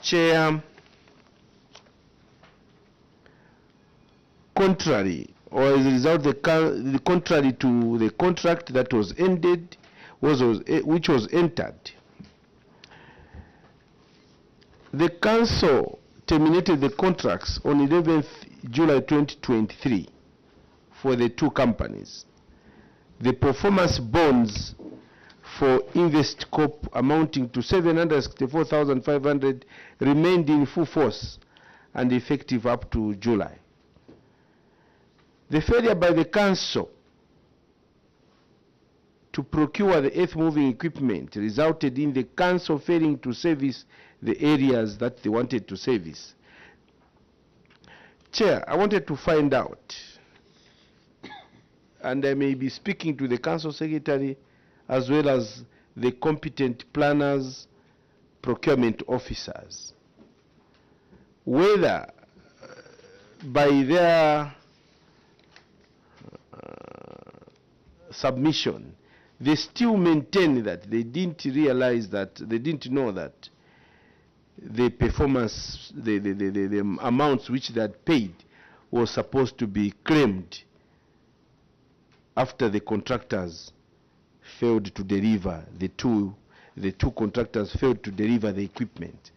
Chair, contrary or as a result the contrary to the contract that was ended, which was entered, the council terminated the contracts on 11th July 2023 for the two companies. The performance bonds for InvestCorp amounting to 764,500 remained in full force and effective up to July. The failure by the council to procure the earth-moving equipment resulted in the council failing to service the areas that they wanted to service. Chair, I wanted to find out, and I may be speaking to the council secretary as well as the competent planners, procurement officers, whether by their submission, they still maintain that they didn't realize that, they didn't know that the performance, the amounts which they had paid was supposed to be claimed after the contractors failed to deliver, the two contractors failed to deliver the equipment.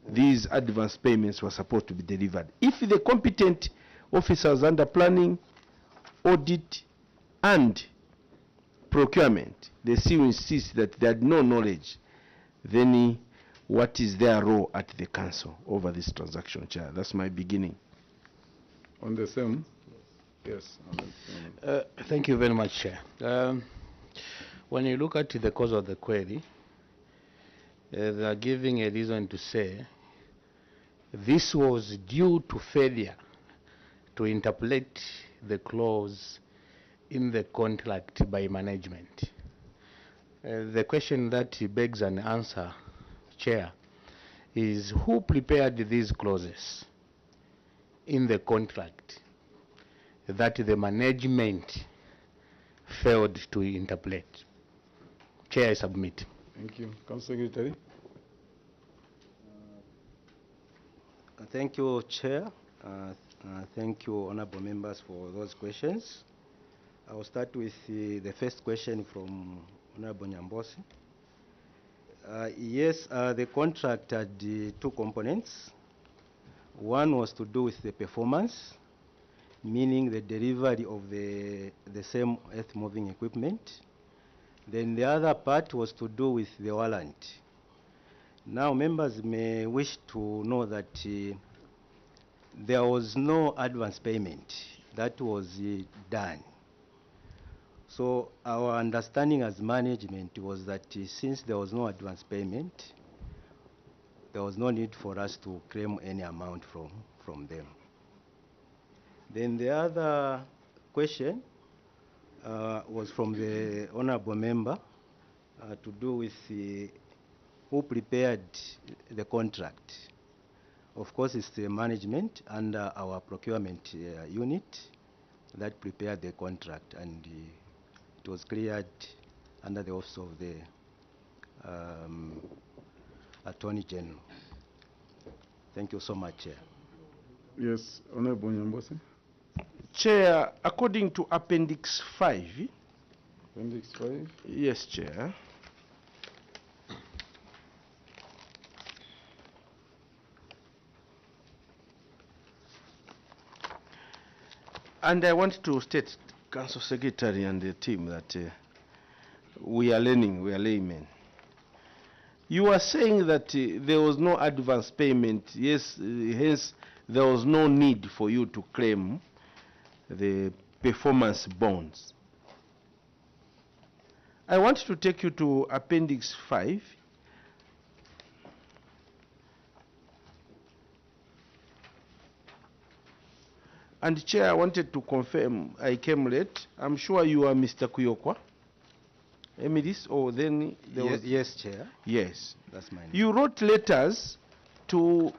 These advance payments were supposed to be delivered. If the competent officers under planning, audit, and procurement, they still insist that they had no knowledge, then what is their role at the council over this transaction, Chair? That's my beginning. On the same? Yes. On the same. Thank you very much, Chair. When you look at the cause of the query, they are giving a reason to say this was due to failure to interpolate the clause in the contract by management. The question that begs an answer, Chair, is who prepared these clauses in the contract that the management failed to interpolate? Chair, I submit. Thank you. Council Secretary. Thank you, Chair. Thank you, honorable members, for those questions. I will start with the first question from Honorable Nyambosi. Yes, the contract had two components. One was to do with the performance, meaning the delivery of the same earth-moving equipment. Then the other part was to do with the warrant. Now, members may wish to know that there was no advance payment that was done. So our understanding as management was that since there was no advance payment, there was no need for us to claim any amount from them. Then the other question was from the honorable member to do with who prepared the contract. Of course, it's the management under our procurement unit that prepared the contract, and it was cleared under the office of the Attorney General. Thank you so much, Chair. Yes, Honorable Nyambosi. Chair, according to Appendix 5. Appendix 5? Yes, Chair. And I want to state, Council Secretary and the team, that we are learning, we are laymen. You are saying that there was no advance payment, yes, hence there was no need for you to claim the performance bonds. I want to take you to Appendix 5. And Chair, I wanted to confirm I came late. I'm sure you are Mr. Kuyokwa. Emilis, or then there was... Yes, Chair. Yes. That's my name. You wrote letters to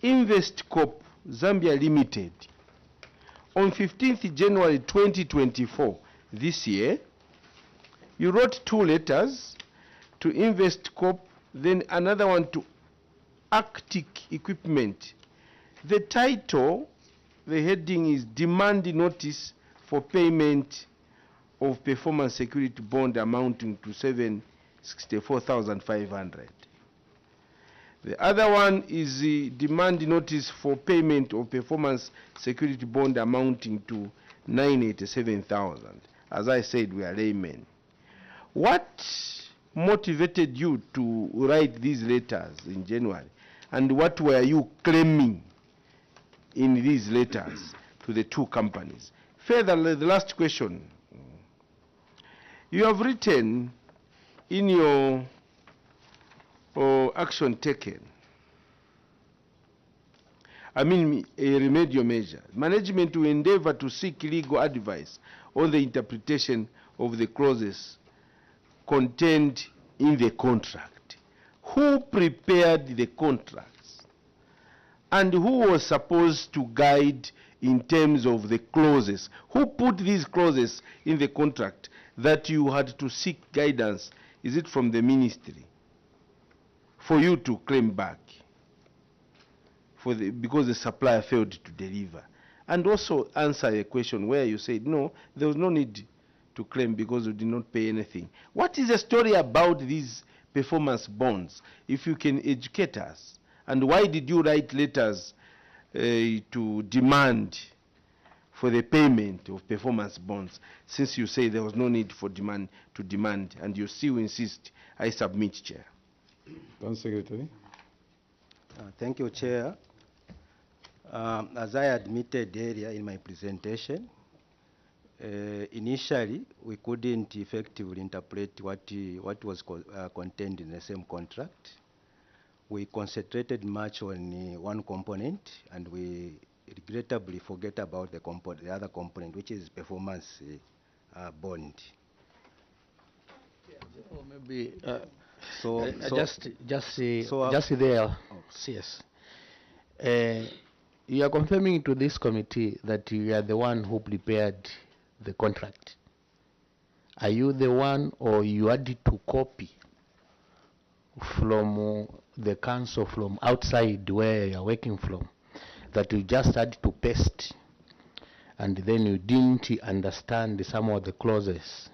InvestCorp Zambia Limited on 15th January 2024, this year. You wrote two letters to InvestCorp, then another one to Arctic equipment. The title, the heading is Demand Notice for Payment of Performance Security Bond amounting to 764,500. The other one is the demand notice for payment of performance security bond amounting to 987,000. As I said, we are laymen. What motivated you to write these letters in January? And what were you claiming in these letters to the two companies? Further, the last question. You have written in your action taken, a remedial measure. Management will endeavor to seek legal advice on the interpretation of the clauses contained in the contract. Who prepared the contracts? And who was supposed to guide in terms of the clauses? Who put these clauses in the contract that you had to seek guidance? Is it from the ministry for you to claim back because the supplier failed to deliver? And also answer a question where you said, no, there was no need to claim because you did not pay anything. What is the story about these performance bonds, if you can educate us? And why did you write letters to demand for the payment of performance bonds, since you say there was no need for demand, and you still insist? I submit, Chair. Secretary. Thank you, Chair. As I admitted earlier in my presentation, initially we couldn't effectively interpret what was contained in the same contract. We concentrated much on one component, and we regrettably forget about the other component, which is performance bond. Or maybe just there. Yes. You are confirming to this committee that you are the one who prepared the contract. Are you the one, or you had to copy from the council from outside where you are working from, that you just had to paste, and then you didn't understand some of the clauses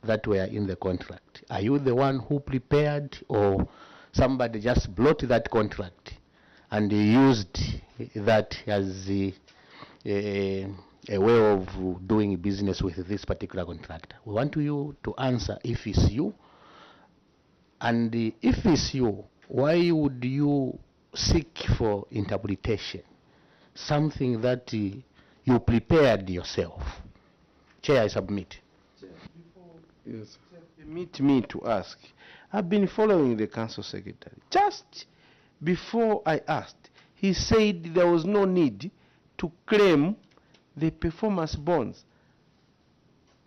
that were in the contract? Are you the one who prepared, or somebody just brought that contract and used that as a way of doing business with this particular contractor? We want you to answer if it's you, and if it's you, why would you seek for interpretation, something that you prepared yourself? Chair, I submit. Yes. Permit me to ask. I've been following the council secretary. Just before I asked, he said there was no need to claim the performance bonds.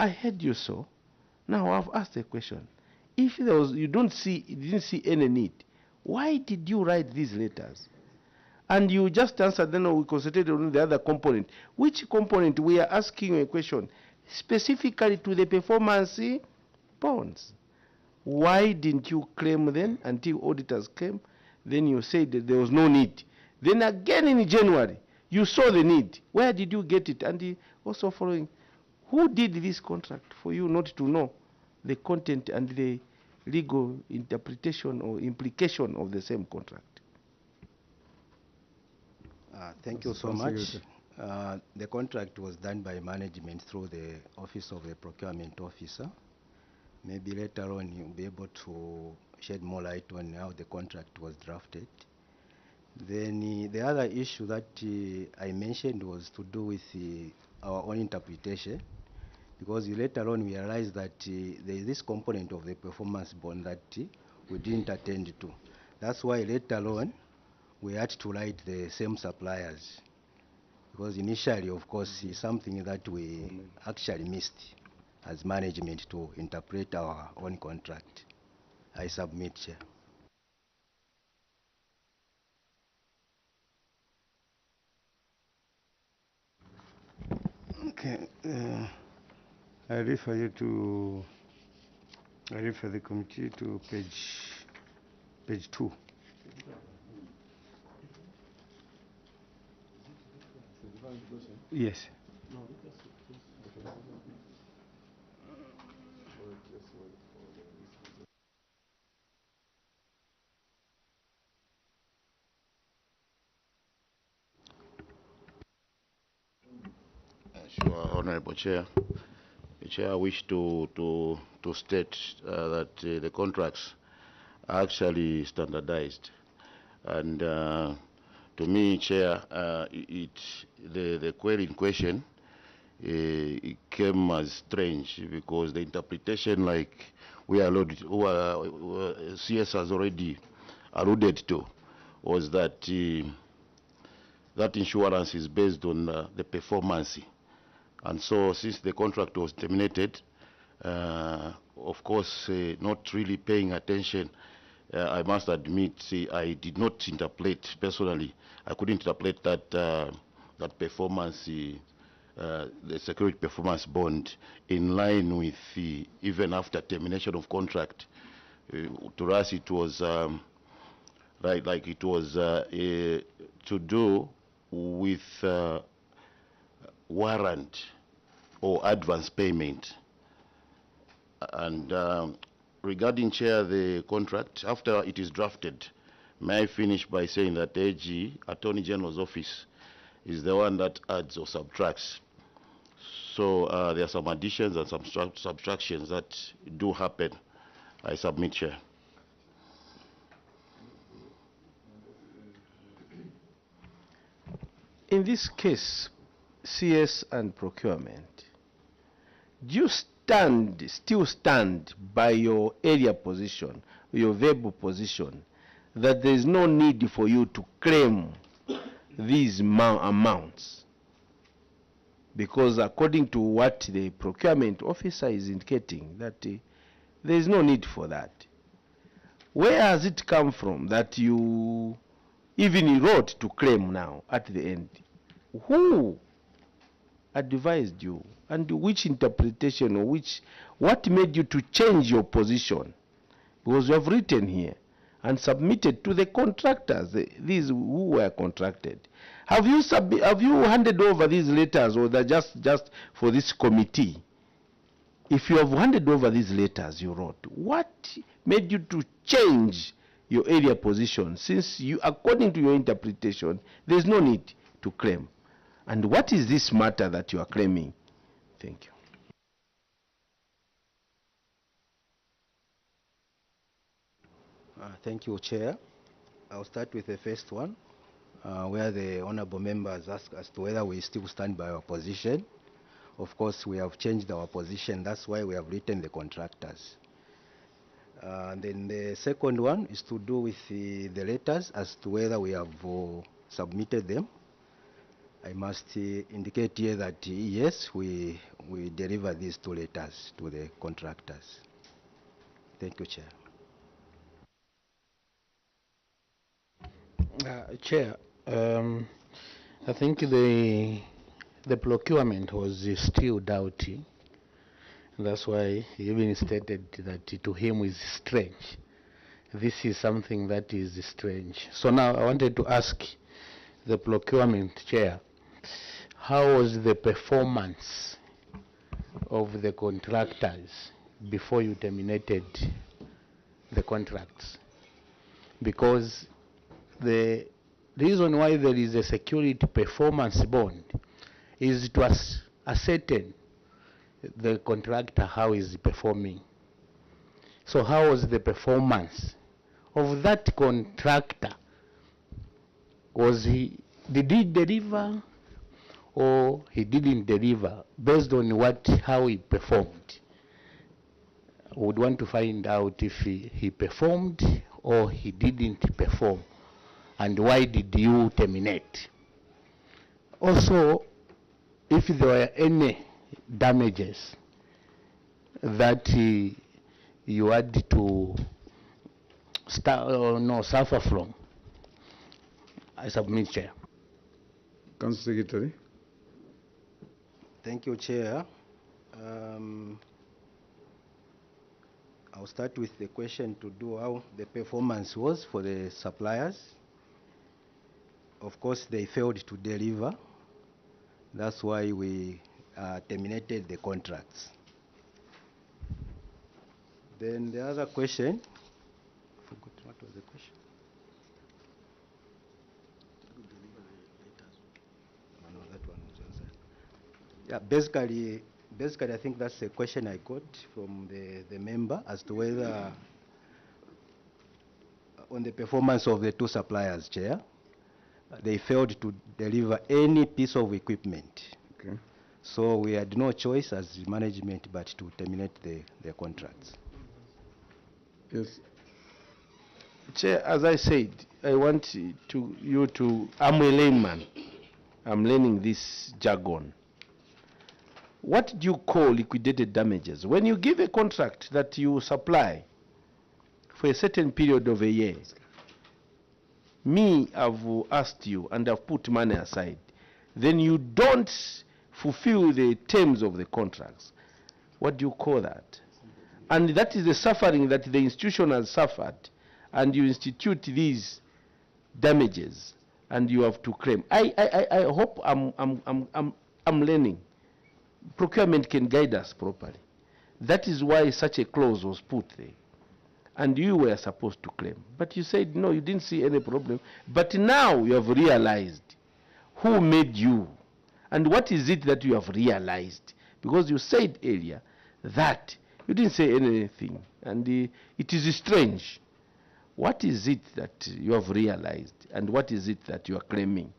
I heard you so. Now I've asked a question. If there was, you didn't see any need, why did you write these letters? And you just answered, then we concentrated on the other component. Which component? We are asking you a question specifically to the performance bonds. Why didn't you claim them until auditors came? Then you said that there was no need. Then again in January, you saw the need. Where did you get it? And also following, who did this contract for you not to know the content and the legal interpretation or implication of the same contract? Thank you so much. The contract was done by management through the office of the procurement officer. Maybe later on you'll be able to shed more light on how the contract was drafted. Then the other issue that I mentioned was to do with our own interpretation, because later on we realized that there is this component of the performance bond that we didn't attend to. That's why later on we had to write the same suppliers, because initially, of course, it's something that we actually missed as management to interpret our own contract. I submit, Chair. Okay. I refer the committee to page 2. Yes. Sure, Honorable Chair. The Chair, I wish to state that the contracts are actually standardized. And to me, Chair, the query in question it came as strange because the interpretation, like CS has already alluded to, was that that insurance is based on the performance. And so since the contract was terminated, of course, not really paying attention, I must admit, I did not interpret, personally, I couldn't interpret that, that performance, the security performance bond in line with even after termination of contract. To us, it was like it was to do with warrant or advance payment. And regarding, Chair, the contract, after it is drafted, may I finish by saying that AG, Attorney General's office, is the one that adds or subtracts. So there are some additions and some subtractions that do happen. I submit, Chair. In this case, CS and procurement, do you still stand by your area position, your verbal position, that there is no need for you to claim these amounts? Because according to what the procurement officer is indicating, that there is no need for that. Where has it come from that you even wrote to claim now at the end? Who advised you, and which interpretation, or what made you to change your position? Because you have written here and submitted to the contractors, these who were contracted. Have you handed over these letters, or they're just for this committee? If you have handed over these letters you wrote, what made you to change your area position, since you, according to your interpretation, there's no need to claim? And what is this matter that you are claiming? Thank you. Thank you, Chair. I'll start with the first one, where the honorable members ask as to whether we still stand by our position. Of course, we have changed our position. That's why we have written the contractors. Then the second one is to do with the letters as to whether we have submitted them. I must indicate here that yes, we deliver these two letters to the contractors. Thank you, Chair. Chair, I think the procurement was still doubting. That's why he even stated that to him is strange. This is something that is strange. So now I wanted to ask the procurement chair, how was the performance of the contractors before you terminated the contracts? Because the reason why there is a security performance bond is to ascertain the contractor how is performing. So how was the performance of that contractor? Did he deliver or he didn't deliver based on how he performed? I would want to find out if he performed or he didn't perform, and why did you terminate? Also, if there were any damages that you had to suffer from. I submit, Chair. Council Secretary. Thank you, Chair. I'll start with the question to do how the performance was for the suppliers. Of course, they failed to deliver. That's why we terminated the contracts. Then the other question, forgot what was the question? No, that one was answered. Yeah, basically, I think that's a question I got from the member as to whether on the performance of the two suppliers, Chair, they failed to deliver any piece of equipment. Okay. So we had no choice as management but to terminate the contracts. Yes. Chair, as I said, I want I'm a layman. I'm learning this jargon. What do you call liquidated damages? When you give a contract that you supply for a certain period of a year, I've asked you and I've put money aside, then you don't fulfill the terms of the contracts. What do you call that? And that is the suffering that the institution has suffered, and you institute these damages and you have to claim. I hope I'm learning. Procurement can guide us properly. That is why such a clause was put there. And you were supposed to claim. But you said, no, you didn't see any problem. But now you have realized who made you. And what is it that you have realized? Because you said earlier that you didn't say anything. And it is strange. What is it that you have realized? And what is it that you are claiming?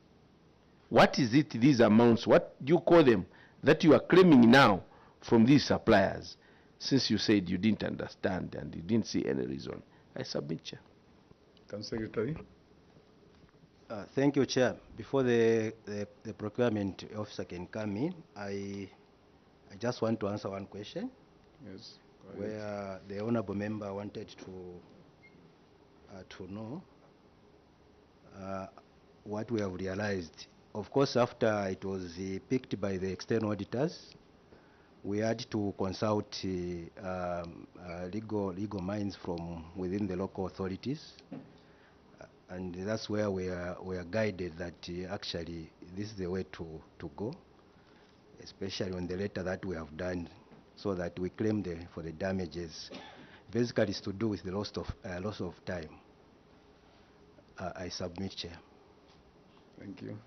What is it, these amounts, what do you call them, that you are claiming now from these suppliers, since you said you didn't understand and you didn't see any reason? I submit, Chair. Council Secretary. Thank you, Chair. Before the procurement officer can come in, I just want to answer one question. Yes. Where the honorable member wanted to know what we have realized. Of course, after it was picked by the external auditors, we had to consult legal minds from within the local authorities, and that's where we are guided that actually this is the way to go, especially on the letter that we have done, so that we claim for the damages. Basically, it's to do with the loss of time. I submit, Chair. Thank you.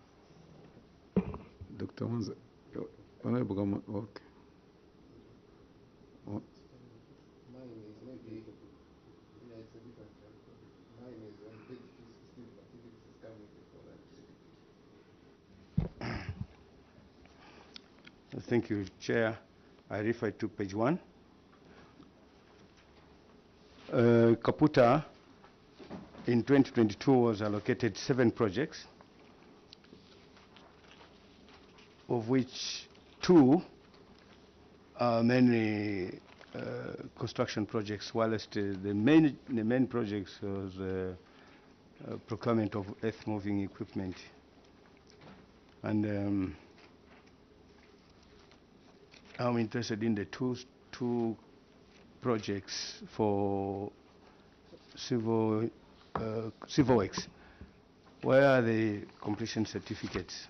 Dr. Wanza, Honorable Government, okay. Oh. Mine is maybe, yeah, it's a different chapter. Mine is on page 16, but if it is coming before that. Thank you, Chair. I refer to page 1. Kaputa in 2022 was allocated 7 projects, of which 2 are mainly construction projects, whilst the main projects was procurement of earth-moving equipment. And I'm interested in the two projects for civil works. Where are the completion certificates?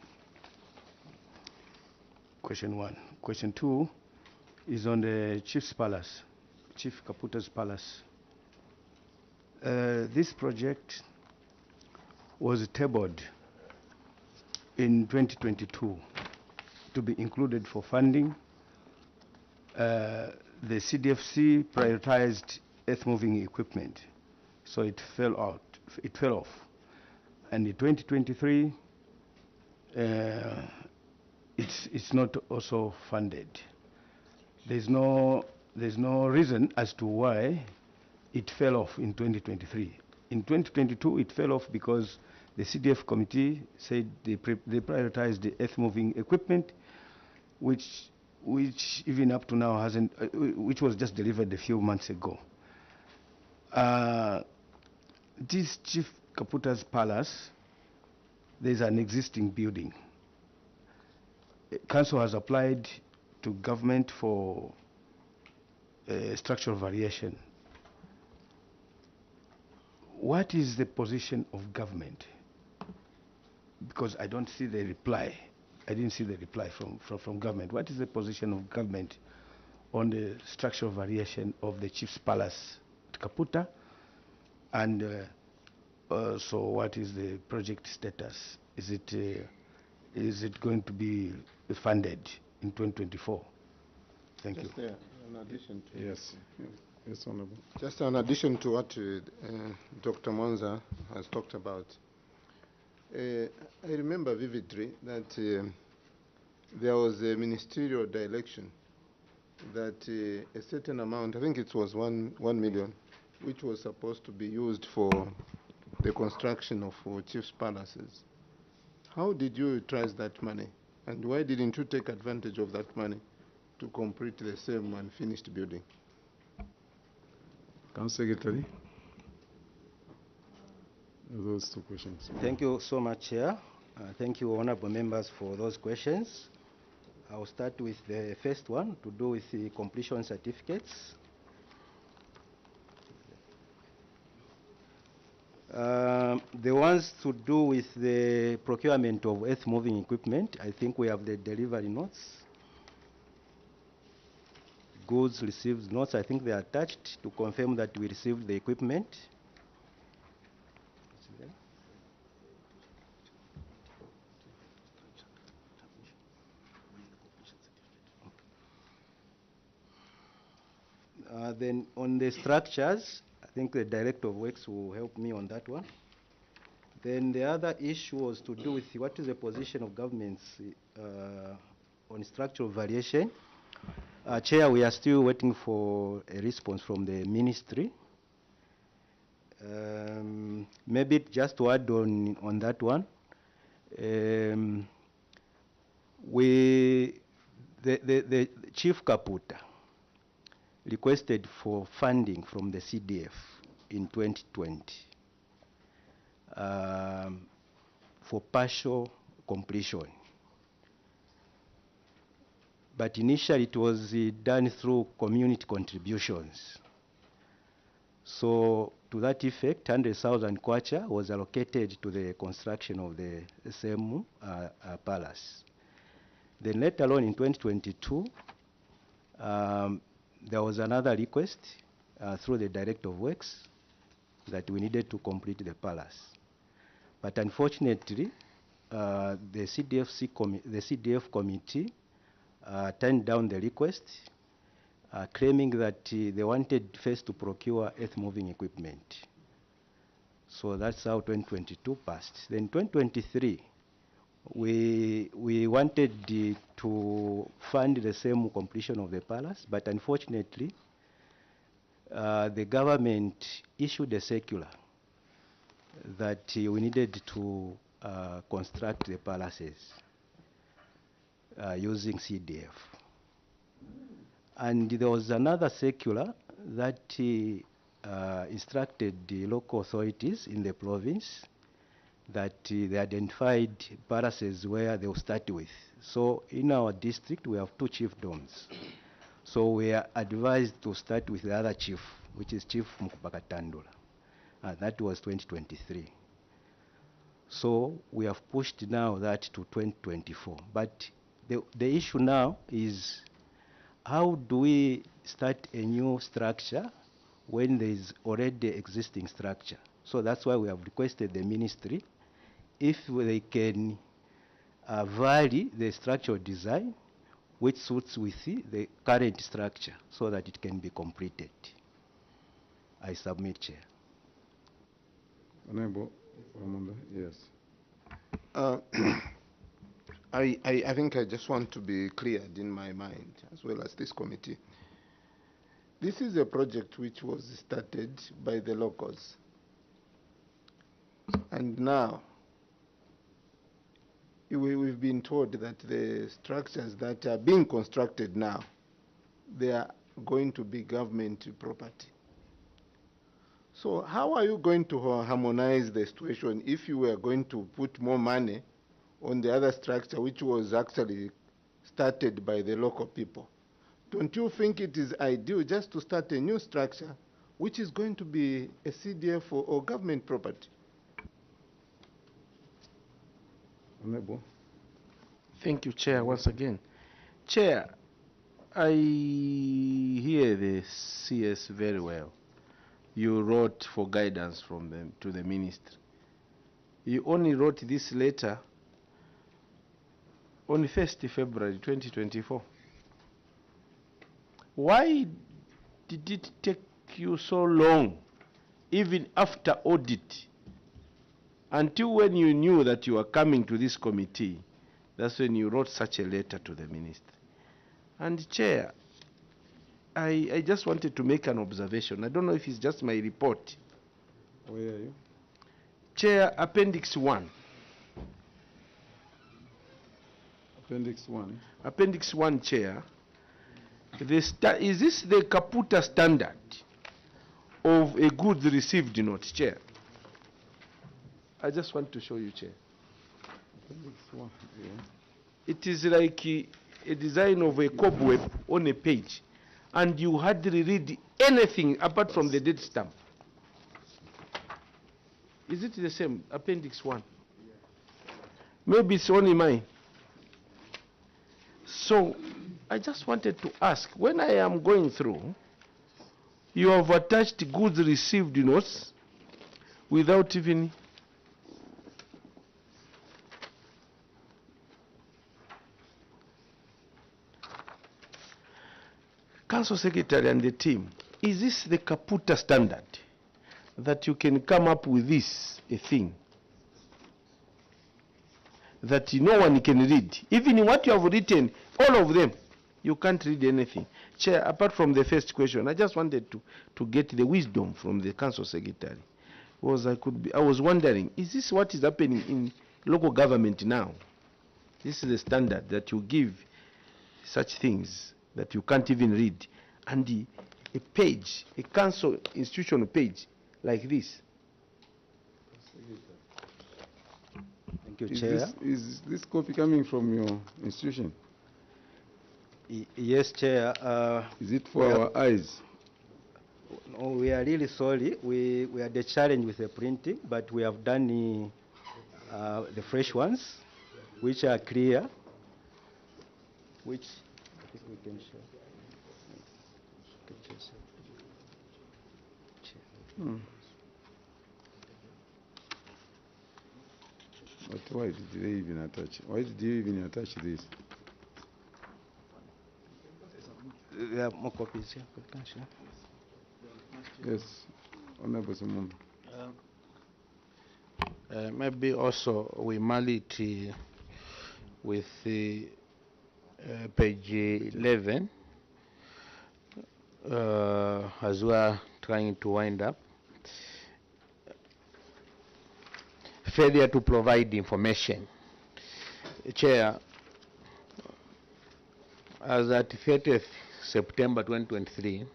Question 1. Question 2 is on the Chief's Palace, Chief Kaputa's Palace. This project was tabled in 2022 to be included for funding. The CDFC prioritized earth-moving equipment, so it fell off. And in 2023, it's not also funded. There's no reason as to why it fell off in 2023. In 2022, it fell off because the CDF committee said they prioritized the earth-moving equipment, which even up to now hasn't, which was just delivered a few months ago. This Chief Kaputa's Palace, there's an existing building. Council has applied to government for structural variation. What is the position of government? Because I don't see the reply I didn't see the reply from government. What is the position of government on the structural variation of the Chief's Palace at Kaputa? And so what is the project status? Is it going to be funded in 2024? Thank you. Just there, in addition to Yes. Yes, Honorable. Just in addition to what Dr. Monza has talked about, I remember vividly that there was a ministerial direction that a certain amount, I think it was 1 million, which was supposed to be used for the construction of chief's palaces. How did you utilize that money? And why didn't you take advantage of that money to complete the same unfinished building? Council Secretary. Those two questions. Thank you so much, Chair. Thank you, honorable members, for those questions. I'll start with the first one to do with the completion certificates. The ones to do with the procurement of earth-moving equipment, I think we have the delivery notes. Goods received notes, I think they are attached to confirm that we received the equipment. Then on the structures, I think the Director of Works will help me on that one. Then the other issue was to do with what is the position of governments on structural variation. Chair, we are still waiting for a response from the ministry. Maybe just to add on that one, the Chief Kaputa requested for funding from the CDF in 2020 for partial completion. But initially it was done through community contributions. So to that effect, 100,000 kwacha was allocated to the construction of the same palace. Then later on in 2022, there was another request through the Director of Works that we needed to complete the palace. But unfortunately, the CDF committee turned down the request, claiming that they wanted first to procure earth-moving equipment. So that's how 2022 passed. Then 2023, we wanted to fund the same completion of the palace, but unfortunately, the government issued a circular that we needed to construct the palaces using CDF. And there was another circular that instructed the local authorities in the province that they identified palaces where they will start with. So in our district, we have 2 chiefdoms. So we are advised to start with the other chief, which is Chief Mukubakatandula. That was 2023. So we have pushed now that to 2024. But the issue now is, how do we start a new structure when there is already existing structure? So that's why we have requested the ministry if they can vary the structural design which suits with the current structure so that it can be completed. I submit, Chair. Honorable Ramunda, yes. I think I just want to be cleared in my mind, as well as this committee. This is a project which was started by the locals. And now, we've been told that the structures that are being constructed now, they are going to be government property. So how are you going to harmonize the situation if you were going to put more money on the other structure, which was actually started by the local people? Don't you think it is ideal just to start a new structure, which is going to be a CDF or government property? Honorable. Thank you, Chair, once again. Chair, I hear the CS very well. You wrote for guidance from them to the ministry. You only wrote this letter on 1st February 2024. Why did it take you so long, even after audit, until when you knew that you were coming to this committee? That's when you wrote such a letter to the ministry. And Chair, I just wanted to make an observation. I don't know if it's just my report. Where are you? Chair, Appendix 1. Appendix 1. Appendix 1, Chair. Is this the Caputa standard of a goods received note, Chair? I just want to show you, Chair. Appendix 1, yeah. It is like a design of a cobweb on a page, and you hardly read anything apart from the date stamp. Is it the same, Appendix 1? Maybe it's only mine. So, I just wanted to ask, when I am going through, you have attached goods received notes without even... Council Secretary and the team, is this the Caputa standard that you can come up with this, a thing that no one can read? Even what you have written, all of them, you can't read anything. Chair, apart from the first question, I just wanted to get the wisdom from the Council Secretary. I was wondering, is this what is happening in local government now? This is the standard that you give such things that you can't even read, and a page, a council institutional page like this. Thank you, Chair. Is this copy coming from your institution? Yes, Chair. Is it for our eyes? No, we are really sorry. We had a challenge with the printing, but we have done the fresh ones, which are clear, which I think we can show. But why did they even attach? Why did you even attach this? We have more copies here. We can share. Yes, Honorable Simon. Maybe also we marry it with the page 11 as we are trying to wind up. Failure to provide information. Chair, as at 30th September 2023,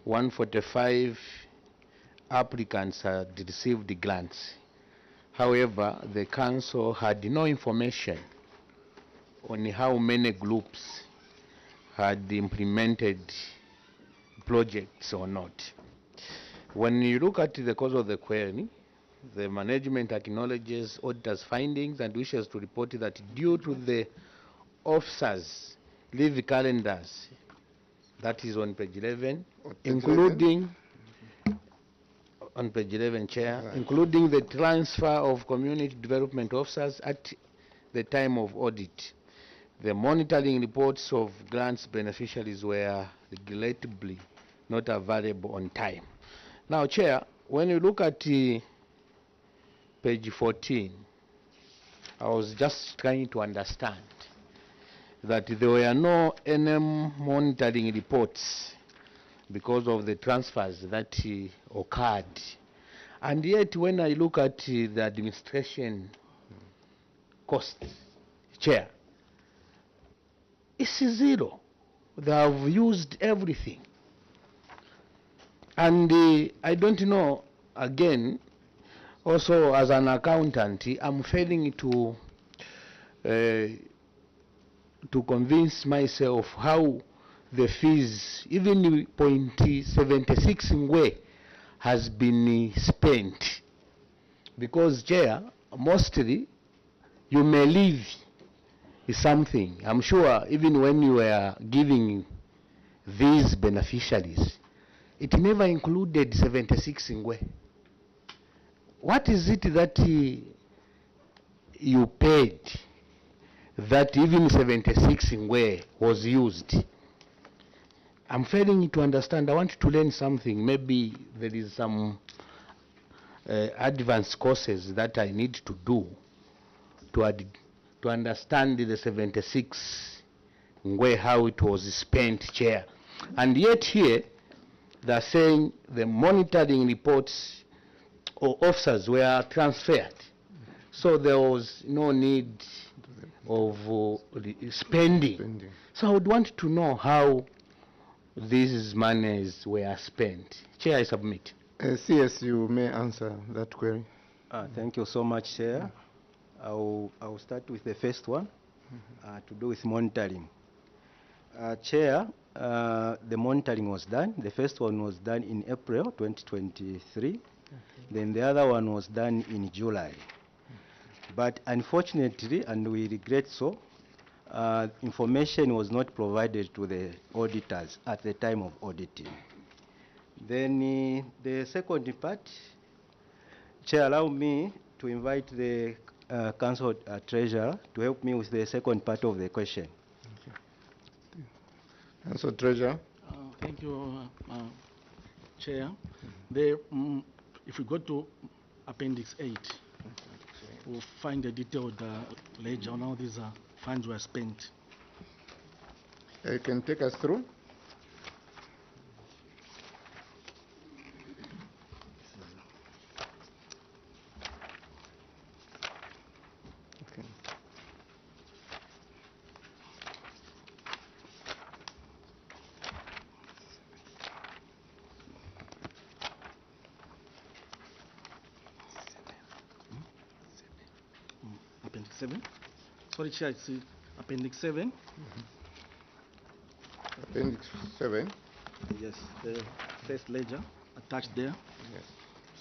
145 applicants had received the grants. However, the council had no information on how many groups had implemented projects or not. When you look at the cause of the query, the management acknowledges auditors' findings and wishes to report that due to the officers' leave calendars, that is on page 11, including on page 11, Chair, right, including the transfer of community development officers at the time of audit. The monitoring reports of grants beneficiaries were regrettably not available on time. Now, Chair, when you look at page 14, I was just trying to understand that there were no NM monitoring reports because of the transfers that occurred. And yet, when I look at the administration cost, Chair, it's zero. They have used everything. And I don't know, again, also as an accountant, I'm failing to convince myself how the fees, even 0.76 way, has been spent. Because, Chair, mostly you may leave is something. I'm sure even when you were giving these beneficiaries, it never included 76 Ngwe. What is it that you paid that even 76 Ngwe was used? I'm failing to understand. I want to learn something. Maybe there is some advanced courses that I need to do to understand the 76 Ngwe, how it was spent, Chair. And yet here, they're saying the monitoring reports or officers were transferred. So there was no need of spending. So I would want to know how these monies were spent. Chair, I submit. CS, you may answer that query. Thank you so much, Chair. I'll start with the first one, to do with monitoring. Chair, the monitoring was done. The first one was done in April 2023. Then the other one was done in July. But unfortunately, and we regret so, information was not provided to the auditors at the time of auditing. Then the second part, Chair, allow me to invite the Council Treasurer to help me with the second part of the question. Council Treasurer. Thank you, Chair. If we go to Appendix 8, we'll find a detailed ledger on how these funds were spent. You can take us through. Okay. Appendix 7. Sorry, Chair, it's Appendix 7. Appendix 7. Yes, the first ledger attached there. Yes.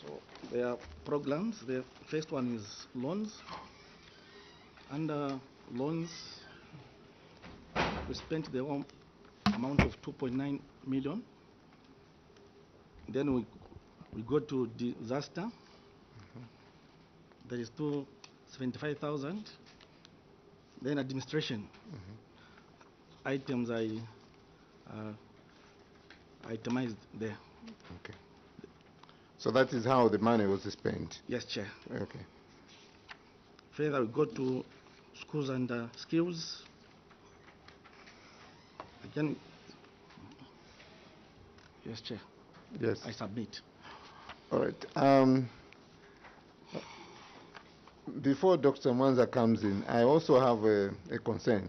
So there are programs. The first one is loans. Under loans, we spent the amount of 2.9 million. Then we go to disaster. There is 275,000. Then administration items I itemized there. Okay. So that is how the money was spent. Yes, Chair. Okay. Further, we go to schools and skills. Again, yes, Chair. Yes. I submit. All right. Before Dr. Mwanza comes in, I also have a concern.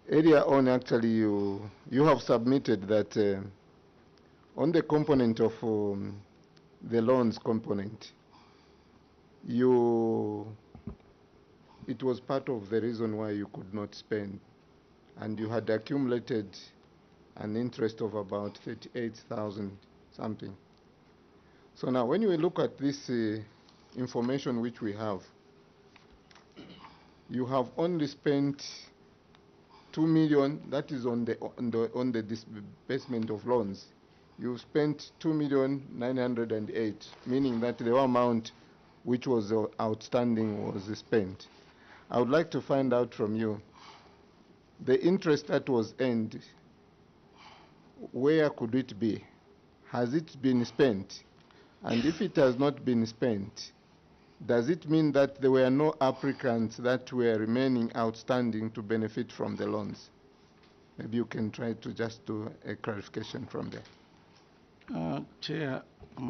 Earlier on, actually, you have submitted that on the component of the loans component, it was part of the reason why you could not spend, and you had accumulated an interest of about 38,000 something. So now, when you look at this information which we have, you have only spent 2 million, that is on the disbursement of loans. You spent 2,908,000, meaning that the amount which was outstanding was spent. I would like to find out from you, the interest that was earned, where could it be? Has it been spent? And if it has not been spent, does it mean that there were no applicants that were remaining outstanding to benefit from the loans? Maybe you can try to just do a clarification from there. Chair,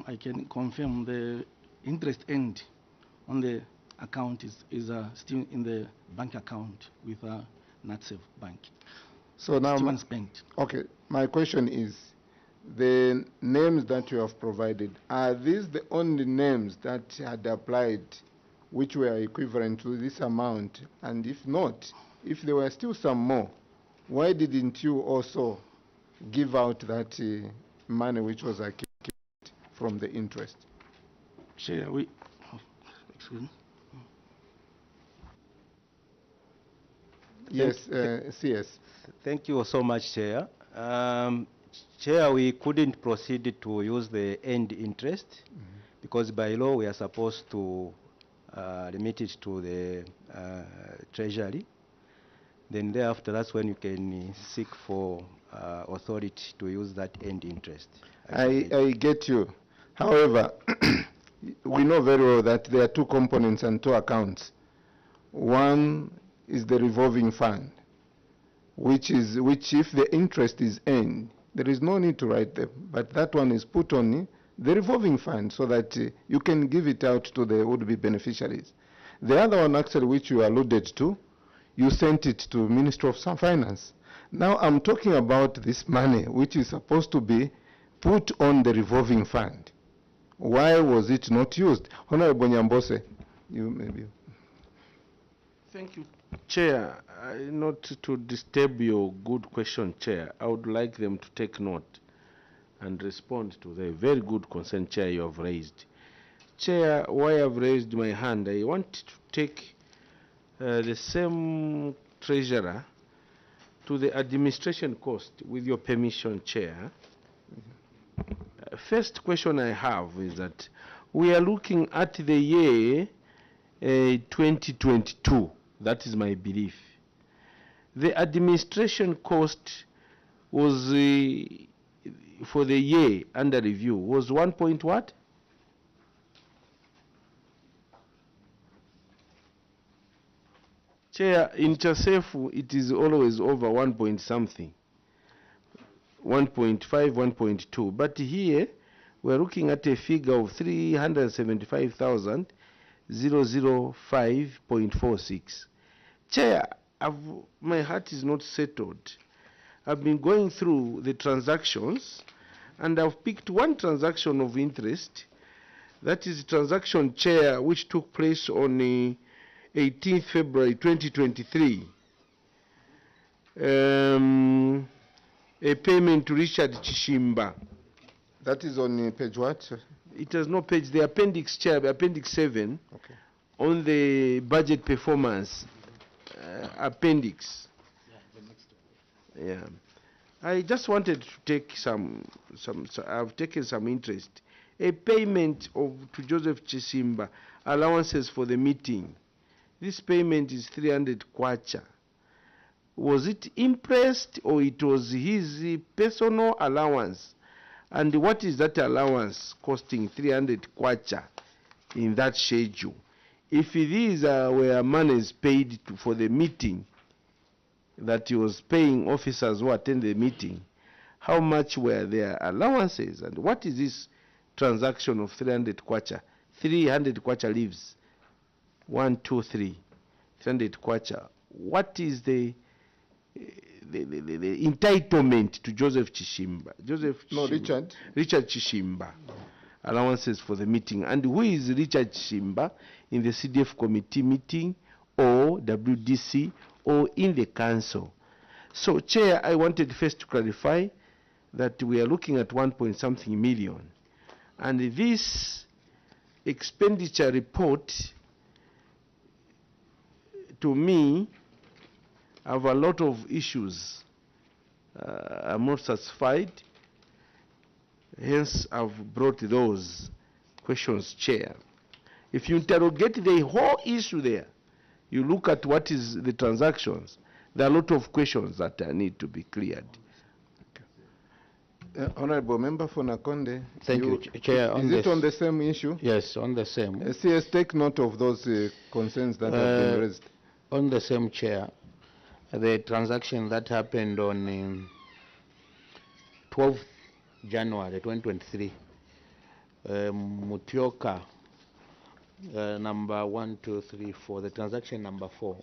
I can confirm the interest earned on the account is still in the bank account with NatSave Bank. So now, still unspent. Okay, my question is, the names that you have provided, are these the only names that had applied which were equivalent to this amount? And if not, if there were still some more, why didn't you also give out that money which was accumulated from the interest? Chair, excuse me. Yes, CS. Thank you so much, Chair. Chair, we couldn't proceed to use the end interest because by law we are supposed to remit it to the Treasury. Then thereafter, that's when you can seek for authority to use that end interest. I get you. However, we know very well that there are two components and two accounts. One is the revolving fund, which if the interest is earned, there is no need to write them. But that one is put on the revolving fund so that you can give it out to the would-be beneficiaries. The other one actually, which you alluded to, you sent it to Ministry of Finance. Now I'm talking about this money which is supposed to be put on the revolving fund. Why was it not used? Honorable Nyambose, you maybe. Thank you, Chair. Not to disturb your good question, Chair. I would like them to take note and respond to the very good concern, Chair, you have raised. Chair, why I've raised my hand, I want to take the same treasurer to the administration cost, with your permission, Chair. First question I have is that we are looking at the year 2022. That is my belief. The administration cost was for the year under review was 1 point what? Chair, in Chasefu, it is always over 1 point something. 1.5, 1.2. But here, we're looking at a figure of 375,005.46. Chair, my heart is not settled. I've been going through the transactions, and I've picked one transaction of interest. That is transaction, Chair, which took place on 18th February 2023. A payment to Richard Chishimba. That is on page what? It has no page. The appendix, Chair, appendix 7, Okay. on the budget performance appendix. Yeah. I just wanted to take I've taken some interest. A payment to Joseph Chisimba, allowances for the meeting. This payment is 300 kwacha. Was it impressed or it was his personal allowance? And what is that allowance costing 300 kwacha in that schedule? If these were monies paid for the meeting, that he was paying officers who attend the meeting, how much were their allowances? And what is this transaction of 300 kwacha? 300 kwacha leaves. 1, 2, 3. 300 kwacha. What is the entitlement to Joseph Chishimba? Richard Chishimba. Allowances for the meeting. And who is Richard Chishimba in the CDF committee meeting or WDC or in the council? So, Chair, I wanted first to clarify that we are looking at 1 point something million. And this expenditure report, to me, have a lot of issues. I'm not satisfied. Hence, I've brought those questions, Chair. If you interrogate the whole issue there, you look at what is the transactions, there are a lot of questions that need to be cleared. Honorable Member for Nakonde. Thank you, Chair. Is it on the same issue? Yes, on the same. CS, take note of those concerns that have been raised. On the same, Chair, the transaction that happened on 12th January 2023, Mutioka, number 1, 2, 3, 4, the transaction number 4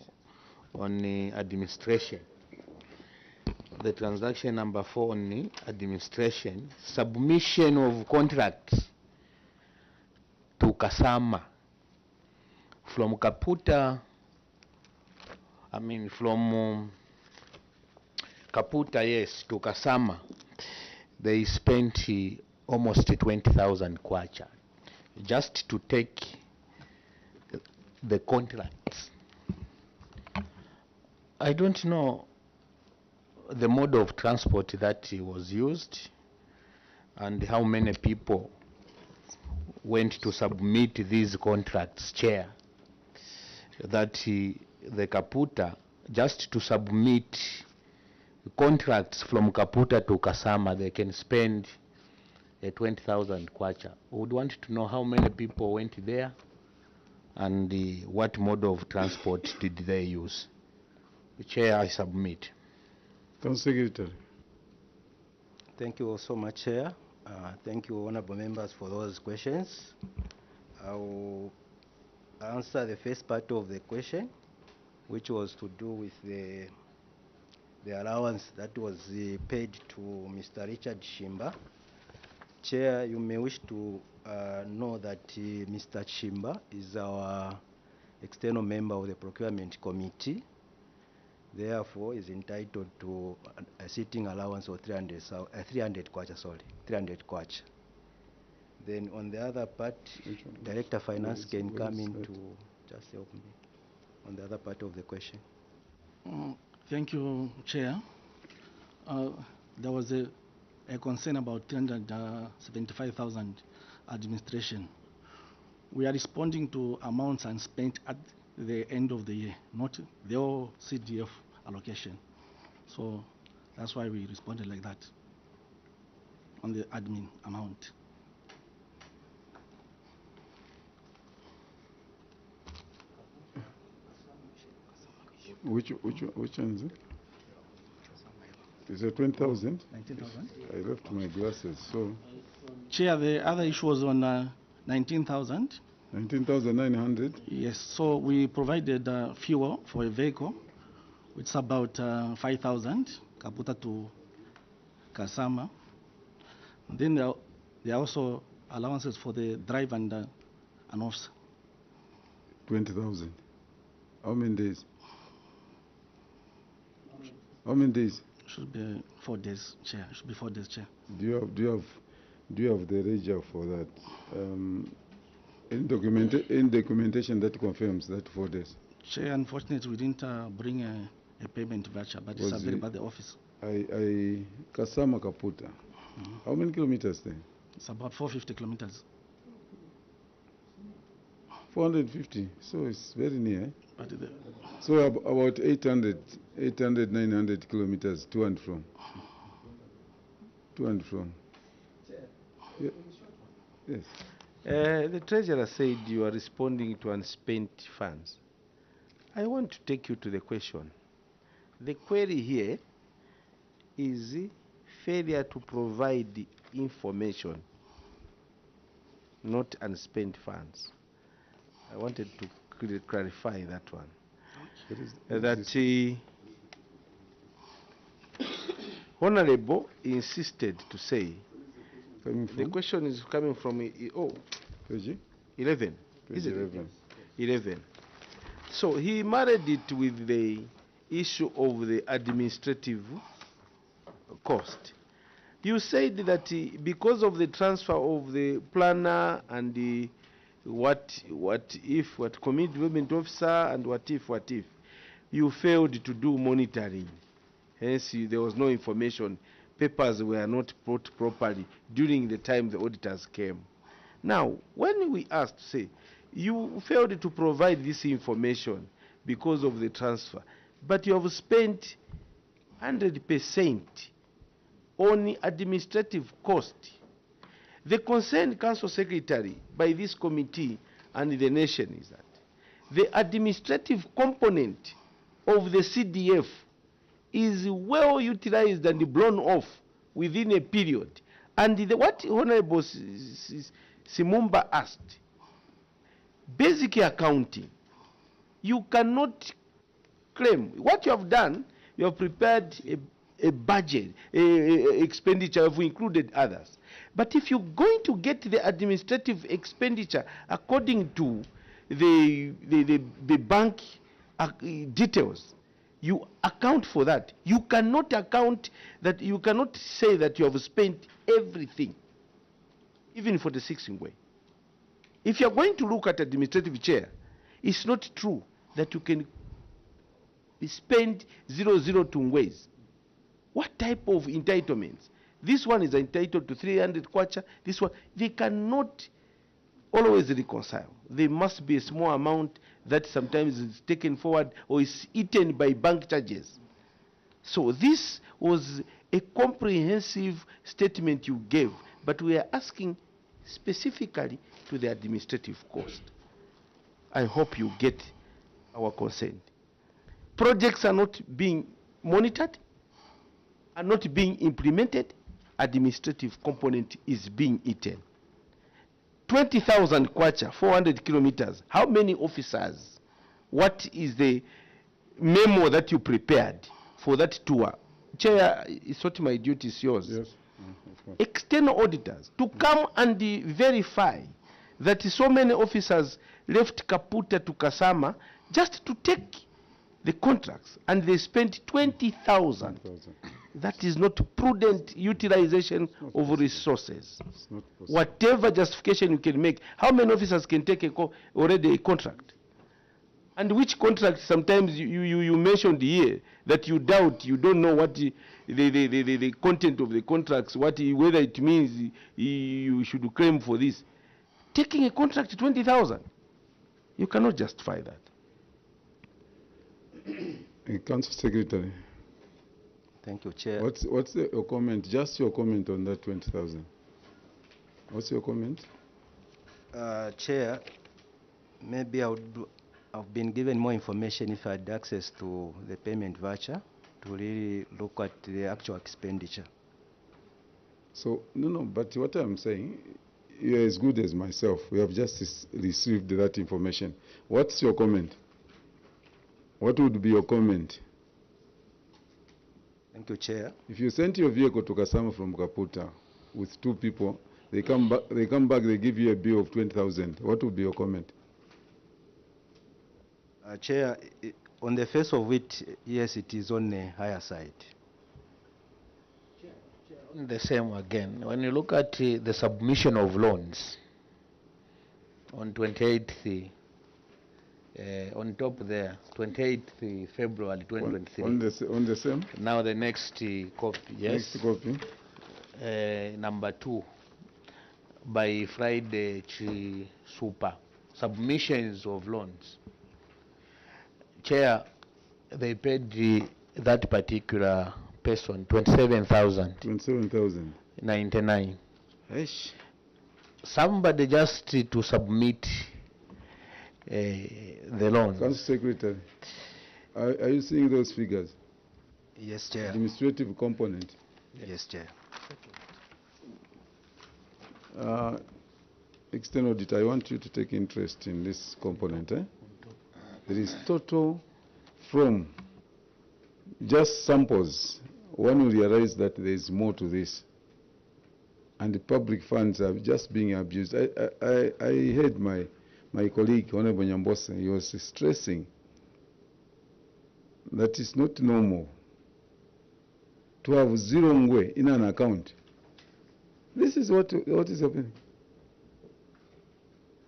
on administration. The transaction number 4 on administration, submission of contracts to Kasama from Kaputa, from Kaputa, yes, to Kasama. They spent almost 20,000 kwacha just to take the contracts. I don't know the mode of transport that was used and how many people went to submit these contracts, Chair. That the Kaputa, just to submit contracts from Kaputa to Kasama, they can spend 20,000 kwacha. We would want to know how many people went there and what mode of transport did they use. Chair, I submit. Council Secretary. Thank you so much, Chair. Thank you, honorable members, for those questions. I will answer the first part of the question, which was to do with the allowance that was paid to Mr. Richard Shimba. Chair, you may wish to know that Mr. Shimba is our external member of the Procurement Committee. Therefore, is entitled to a sitting allowance of 300 kwacha, 300 kwacha. Then on the other part, Director Finance can come in to just help me on the other part of the question. Thank you, Chair. There was a concern about 375,000 administration. We are responding to amounts unspent at the end of the year, not the whole CDF allocation. So that's why we responded like that on the admin amount. Which one is it? Is it 20,000? 19,000. I left my glasses, so. Chair, the other issue was on 19,000. 19,900? Yes, so we provided fuel for a vehicle. It's about 5,000, Kaputa to Kasama. Then there are also allowances for the drive and an officer. 20,000. How many days? How many days? Should be 4 days, Chair. Should be 4 days, Chair. Do you have the ledger for that? In documentation that confirms that 4 days. Chair, unfortunately, we didn't bring a payment voucher, but it's available by the office. Kasama Kaputa. How many kilometers then? It's about 450 kilometers. 450, so it's very near. But so about 800, 900 kilometers to and from. To and from. Yeah. Yes. The treasurer said you are responding to unspent funds. I want to take you to the question. The query here is failure to provide information, not unspent funds. I wanted to clarify that one. Honorable insisted to say the question is coming from page 11. Page Is it 11. 11. So he married it with the issue of the administrative cost. You said that because of the transfer of the planner and the what community development officer and what if you failed to do monitoring, hence there was no information, papers were not brought properly during the time the auditors came. Now when we asked, say you failed to provide this information because of the transfer, but you have spent 100% on administrative cost. The concerned council secretary by this committee and the nation is that the administrative component of the CDF is well utilized and blown off within a period. And what Honorable Simumba asked, basic accounting, you cannot claim. What you have done, you have prepared a budget, expenditure, have included others. But if you're going to get the administrative expenditure according to the bank details, you account for that. You cannot account that, you cannot say that you have spent everything, even for the 16th way. If you're going to look at administrative chair, it's not true that you can spend 00 tungwezi. What type of entitlements? This one is entitled to 300 kwacha, this one, they cannot always reconcile. There must be a small amount that sometimes is taken forward or is eaten by bank charges. So this was a comprehensive statement you gave, but we are asking specifically to the administrative cost. I hope you get our consent. Projects are not being monitored, are not being implemented, administrative component is being eaten. 20,000 kwacha, 400 kilometers. How many officers? What is the memo that you prepared for that tour? Chair, it's not my duty, it's yours. Yes. Of course. External auditors to come and verify that so many officers left Kaputa to Kasama just to take the contracts, and they spent 20,000. That is not prudent utilization of resources. It's not possible. Whatever justification you can make, how many officers can take already a contract? And which contract sometimes you mentioned here that you doubt, you don't know what the content of the contracts, whether it means you should claim for this. Taking a contract 20,000, you cannot justify that. Council Secretary, Thank you, Chair. what's your comment? Just your comment on that 20,000. What's your comment? Chair, maybe I've been given more information if I had access to the payment voucher to really look at the actual expenditure. So, no, but what I'm saying, you're as good as myself. We have just received that information. What's your comment? What would be your comment? Thank you, Chair. If you sent your vehicle to Kasama from Kaputa with 2 people, they come back, they give you a bill of 20,000. What would be your comment? Chair, on the face of it, yes, it is on the higher side. The same again. When you look at the submission of loans on 28th, on top there, 28th February 2023. On the same? Now the next copy, yes. Next copy. Number 2, by Friday, Super, submissions of loans. Chair, they paid that particular person 27,000. 27,099. Somebody just to submit the loans. Council Secretary, are you seeing those figures? Yes, Chair. Administrative component. Yes, Chair. External auditor, I want you to take interest in this component. There is total from just samples. One will realize that there is more to this. And the public funds are just being abused. I heard my colleague, Honorable Nyambosa, he was stressing that it's not normal to have 0 ngwe in an account. This is what is happening.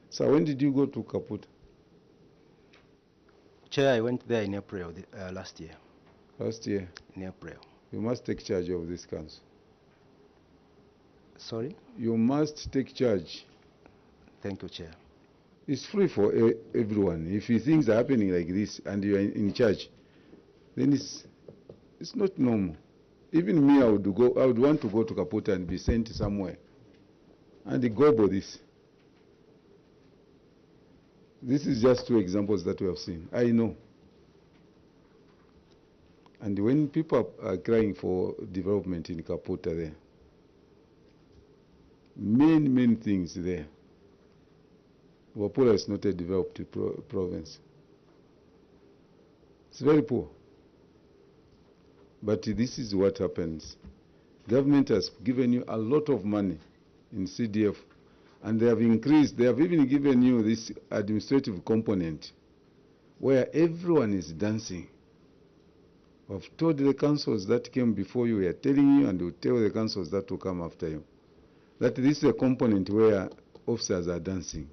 So when did you go to Kaputa? Chair, I went there in April last year. Last year? In April. You must take charge of this council. Sorry? You must take charge. Thank you, Chair. It's free for everyone. If you things are happening like this and you are in charge, then it's not normal. Even me, I would want to go to Kaputa and be sent somewhere and gobble this. This is just 2 examples that we have seen. I know. And when people are crying for development in Kaputa there, many things there. Wapula is not a developed province. It's very poor. But this is what happens. Government has given you a lot of money in CDF, and they have increased, they have even given you this administrative component where everyone is dancing. We've told the councils that came before you, we are telling you, and we'll tell the councils that will come after you, that this is a component where officers are dancing.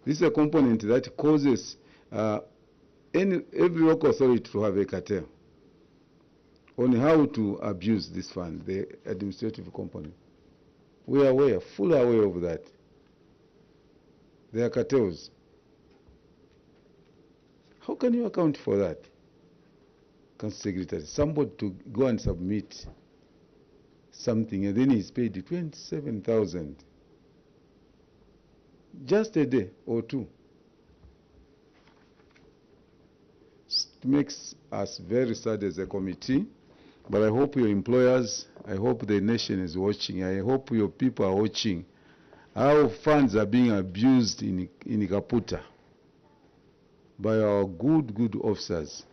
This is a component that causes every local authority to have a cartel on how to abuse this fund, the administrative component. We are aware, fully aware of that. There are cartels. How can you account for that? Council Secretary, somebody to go and submit something and then he's paid 27,000. Just a day or two. It makes us very sad as a committee, but I hope your employers, I hope the nation is watching, I hope your people are watching how funds are being abused in Kaputa by our good officers.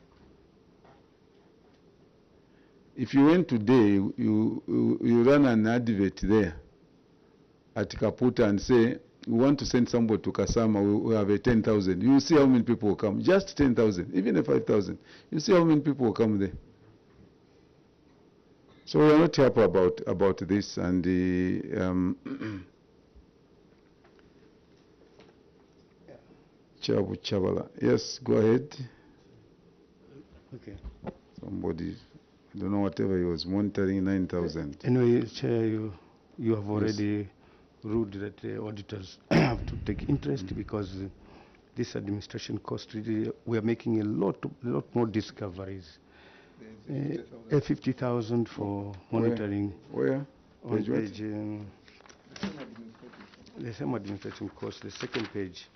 If you went today, you run an advert there at Kaputa and say, we want to send somebody to Kasama, we have a 10,000. You see how many people will come. Just 10,000, even a 5,000. You see how many people will come there. So we are not happy about this. And Chabu Chavala. Yes, go ahead. Okay. Somebody, I don't know, whatever he was monitoring, 9,000. Anyway, Chair, you have already ruled that the auditors have to take interest because this administration cost, really, we are making a lot more discoveries. 50,000 for monitoring. Where? On Page what? page, the same administration cost, the second page.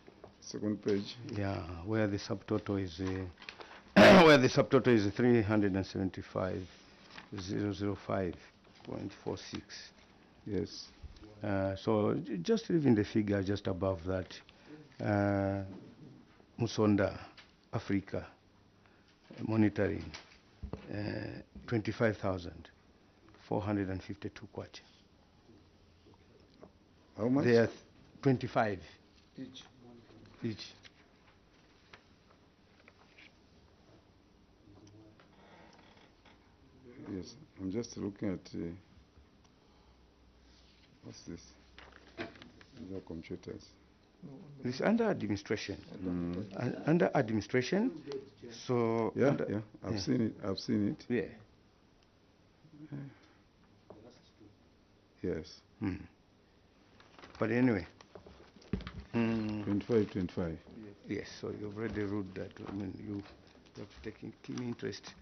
Second page. Yeah, where the subtotal is, where the subtotal is 375,005.46. Yes. So just leaving the figure just above that, Musonda, Africa, monitoring, 25,452 kwacha. How much? They are 25 each. Yes, I'm just looking at what's this? These are computers. It's under administration. Under administration, so Yeah, under, yeah, I've seen it. I've seen it. yeah. Yes. But anyway, 25. yes. So you've already ruled that. I mean, you have taken keen interest.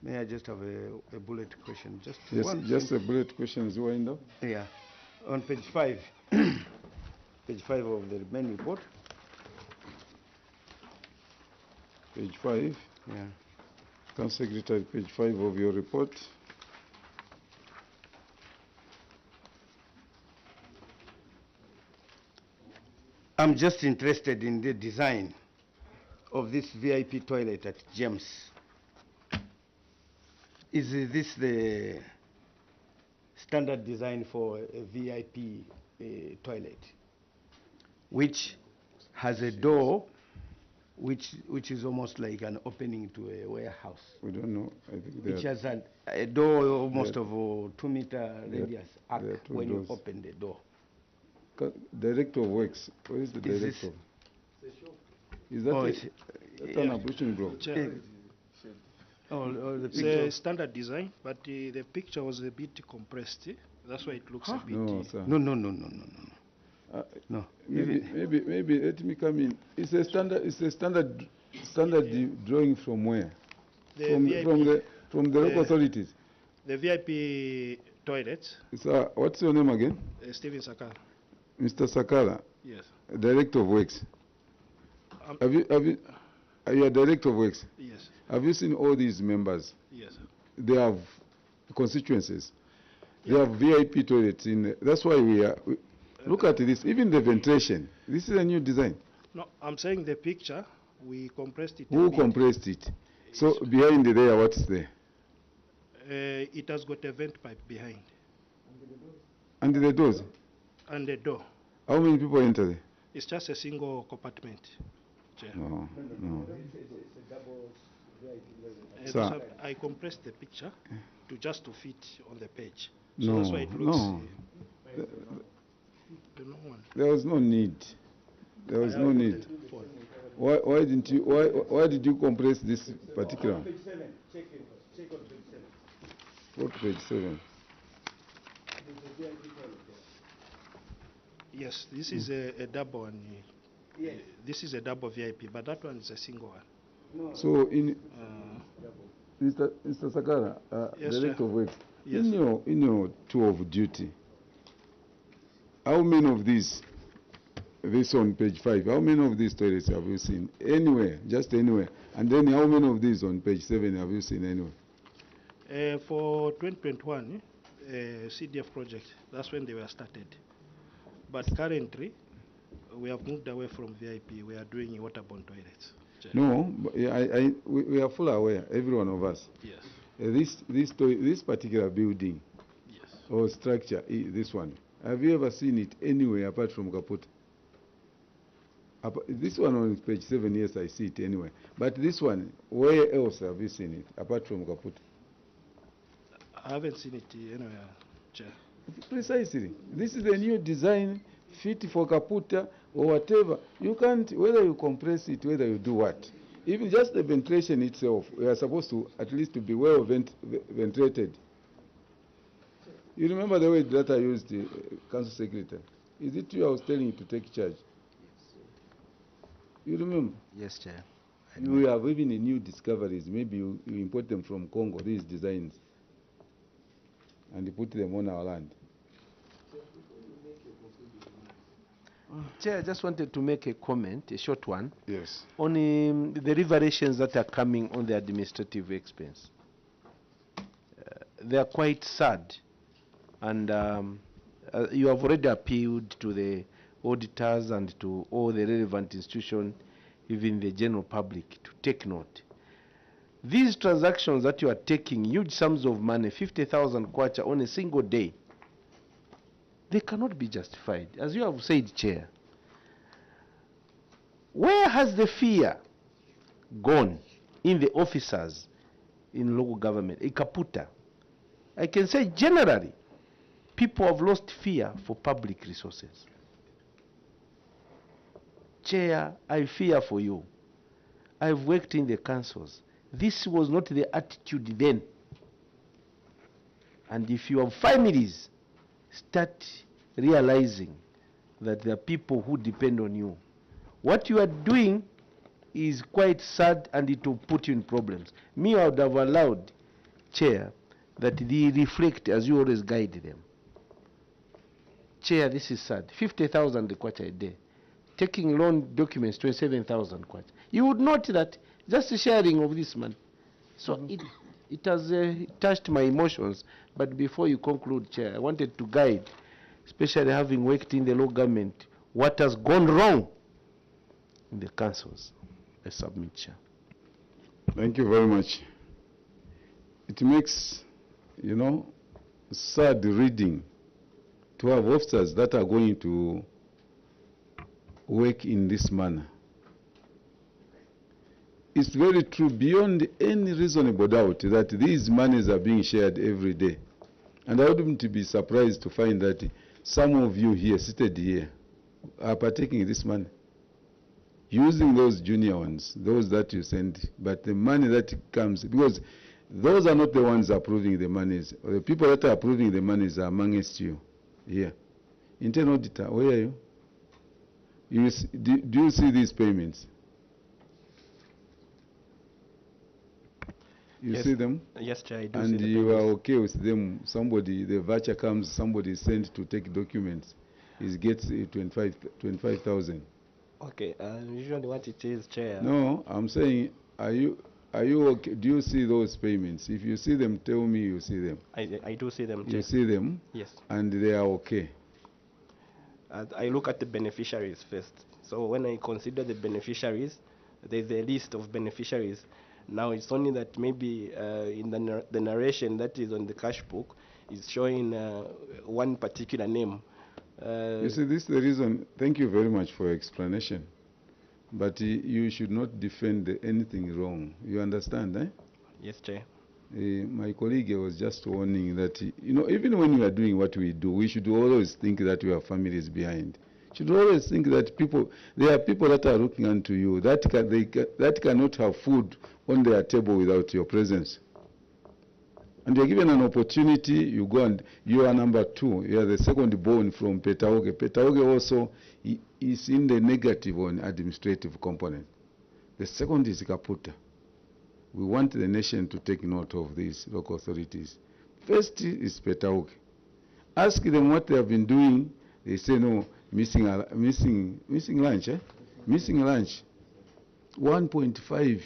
May I just have a bullet question? Just Yes, one. just a bullet question. Is wind up. Yeah, on page 5, page 5 of the main report. Page 5. Yeah. Council Secretary, page 5 of your report. I'm just interested in the design of this VIP toilet at James. Is this the standard design for a VIP toilet, which has a door which is almost like an opening to a warehouse? We don't know. I think Which there has a door almost of a 2-meter radius arc there are two when doors. you open the door. Director of Works. Where is the Is director? this- Is that Oh, a, it's- that's an ablution block? Chair, Oh, the it's picture. a standard design, but the picture was a bit compressed. That's why it looks a bit. No, sir. No. No. Maybe let me come in. It's a standard drawing from where? The From VIP, the local authorities. the VIP toilets, Sir, what's your name again? Stephen Sakar. Mr. Sakala, Yes. Director of Works. Um, Are you a Director of Works? Yes. Have you seen all these members? Yes. They have constituencies. They have VIP toilets in. That's why look at this. Even the ventilation. This is a new design. No, I'm saying the picture, we compressed it. a Who bit. compressed it? So behind there, what's there? It has got a vent pipe behind Under the doors. and the door. How many people enter there? It's just a single compartment. Chair. No. That's Sir. why I compressed the picture to fit on the page. So No. that's why it looks. No. No one. There was no need. There was no need. Why didn't you, why did you compress this particular? On page 7, check on page 7. Go to page 7. Yes, this is a double one. Yes. This is a double VIP, but that one is a single one. No. So in Mr. Sakara, Yes, Director Chair. of Works, Yes. in your tour of duty, how many of these, this on page 5, how many of these toilets have you seen anywhere, just anywhere? And then how many of these on page 7 have you seen anywhere? For 2021, CDF project, that's when they were started. But currently, we have moved away from VIP. We are doing waterborne toilets. Chair. No, but we are fully aware, every one of us. Yes. This particular building Yes. or structure, this one, have you ever seen it anywhere apart from Kaput? This one on page 7, yes, I see it anywhere. But this one, where else have you seen it apart from Kaput? I haven't seen it anywhere, Chair. Precisely. This is a new design fit for Kaputa or whatever. You can't, whether you compress it, whether you do what. Even just the ventilation itself, we are supposed to at least to be well ventilated. You remember the way that I used the council secretary? Is it you I was telling you to take charge? You remember? Yes, Chair. We have even new discoveries. Maybe you import them from Congo, these designs, and you put them on our land. Chair, I just wanted to make a comment, a short one, Yes. on the variations that are coming on the administrative expense. They are quite sad, and you have already appealed to the auditors and to all the relevant institutions, even the general public, to take note. These transactions that you are taking huge sums of money, 50,000 kwacha on a single day, they cannot be justified. As you have said, Chair, where has the fear gone in the officers in local government, in Kaputa? I can say generally, people have lost fear for public resources. Chair, I fear for you. I've worked in the councils. This was not the attitude then. And if you have families, start realizing that there are people who depend on you. What you are doing is quite sad, and it will put you in problems. Me, I would have allowed, Chair, that they reflect as you always guide them. Chair, this is sad. 50,000 kwacha a day. Taking loan documents, 27,000 kwacha. You would note that just the sharing of this money. So it has touched my emotions. But before you conclude, Chair, I wanted to guide, especially having worked in the local government, what has gone wrong in the councils. I submit, Chair. Thank you very much. It makes, sad reading to have officers that are going to work in this manner. It's very true, beyond any reasonable doubt, that these monies are being shared every day. And I wouldn't be surprised to find that some of you here, seated here, are partaking in this money, using those junior ones, those that you send, but the money that comes, because those are not the ones approving the monies. The people that are approving the monies are amongst you here. Internal auditor, where are you? Do you see these payments? You Yes. see them? Yes, Chair, I do see And the you are payments. okay with them? Somebody, the voucher comes, somebody is sent to take documents. He gets 25,000. Okay, usually what it is, Chair. No, I'm saying, are you okay? Do you see those payments? If you see them, tell me you see them. I do see them, You Chair. see them, Yes. and they are okay. I look at the beneficiaries first. So when I consider the beneficiaries, there's a list of beneficiaries. Now it's only that maybe in the narration that is on the cash book is showing one particular name. You see, this is the reason. Thank you very much for your explanation. But you should not defend anything wrong. You understand, eh? Yes, Chair. My colleague was just warning that, even when we are doing what we do, we should always think that we have families behind. Should always think that there are people that are looking unto you, that cannot have food on their table without your presence. And you're given an opportunity, you go and you are number 2. You are the second born from Petaoge. Petaoge also is in the negative on administrative component. The second is Kaputa. We want the nation to take note of these local authorities. First is Petaoge. Ask them what they have been doing. They say no, missing lunch. Missing lunch. 1.5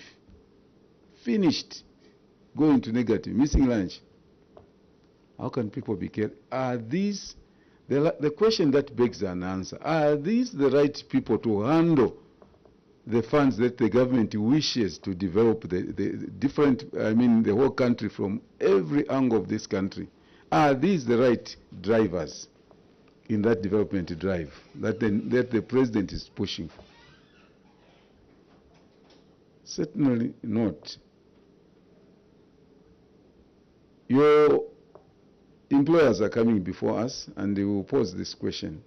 finished. Going to negative, missing lunch. How can people be careful? Are these, the question that begs an answer, are these the right people to handle the funds that the government wishes to develop the different, the whole country from every angle of this country? Are these the right drivers in that development drive that the president is pushing? Certainly not. Your employers are coming before us and they will pose this question,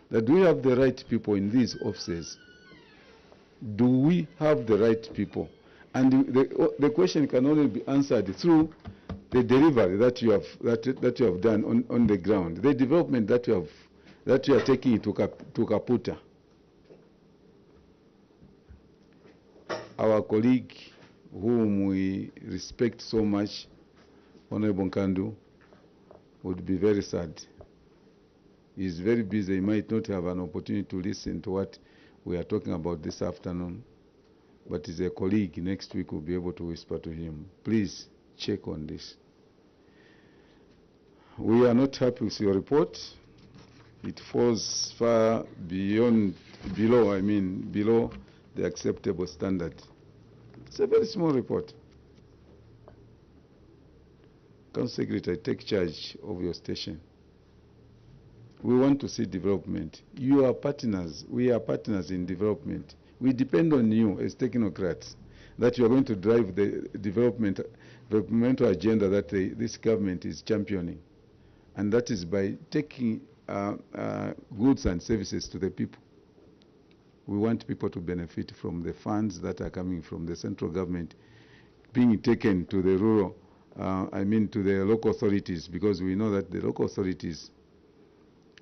that do we have the right people in these offices? Do we have the right people? And the question can only be answered through the delivery that you have done on the ground, the development that you are taking to Kaputa. Our colleague, whom we respect so much, Honorable Nkandu, would be very sad. He's very busy. He might not have an opportunity to listen to what we are talking about this afternoon. But as a colleague, next week we'll be able to whisper to him. Please check on this. We are not happy with your report. It falls far below the acceptable standard. It's a very small report. Council Secretary, take charge of your station. We want to see development. You are partners. We are partners in development. We depend on you as technocrats that you are going to drive the developmental agenda that this government is championing. And that is by taking goods and services to the people. We want people to benefit from the funds that are coming from the central government being taken to the rural, to the local authorities, because we know that the local authorities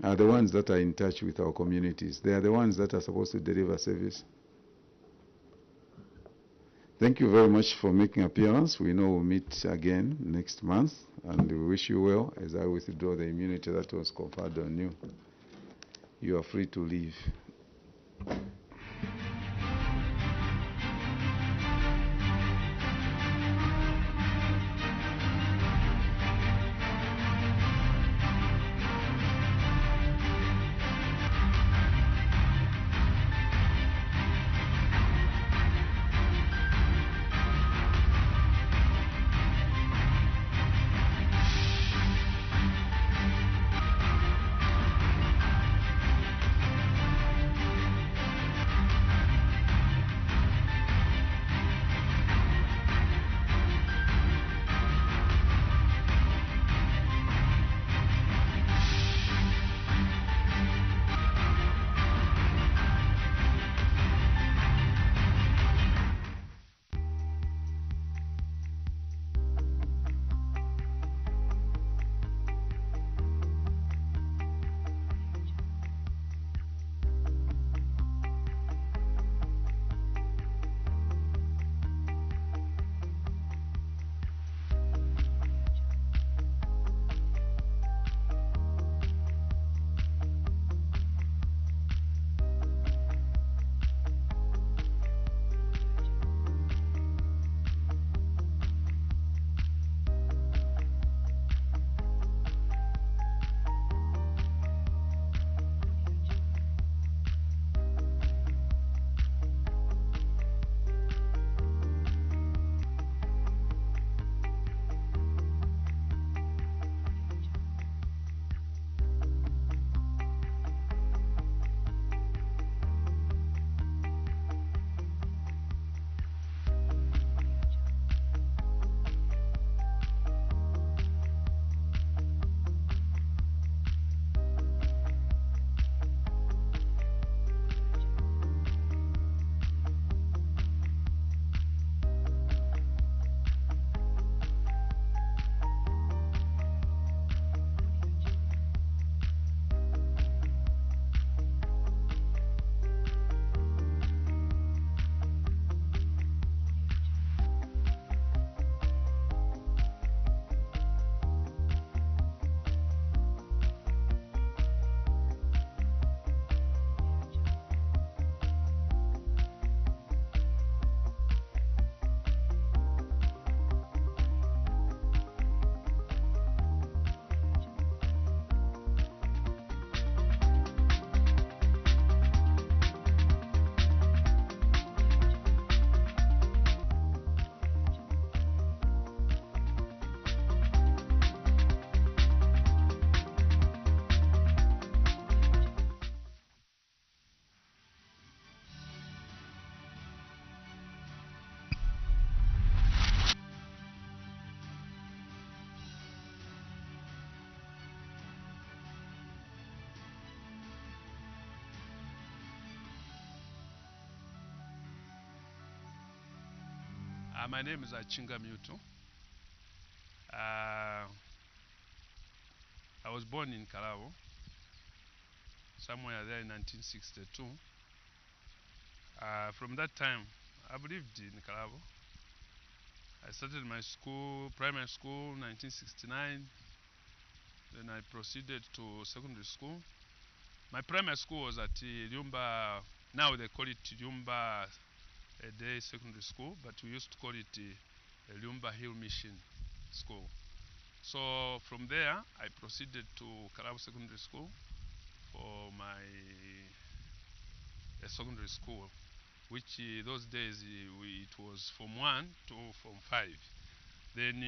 are the ones that are in touch with our communities. They are the ones that are supposed to deliver service. Thank you very much for making appearance. We know we'll meet again next month, and we wish you well as I withdraw the immunity that was conferred on you. You are free to leave. My name is Achinga Mutu. I was born in Kalabo, somewhere there in 1962. From that time, I've lived in Kalabo. I started my school, primary school, 1969. Then I proceeded to secondary school. My primary school was at Lyumba, now they call it Lyumba Day Secondary School, but we used to call it Lyumba Hill Mission School. So from there, I proceeded to Kalabo Secondary School for my secondary school, which those days it was Form 1 to Form 5. Then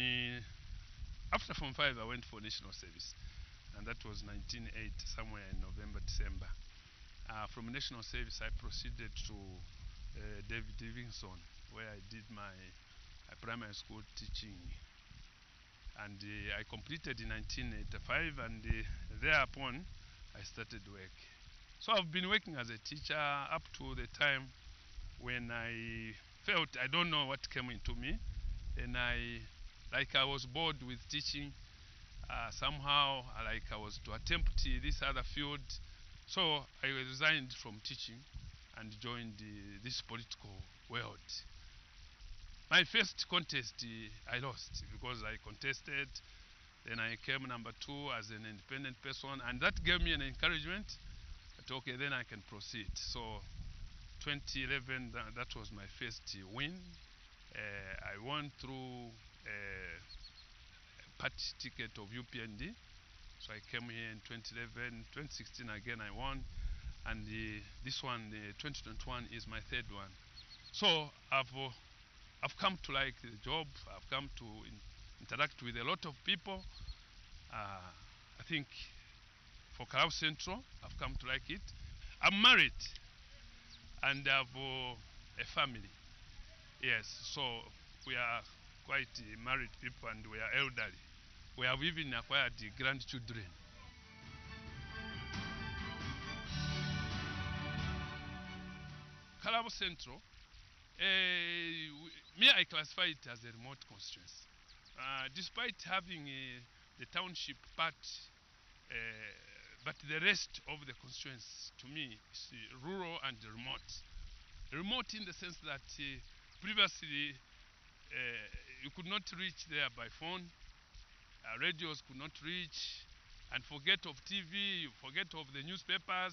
after Form 5, I went for National Service, and that was 1980, somewhere in November, December. From National Service, I proceeded to David Livingstone, where I did my primary school teaching. And I completed in 1985, and thereupon I started work. So I've been working as a teacher up to the time when I felt, I don't know what came into me, and I was bored with teaching. Somehow, I was to attempt this other field. So I resigned from teaching and joined this political world. My first contest, I lost because I contested. Then I came number 2 as an independent person, and that gave me an encouragement that, okay, then I can proceed. So 2011, that was my first win. I won through a party ticket of UPND. So I came here in 2011, 2016 again I won, and this one, 2021, is my third one. So I've come to like the job. I've come to interact with a lot of people. I think for Kalabo Central, I've come to like it. I'm married, and I have a family. Yes, so we are quite married people, and we are elderly. We have even acquired grandchildren. Kalabo Central, I classify it as a remote constituency. Despite having the township part, but the rest of the constituency, to me, is rural and remote. Remote in the sense that previously you could not reach there by phone. Radios could not reach, and forget of TV, forget of the newspapers.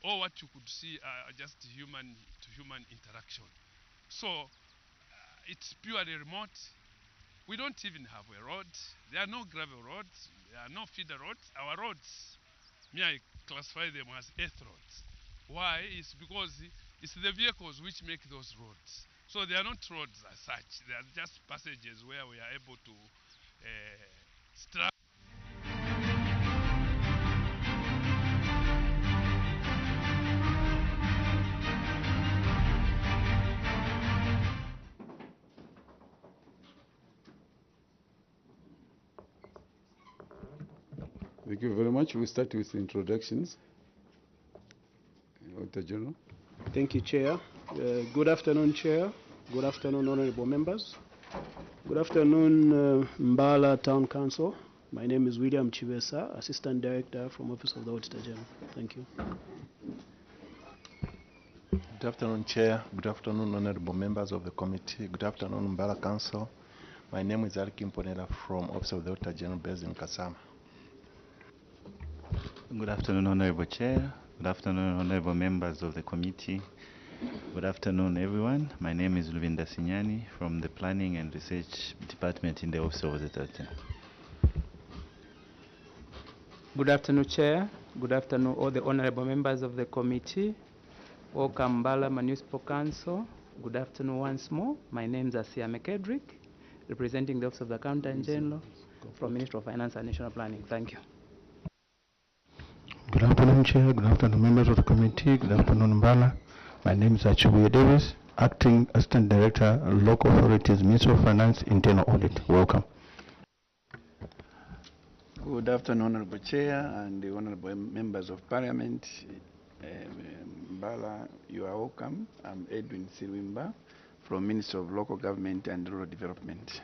All what you could see are just human-to-human interaction. So it's purely remote. We don't even have a road. There are no gravel roads. There are no feeder roads. Our roads, I classify them as earth roads. Why? It's because it's the vehicles which make those roads. So they are not roads as such. They are just passages where we are able to struggle. Thank you very much. We start with introductions. Auditor General. Thank you, Chair. Good afternoon, Chair. Good afternoon, honorable members. Good afternoon, Mbala Town Council. My name is William Chivesa, Assistant Director from Office of the Auditor General. Thank you. Good afternoon, Chair. Good afternoon, honorable members of the committee. Good afternoon, Mbala Council. My name is Alki Mponera from Office of the Auditor General based in Kasama. Good afternoon, Honorable Chair. Good afternoon, honorable members of the committee. Good afternoon, everyone. My name is Luvinda Sinyani from the Planning and Research Department in the Office of the Auditor. Good afternoon, Chair. Good afternoon, all the honorable members of the committee. Welcome, Mbala Municipal Council. Good afternoon once more. My name is Asia McKedrick, representing the Office of the Accountant General from Ministry of Finance and National Planning. Thank you. Good afternoon, Chair. Good afternoon, members of the committee. Good afternoon, Mbala. My name is Achibuye Davis, Acting Assistant Director, Local Authorities, Ministry of Finance, Internal Audit. Welcome. Good afternoon, Honorable Chair and the honorable members of Parliament. Mbala, you are welcome. I'm Edwin Silwimba from Ministry of Local Government and Rural Development.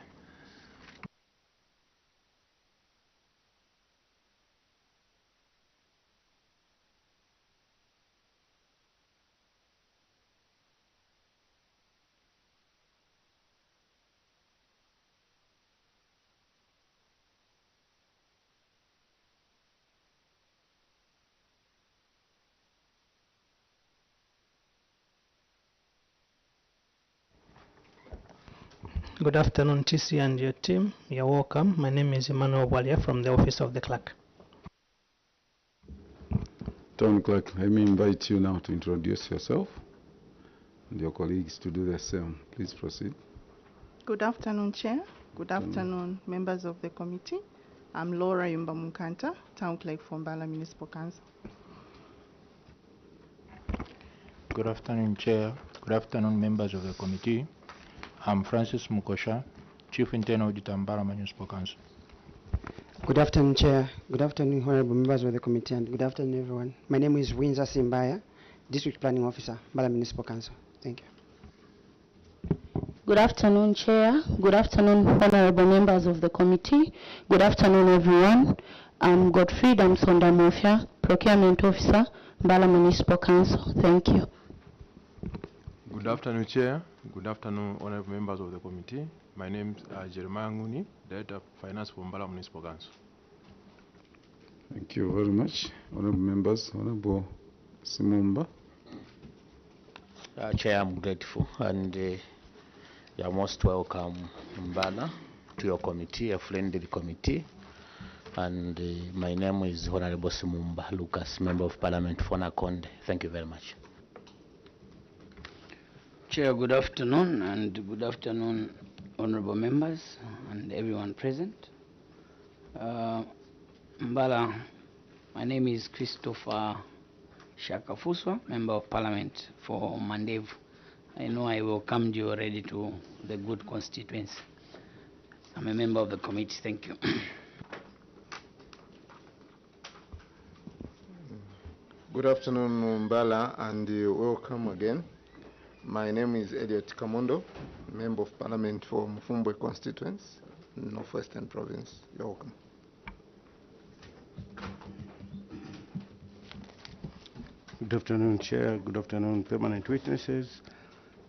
Good afternoon, TC and your team. You're welcome. My name is Emmanuel Walia from the Office of the Clerk. Town Clerk, let me invite you now to introduce yourself and your colleagues to do the same. Please proceed. Good afternoon, Chair. Good afternoon, members of the committee. I'm Laura Yumba Munkanta, Town Clerk from Mbala Municipal Council. Good afternoon, Chair. Good afternoon, members of the committee. I'm Francis Mukosha, Chief Internal Auditor, Mbala Municipal Council. Good afternoon, Chair. Good afternoon, honorable members of the committee, and good afternoon, everyone. My name is Windsor Simbaya, District Planning Officer, Mbala Municipal Council. Thank you. Good afternoon, Chair. Good afternoon, honorable members of the committee. Good afternoon, everyone. I'm Godfried Amsonda Mofia, Procurement Officer, Mbala Municipal Council. Thank you. Good afternoon, Chair. Good afternoon, honorable members of the committee. My name is Jeremiah Nguni, Director of Finance for Mbala Municipal Council. Thank you very much. Honorable members, Honorable Simumba. Chair, I'm grateful, and you're most welcome, Mbala, to your committee, a friendly committee. And my name is Honorable Simumba Lucas, Member of Parliament for Nakonde. Thank you very much. Chair, good afternoon, and good afternoon, honorable members and everyone present. Mbala, my name is Christopher Shakafuswa, Member of Parliament for Mandevu. I know I welcomed you already to the good constituency. I'm a member of the committee. Thank you. Good afternoon, Mbala, and welcome again. My name is Elliot Kamondo, Member of Parliament for Mfumbwe constituency, Northwestern Province. You're welcome. Good afternoon, Chair. Good afternoon, permanent witnesses,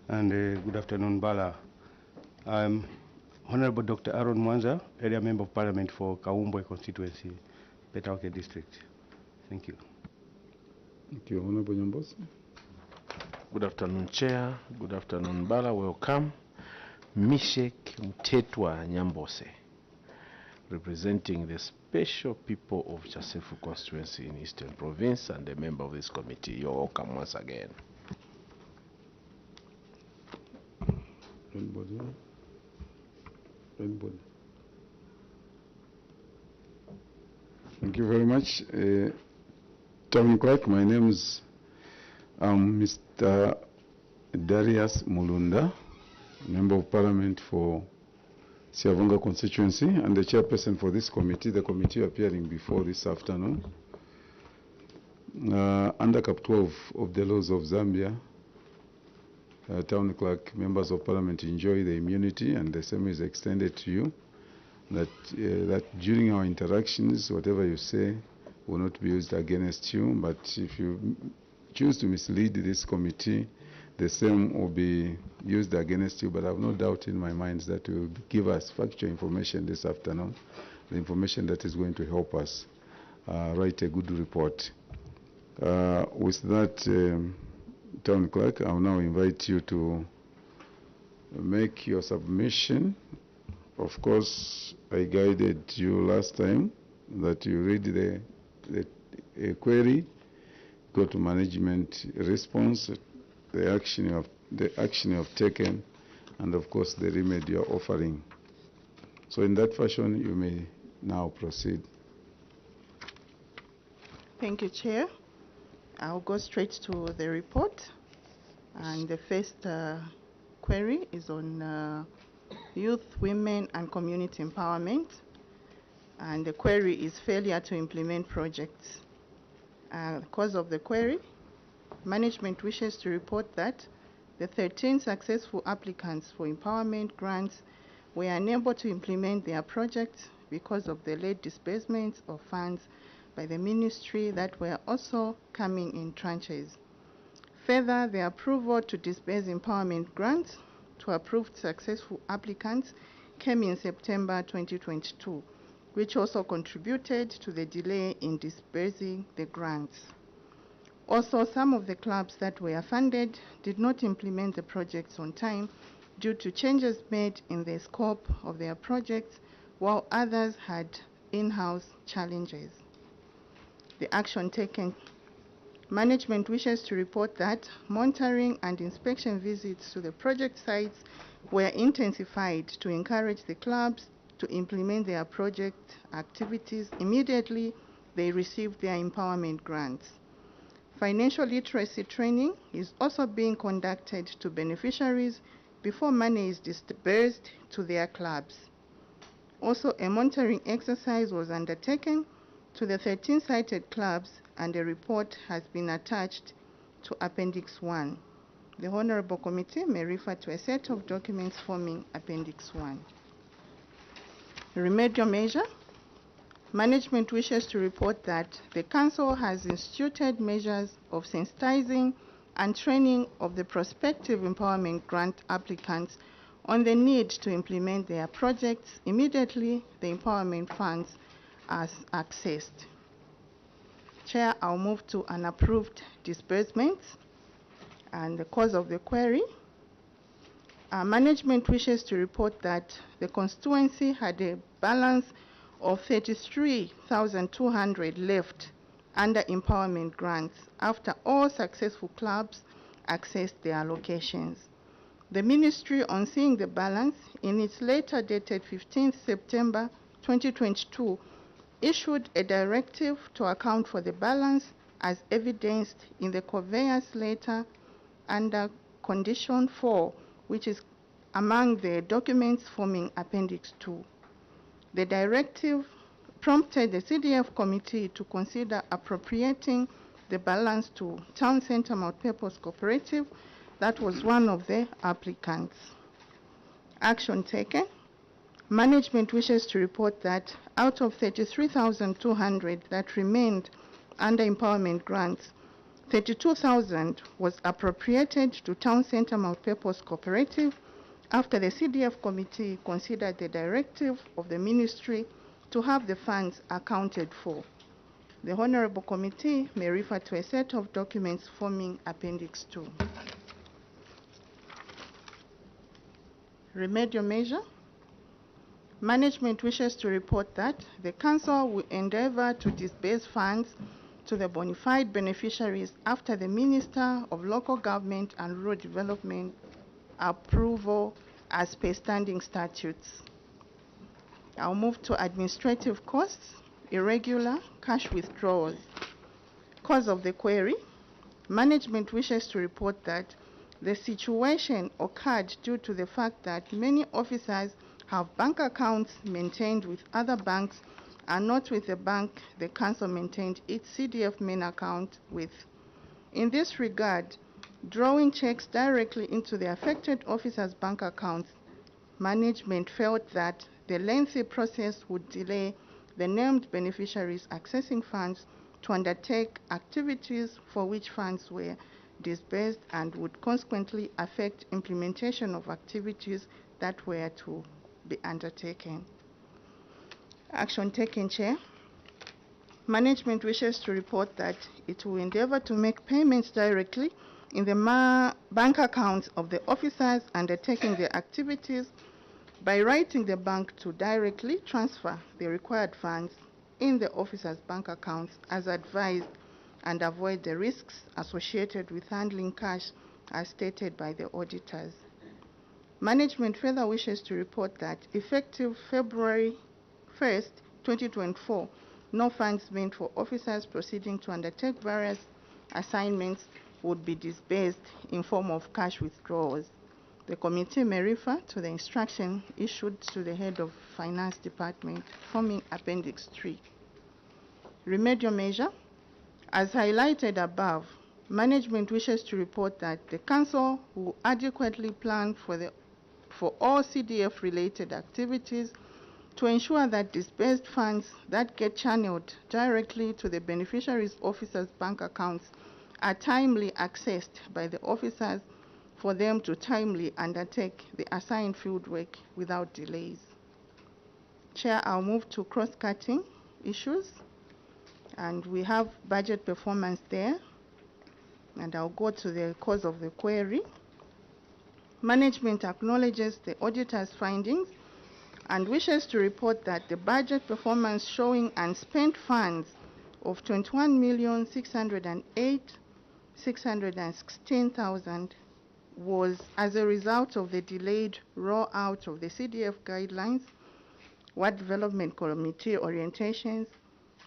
and good afternoon, Mbala. I'm Honorable Dr. Aaron Mwanza, Area Member of Parliament for Kaumbwe constituency, Petauke District. Thank you. Thank you, Honorable Nyambosi. Good afternoon, Chair. Good afternoon, Mbala. Welcome. Mishek Mtetwa Nyambose, representing the special people of Chasefu constituency in Eastern Province and a member of this committee. You're welcome once again. Anybody? Anybody? Thank you very much. Town Clerk, my name is Mr. Darius Mulunda, Member of Parliament for Siavonga constituency and the chairperson for this committee, the committee appearing before this afternoon. Under Cap 12 of the laws of Zambia, Town Clerk, members of Parliament enjoy the immunity, and the same is extended to you, that during our interactions, whatever you say will not be used against you, but if you choose to mislead this committee, the same will be used against you. But I have no doubt in my mind that you will give us factual information this afternoon, the information that is going to help us write a good report. With that, Town Clerk, I will now invite you to make your submission. Of course, I guided you last time that you read the query, go to management response, the action you have taken, and of course the remedy you are offering. So in that fashion, you may now proceed. Thank you, Chair. I'll go straight to the report. And the first query is on youth, women, and community empowerment. And the query is failure to implement projects. The cause of the query: management wishes to report that the 13 successful applicants for empowerment grants were unable to implement their projects because of the late disbursements of funds by the ministry that were also coming in tranches. Further, the approval to disburse empowerment grants to approved successful applicants came in September 2022, which also contributed to the delay in disbursing the grants. Also, some of the clubs that were funded did not implement the projects on time due to changes made in the scope of their projects, while others had in-house challenges. The action taken. Management wishes to report that monitoring and inspection visits to the project sites were intensified to encourage the clubs to implement their project activities immediately they received their empowerment grants. Financial literacy training is also being conducted to beneficiaries before money is disbursed to their clubs. Also, a monitoring exercise was undertaken to the 13 cited clubs, and a report has been attached to Appendix 1. The Honorable Committee may refer to a set of documents forming Appendix 1. Remedial measure. Management wishes to report that the Council has instituted measures of sensitizing and training of the prospective empowerment grant applicants on the need to implement their projects immediately the empowerment funds are accessed. Chair, I'll move to unapproved disbursements and the cause of the query. Management wishes to report that the constituency had a balance of 33,200 left under empowerment grants after all successful clubs accessed their allocations. The Ministry, on seeing the balance, in its letter dated 15th September 2022, issued a directive to account for the balance as evidenced in the conveyance letter under Condition 4, which is among the documents forming Appendix 2. The directive prompted the CDF committee to consider appropriating the balance to Town Centre Multipurpose Cooperative. That was one of the applicants. Action taken. Management wishes to report that out of 33,200 that remained under empowerment grants, 32,000 was appropriated to Town Centre Multipurpose Cooperative after the CDF committee considered the directive of the ministry to have the funds accounted for. The Honorable Committee may refer to a set of documents forming Appendix 2. Remedial measure. Management wishes to report that the Council will endeavor to disburse funds to the bona fide beneficiaries after the Minister of Local Government and Rural Development approval as per standing statutes. I'll move to administrative costs, irregular cash withdrawals. Cause of the query. Management wishes to report that the situation occurred due to the fact that many officers have bank accounts maintained with other banks and not with the bank the Council maintained its CDF main account with. In this regard, drawing checks directly into the affected officers' bank accounts, management felt that the lengthy process would delay the named beneficiaries accessing funds to undertake activities for which funds were disbursed and would consequently affect implementation of activities that were to be undertaken. Action taken, Chair. Management wishes to report that it will endeavor to make payments directly in the bank accounts of the officers undertaking the activities by writing the bank to directly transfer the required funds in the officers' bank accounts as advised and avoid the risks associated with handling cash as stated by the auditors. Management further wishes to report that effective February 1st, 2024, no funds meant for officers proceeding to undertake various assignments would be disbursed in form of cash withdrawals. The committee may refer to the instruction issued to the head of Finance Department forming Appendix 3. Remedial measure. As highlighted above, management wishes to report that the Council will adequately plan for all CDF-related activities to ensure that disbursed funds that get channeled directly to the beneficiaries' officers' bank accounts are timely accessed by the officers for them to timely undertake the assigned field work without delays. Chair, I'll move to cross-cutting issues, and we have budget performance there, and I'll go to the cause of the query. Management acknowledges the auditor's findings and wishes to report that the budget performance showing unspent funds of 21,608,616,000 was as a result of the delayed rollout of the CDF guidelines, Ward Development Committee orientations,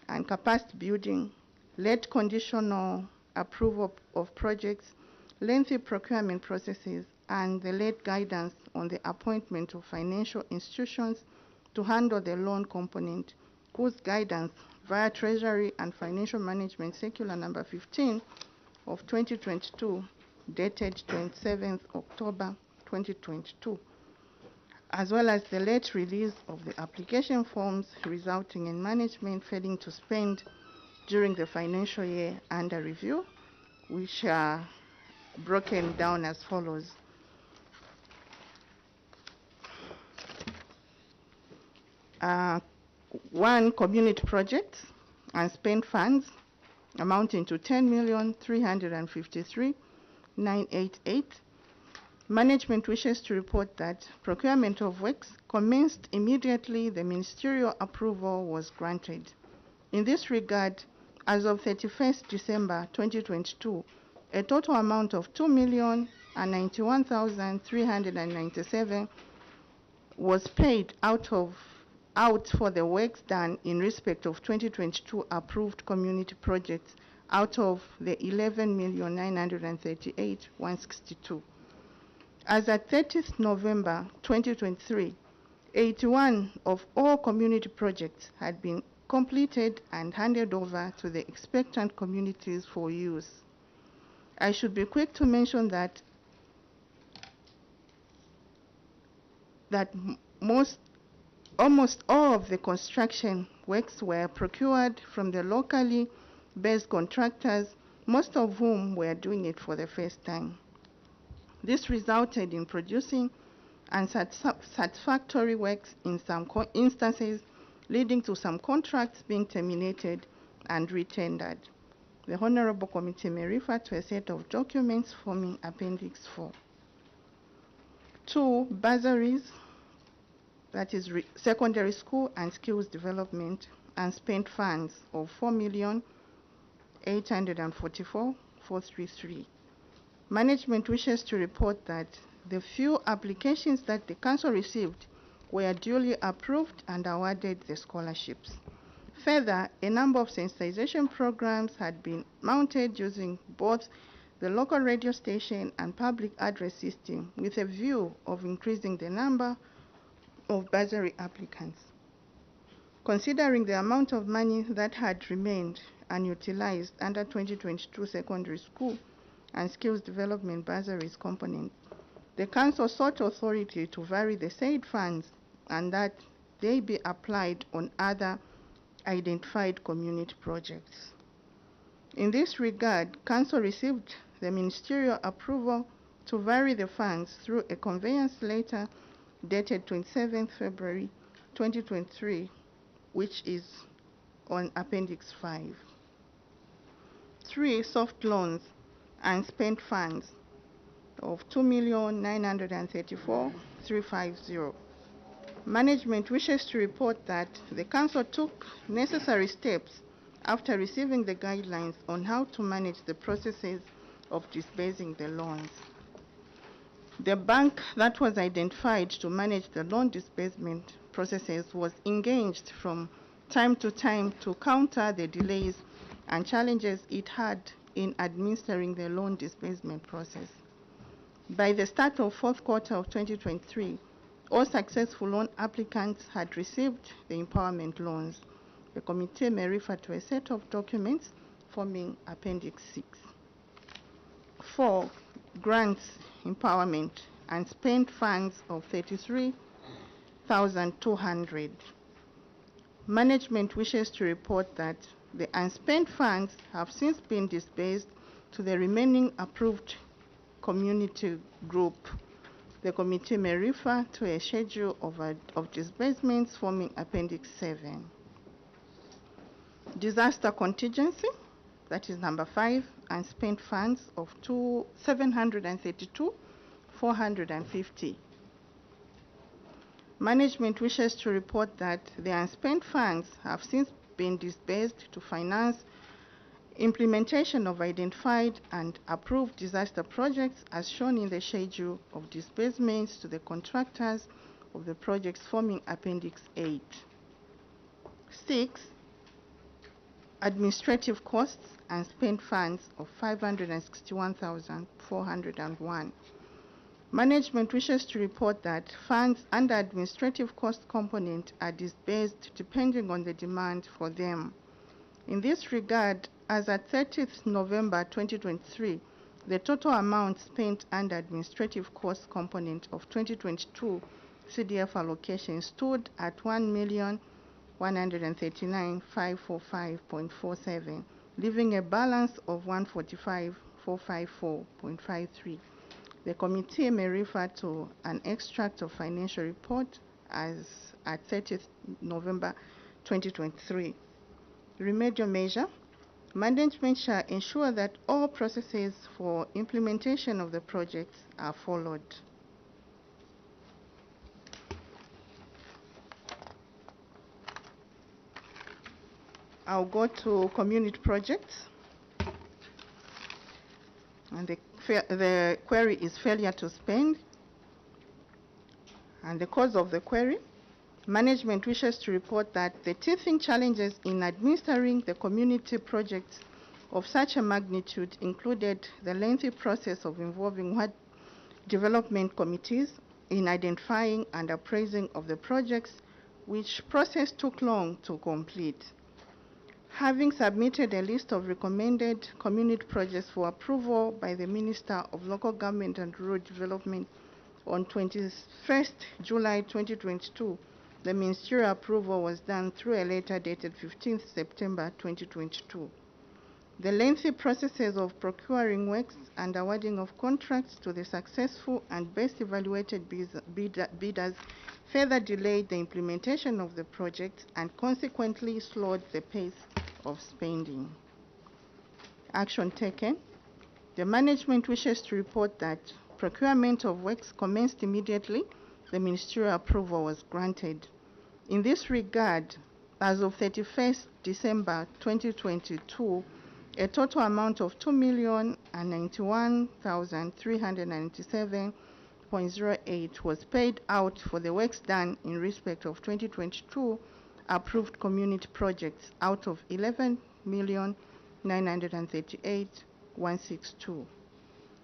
and capacity building, late conditional approval of projects, lengthy procurement processes, and the late guidance on the appointment of financial institutions to handle the loan component, whose guidance via Treasury and Financial Management Circular number 15 of 2022, dated 27th October 2022, as well as the late release of the application forms, resulting in management failing to spend during the financial year under review, which are broken down as follows. One, community projects and spent funds amounting to 10,353,988. Management wishes to report that procurement of works commenced immediately the ministerial approval was granted. In this regard, as of 31st December 2022, a total amount of 2,091,397 was paid out for the works done in respect of 2022 approved community projects out of the 11,938,162. As at 30th November 2023, 81 of all community projects had been completed and handed over to the expectant communities for use. I should be quick to mention that almost all of the construction works were procured from the locally based contractors, most of whom were doing it for the first time. This resulted in producing unsatisfactory works in some instances, leading to some contracts being terminated and retendered. The Honorable Committee may refer to a set of documents forming Appendix 4. 2, bursaries, that is secondary school and skills development, and spent funds of 4,844,433. Management wishes to report that the few applications that the Council received were duly approved and awarded the scholarships. Further, a number of sensitization programs had been mounted using both the local radio station and public address system with a view of increasing the number of bursary applicants. Considering the amount of money that had remained unutilized under 2022 secondary school and skills development bursaries component, the Council sought authority to vary the said funds and that they be applied on other identified community projects. In this regard, Council received the ministerial approval to vary the funds through a conveyance letter dated 27th February 2023, which is on Appendix 5. 3, soft loans and spent funds of 2,934,350. Management wishes to report that the Council took necessary steps after receiving the guidelines on how to manage the processes of disbursing the loans. The bank that was identified to manage the loan disbursement processes was engaged from time to time to counter the delays and challenges it had in administering the loan disbursement process. By the start of fourth quarter of 2023, all successful loan applicants had received the empowerment loans. The committee may refer to a set of documents forming Appendix 6. 4, grants empowerment, unspent funds of 33,200. Management wishes to report that the unspent funds have since been disbursed to the remaining approved community group. The committee may refer to a schedule of disbursements forming Appendix 7. Disaster contingency, that is number 5, unspent funds of 732,450. Management wishes to report that the unspent funds have since been disbursed to finance implementation of identified and approved disaster projects as shown in the schedule of disbursements to the contractors of the projects forming Appendix 8. 6. Administrative costs and spent funds of 561,401. Management wishes to report that funds under administrative cost component are disbursed depending on the demand for them. In this regard, as at 30th November 2023, the total amount spent under administrative cost component of 2022 CDF allocation stood at 1,139,545.47, leaving a balance of 145,454.53. The committee may refer to an extract of financial report as at 30th November 2023. Remedial measure. Management shall ensure that all processes for implementation of the projects are followed. I'll go to community projects. And the query is failure to spend. And the cause of the query. Management wishes to report that the teething challenges in administering the community projects of such a magnitude included the lengthy process of involving development committees in identifying and appraising of the projects, which process took long to complete. Having submitted a list of recommended community projects for approval by the Minister of Local Government and Rural Development on 21st July 2022, the ministerial approval was done through a letter dated 15th September 2022. The lengthy processes of procuring works and awarding of contracts to the successful and best evaluated bidders further delayed the implementation of the project and consequently slowed the pace of spending. Action taken. The management wishes to report that procurement of works commenced immediately. The ministerial approval was granted. In this regard, as of 31st December 2022, a total amount of 2,091,397.08 was paid out for the works done in respect of 2022 approved community projects out of 11,938,162.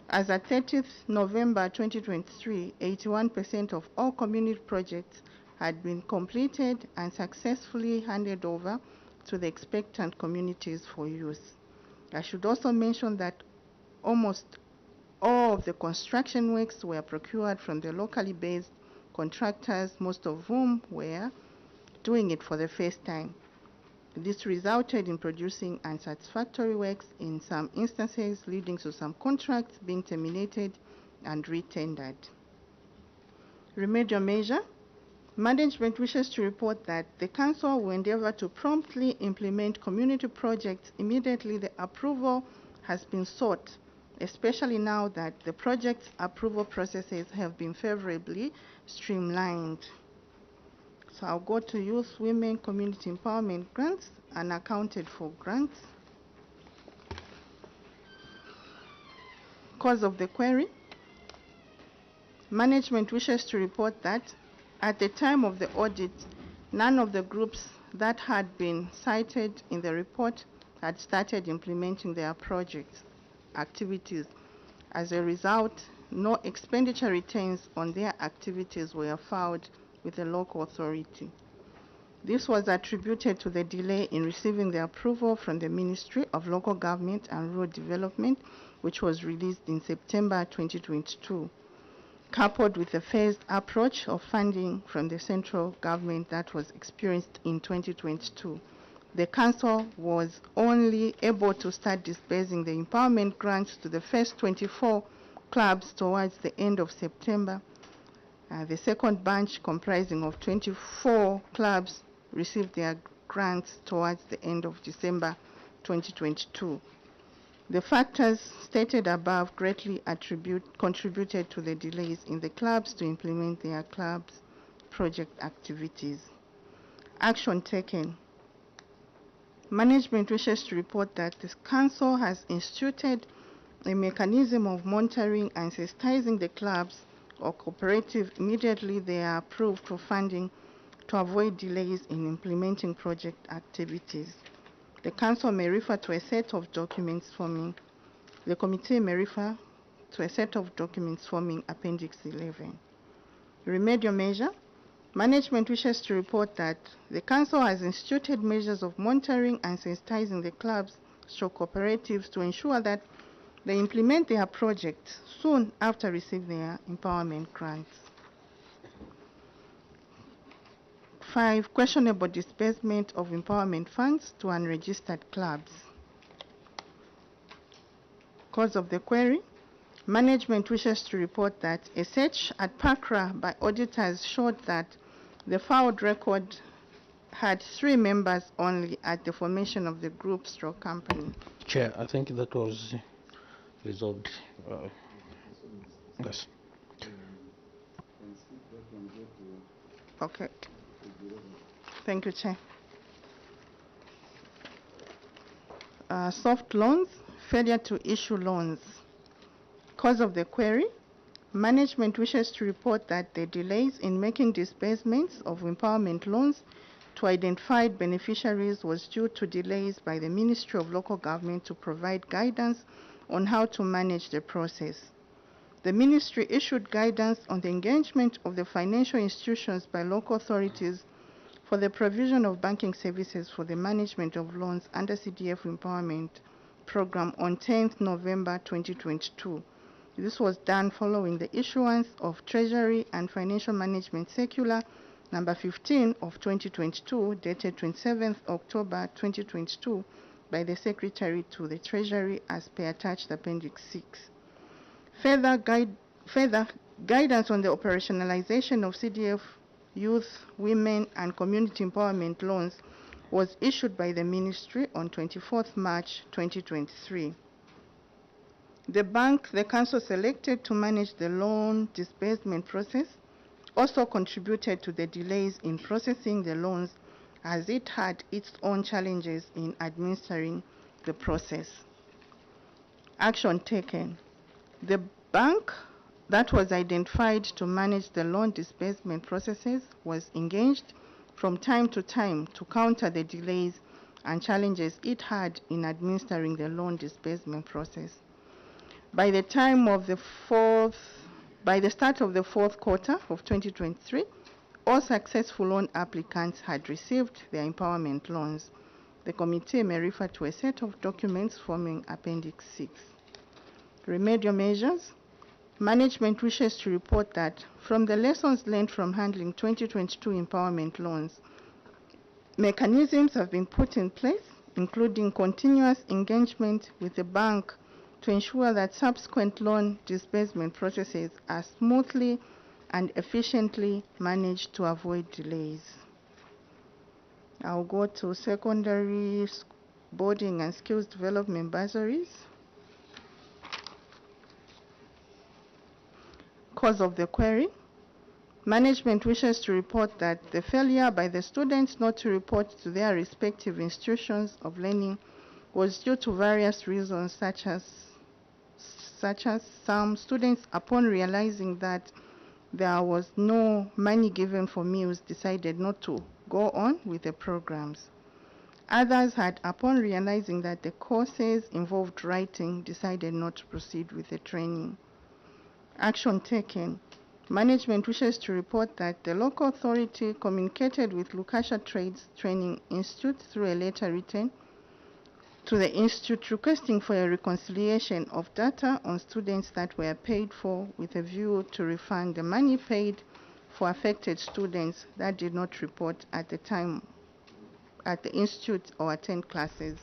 As at 30th November 2023, 81% of all community projects had been completed and successfully handed over to the expectant communities for use. I should also mention that almost all of the construction works were procured from the locally based contractors, most of whom were doing it for the first time. This resulted in producing unsatisfactory works in some instances, leading to some contracts being terminated and retendered. Remedial measure. Management wishes to report that the Council will endeavor to promptly implement community projects immediately the approval has been sought, especially now that the project's approval processes have been favorably streamlined. So I'll go to youth, women, community empowerment grants, unaccounted for grants. Cause of the query. Management wishes to report that at the time of the audit, none of the groups that had been cited in the report had started implementing their project activities. As a result, no expenditure returns on their activities were filed with the local authority. This was attributed to the delay in receiving the approval from the Ministry of Local Government and Rural Development, which was released in September 2022, coupled with the phased approach of funding from the central government that was experienced in 2022. The Council was only able to start disbursing the empowerment grants to the first 24 clubs towards the end of September. The second batch, comprising of 24 clubs, received their grants towards the end of December 2022. The factors stated above greatly contributed to the delays in the clubs to implement their clubs' project activities. Action taken. Management wishes to report that the Council has instituted a mechanism of monitoring and sensitizing the clubs or cooperative immediately they are approved for funding to avoid delays in implementing project activities. The Council may refer to a set of documents forming, the Committee may refer to a set of documents forming Appendix 11. Remedial measure. Management wishes to report that the Council has instituted measures of monitoring and sensitizing the clubs or cooperatives to ensure that they implement their projects soon after receiving their empowerment grants. 5. Questionable disbursement of empowerment funds to unregistered clubs. Cause of the query. Management wishes to report that a search at PACRA by auditors showed that the filed record had 3 members only at the formation of the group stroke company. Chair, I think that was resolved. Yes. Okay. Thank you, Chair. Soft loans, failure to issue loans. Cause of the query. Management wishes to report that the delays in making disbursements of empowerment loans to identified beneficiaries was due to delays by the Ministry of Local Government to provide guidance on how to manage the process. The Ministry issued guidance on the engagement of the financial institutions by local authorities for the provision of banking services for the management of loans under CDF Empowerment Program on 10th November 2022. This was done following the issuance of Treasury and Financial Management Circular number 15 of 2022, dated 27th October 2022, by the Secretary to the Treasury as per attached Appendix 6. Further guidance on the operationalization of CDF youth, women, and community empowerment loans was issued by the Ministry on 24th March 2023. The bank the Council selected to manage the loan disbursement process also contributed to the delays in processing the loans, as it had its own challenges in administering the process. Action taken. The bank that was identified to manage the loan disbursement processes was engaged from time to time to counter the delays and challenges it had in administering the loan disbursement process. By the start of the fourth quarter of 2023, all successful loan applicants had received their empowerment loans. The committee may refer to a set of documents forming Appendix 6. Remedial measures. Management wishes to report that from the lessons learned from handling 2022 empowerment loans, mechanisms have been put in place, including continuous engagement with the bank to ensure that subsequent loan disbursement processes are smoothly and efficiently managed to avoid delays. I'll go to secondary boarding and skills development bursaries. Cause of the query. Management wishes to report that the failure by the students not to report to their respective institutions of learning was due to various reasons, such as some students, upon realizing that there was no money given for meals, decided not to go on with the programs. Others had, upon realizing that the courses involved writing, decided not to proceed with the training. Action taken. Management wishes to report that the local authority communicated with Lukasha Trades Training Institute through a letter written to the institute requesting for a reconciliation of data on students that were paid for with a view to refund the money paid for affected students that did not report at the time at the institute or attend classes.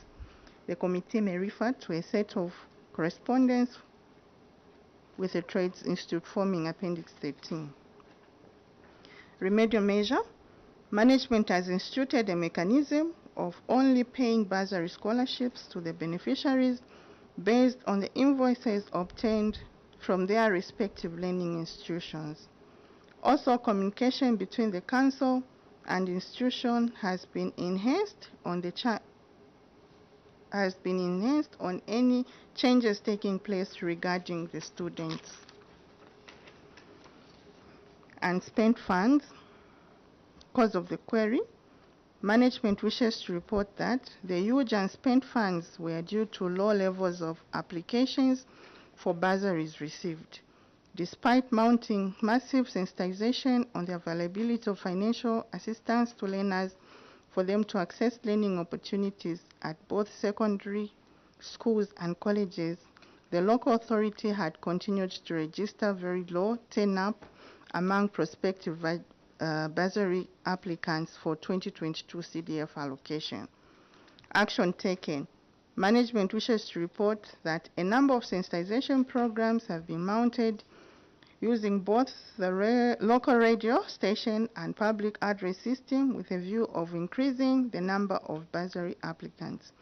The committee may refer to a set of correspondence with the Trades Institute forming Appendix 13. Remedial measure. Management has instituted a mechanism of only paying bursary scholarships to the beneficiaries based on the invoices obtained from their respective learning institutions. Also, communication between the council and institution has been enhanced on any changes taking place regarding the students. Unspent funds. Cause of the query. Management wishes to report that the huge unspent funds were due to low levels of applications for bursaries received, despite mounting massive sensitization on the availability of financial assistance to learners for them to access learning opportunities at both secondary schools and colleges. The local authority had continued to register very low turn-up among prospective bursary applicants for 2022 CDF allocation. Action taken. Management wishes to report that a number of sensitization programs have been mounted using both the local radio station and public address system with a view of increasing the number of bursary applicants.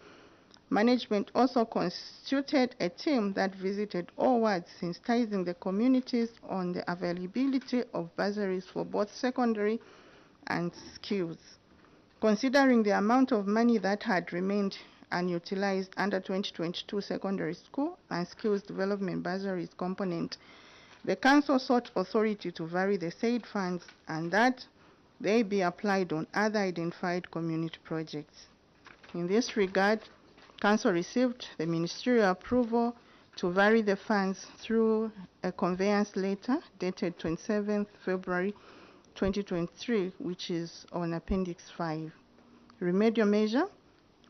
Management also constituted a team that visited all wards, sensitizing the communities on the availability of bursaries for both secondary and skills. Considering the amount of money that had remained unutilized under 2022 secondary school and skills development bursaries component, the council sought authority to vary the said funds and that they be applied on other identified community projects. In this regard, Council received the ministerial approval to vary the funds through a conveyance letter dated 27th February 2023, which is on Appendix 5. Remedial measure.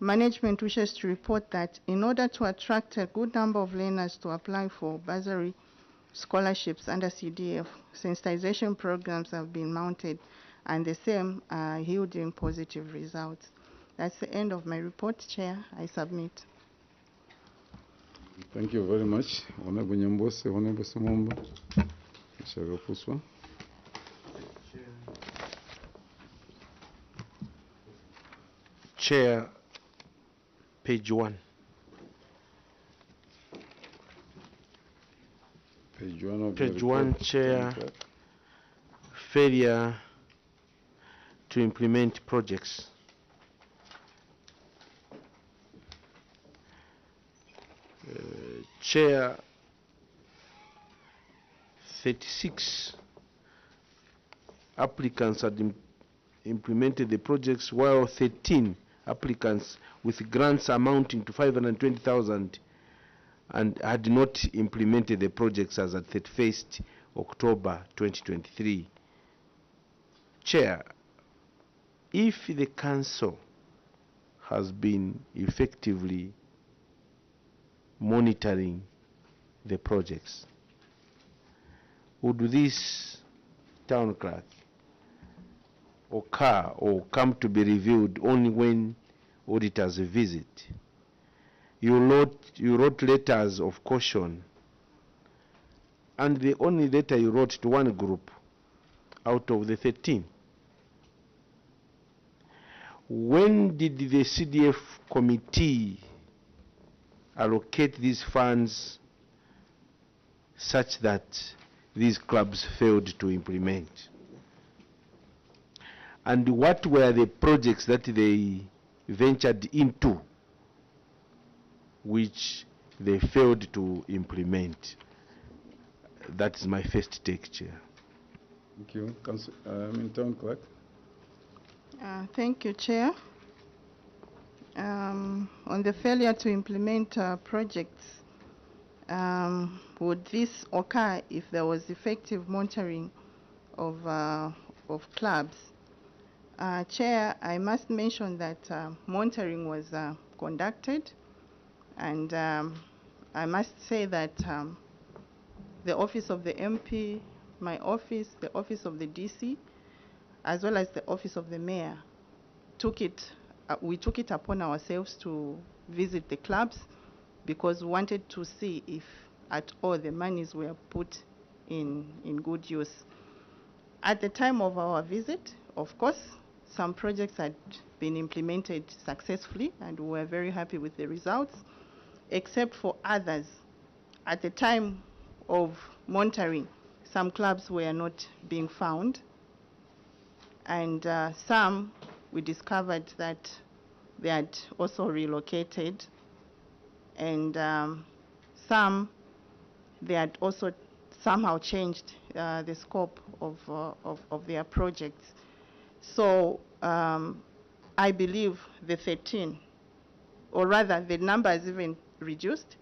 Management wishes to report that in order to attract a good number of learners to apply for bursary scholarships under CDF, sensitization programs have been mounted and the same are yielding positive results. That's the end of my report, Chair. I submit. Thank you very much. Honorable Nyambose, Honorable Samomba. Shagafuswa. Chair, page 1. Page 1 of Page the 1, report. Chair. Failure to implement projects. Chair, 36 applicants had implemented the projects, while 13 applicants with grants amounting to 520,000 and had not implemented the projects as at 31st October 2023. Chair, if the council has been effectively monitoring the projects, would this town clerk occur or come to be reviewed only when auditors visit? You wrote letters of caution, and the only letter you wrote to one group out of the 13. When did the CDF committee allocate these funds such that these clubs failed to implement? And what were the projects that they ventured into which they failed to implement? That is my first take, Chair. Thank you. Town Clerk. Thank you, Chair. On the failure to implement projects, would this occur if there was effective monitoring of clubs. Chair, I must mention that monitoring was conducted, and I must say that the office of the MP, my office, the office of the DC, as well as the office of the mayor, we took it upon ourselves to visit the clubs because we wanted to see if at all the monies were put in good use. At the time of our visit, of course, some projects had been implemented successfully and we were very happy with the results, except for others. At the time of monitoring, some clubs were not being found, and some we discovered that they had also relocated, and some they had also somehow changed the scope of their projects. So I believe the 13, or rather the number is even reduced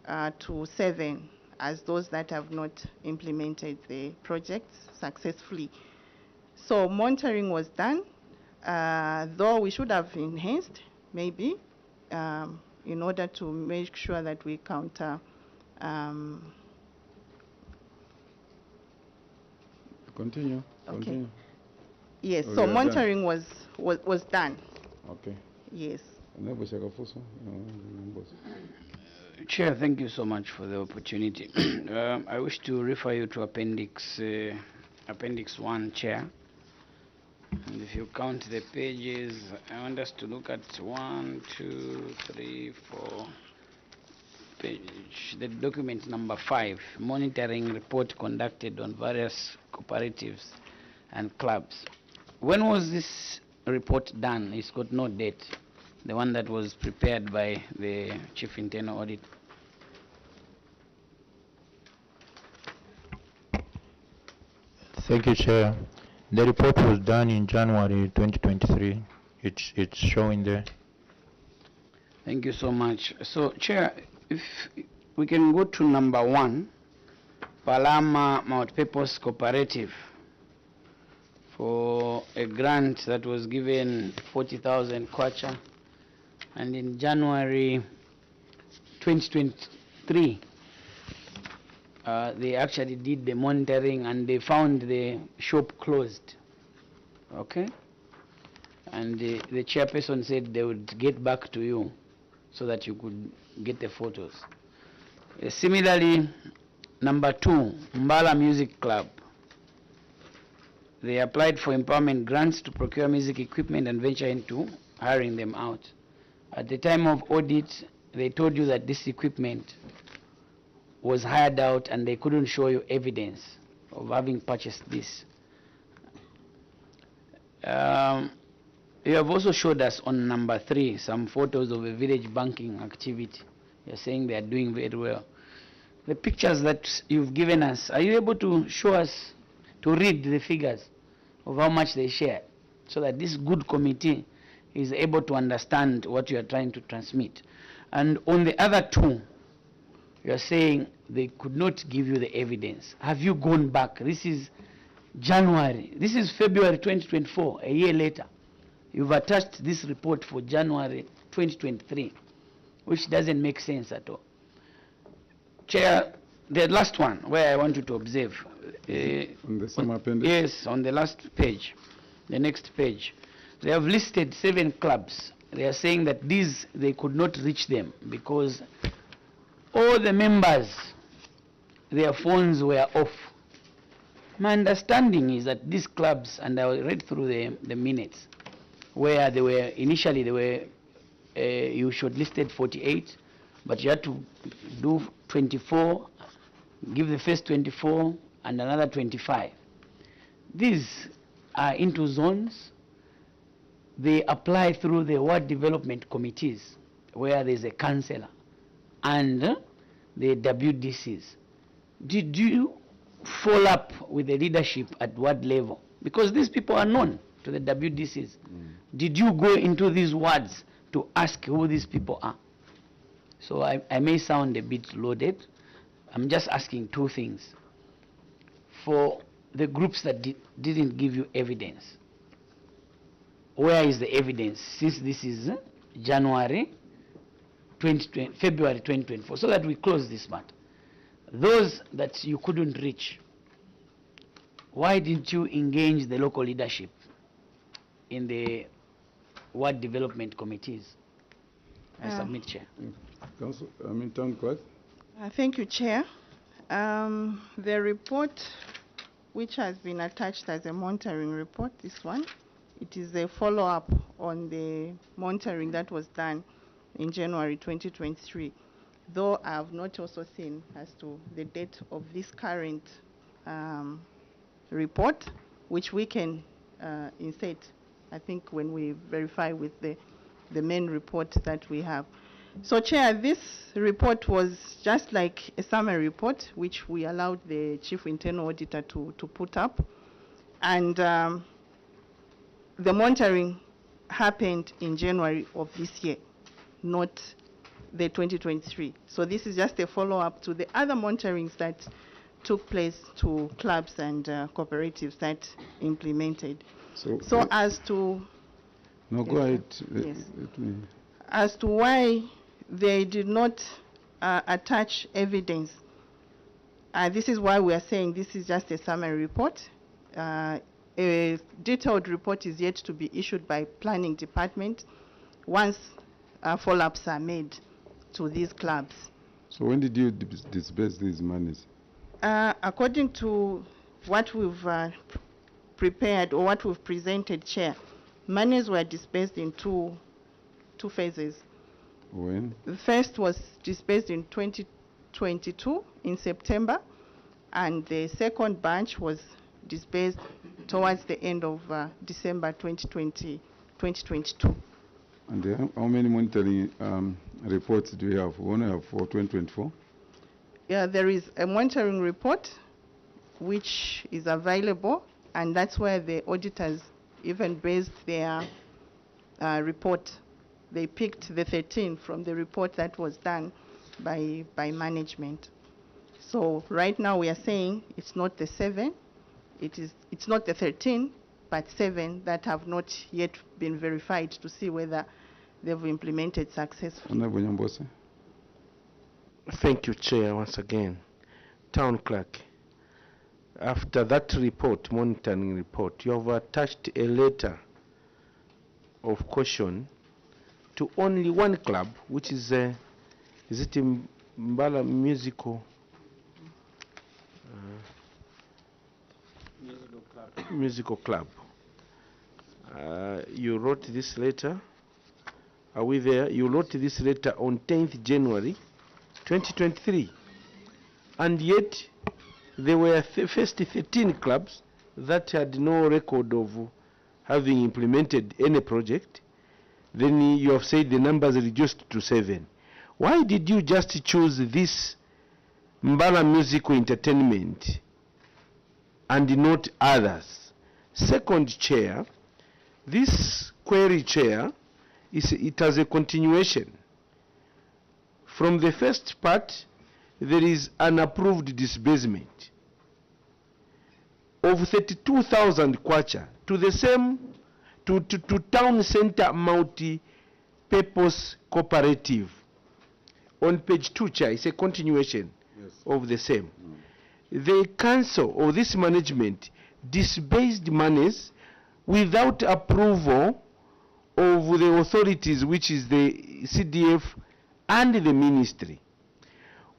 to 7 as those that have not implemented the projects successfully. So monitoring was done, though we should have enhanced maybe in order to make sure that we counter Continue. Okay. Continue. Yes, Oh, so we are monitoring was done. Okay. Yes. Honorable Shakafuso, members. Chair, thank you so much for the opportunity. I wish to refer you to Appendix 1, Chair. And if you count the pages, I want us to look at 1, 2, 3, 4 page. The document number 5, monitoring report conducted on various cooperatives and clubs. When was this report done? It's got no date. The one that was prepared by the Chief Internal Audit. Thank you, Chair. The report was done in January 2023. It's showing there. Thank you so much. So, Chair, if we can go to number 1, Palama Multipurpose Cooperative, for a grant that was given 40,000 kwacha, and in January 2023, they actually did the monitoring and they found the shop closed. Okay? And the chairperson said they would get back to you so that you could get the photos. Similarly, number 2, Mbala Music Club. They applied for empowerment grants to procure music equipment and venture into hiring them out. At the time of audit, they told you that this equipment was hired out and they couldn't show you evidence of having purchased this. You have also showed us on number 3 some photos of a village banking activity. You're saying they are doing very well. The pictures that you've given us, are you able to show us, to read the figures of how much they share, so that this good committee is able to understand what you are trying to transmit? And on the other 2, you are saying they could not give you the evidence. Have you gone back? This is January. This is February 2024, a year later. You've attached this report for January 2023, which doesn't make sense at all. Chair, the last one where I want you to observe. On the same appendix? Yes, on the last page, the next page. They have listed 7 clubs. They are saying that these, they could not reach them because all the members, their phones were off. My understanding is that these clubs, and I read through the minutes, where they were, initially they were, you shortlisted 48, but you had to do 24, give the first 24, and another 25. These are into zones. They apply through the ward development committees, where there's a councillor, and the WDCs. Did you follow up with the leadership at ward level? Because these people are known to the WDCs. Did you go into these wards to ask who these people are? So I may sound a bit loaded. I'm just asking 2 things. For the groups that didn't give you evidence. Where is the evidence since this is February 2024, so that we close this matter? Those that you couldn't reach, why didn't you engage the local leadership in the ward development committees? I submit, Chair. Council, Town Clerk. Thank you, Chair. The report which has been attached as a monitoring report, this one, it is a follow-up on the monitoring that was done in January 2023, though I have not also seen as to the date of this current report, which we can insert, I think, when we verify with the main report that we have. So, Chair, this report was just like a summary report, which we allowed the Chief Internal Auditor to put up. And the monitoring happened in January of this year, not the 2023. So this is just a follow-up to the other monitorings that took place to clubs and cooperatives that implemented. So as to... No, go ahead. Yes. Let me. As to why they did not attach evidence, this is why we are saying this is just a summary report. A detailed report is yet to be issued by Planning Department once follow-ups are made to these clubs. So when did you disburse these monies? According to what we've prepared or what we've presented, Chair, monies were disbursed in two phases. When? The first was disbursed in 2022 in September, and the second batch was disbursed towards the end of December 2022. And how many monitoring reports do you have? We only have for 2024? Yeah, there is a monitoring report which is available, and that's where the auditors even based their report. They picked the 13 from the report that was done by management. So right now we are saying it's not the 7, it's not the 13, but 7 that have not yet been verified to see whether they've implemented successfully. Honorable Nyambose. Thank you, Chair, once again. Town Clerk, after that report, monitoring report, you have attached a letter of caution to only one club, which is it Mbala Musical Club. You wrote this letter. Are we there? You wrote this letter on 10th January 2023. And yet, there were first 13 clubs that had no record of having implemented any project. Then you have said the numbers reduced to 7. Why did you just choose this Mbala Musical Entertainment and not others? Second, Chair, this query, Chair, it has a continuation. From the first part, there is an approved disbursement of 32,000 kwacha to the same to Town Center Multi-Purpose Cooperative. On page 2, Chair, it's a continuation of the same. The council or this management disbursed monies without approval of the authorities, which is the CDF and the ministry.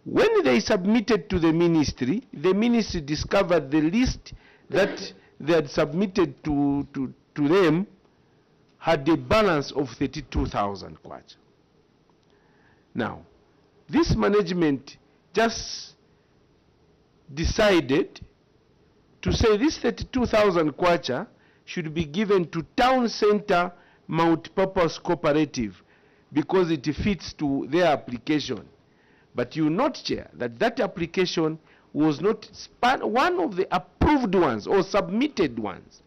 When they submitted to the ministry discovered the list that they had submitted to them had a balance of 32,000 kwacha. Now, this management just decided to say this 32,000 kwacha should be given to Town Center Multi-Purpose Cooperative because it fits to their application. But you note, Chair, that application was not one of the approved ones or submitted ones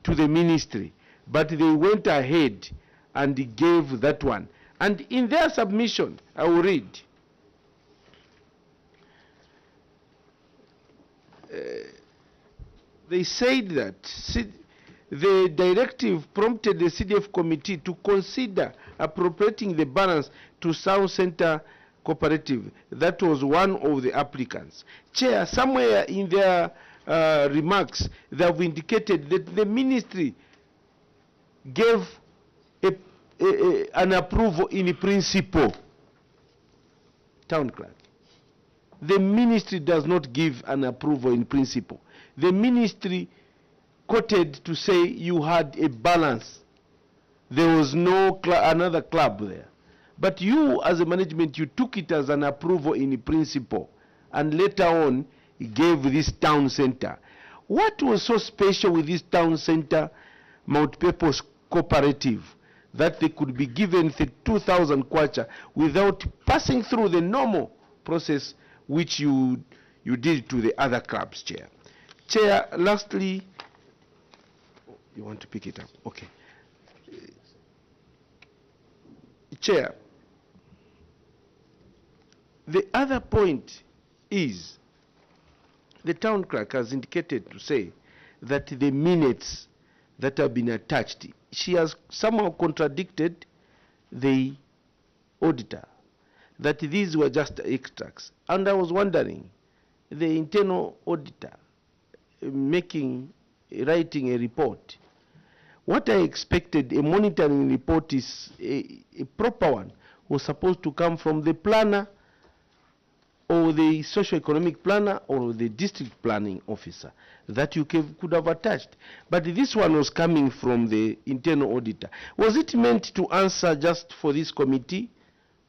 to the ministry, but they went ahead and gave that one. And in their submission, I will read. they said that the directive prompted the CDF committee to consider appropriating the balance to South Center Cooperative. That was one of the applicants. Chair, somewhere in their remarks, they have indicated that the ministry gave an approval in principle. Town clerk. The ministry does not give an approval in principle. The ministry quoted to say you had a balance. There was no another club there. But you, as a management, you took it as an approval in principle, and later on gave this town center. What was so special with this town center multi-purpose cooperative that they could be given 2,000 kwacha without passing through the normal process which you did to the other clubs, Chair? Chair, lastly, you want to pick it up? Okay. Chair, the other point is the town clerk has indicated to say that the minutes that have been attached, she has somehow contradicted the auditor, that these were just extracts. And I was wondering, the internal auditor writing a report, what I expected, a monitoring report is a proper one, was supposed to come from the planner or the socio-economic planner or the district planning officer that you could have attached. But this one was coming from the internal auditor. Was it meant to answer just for this committee,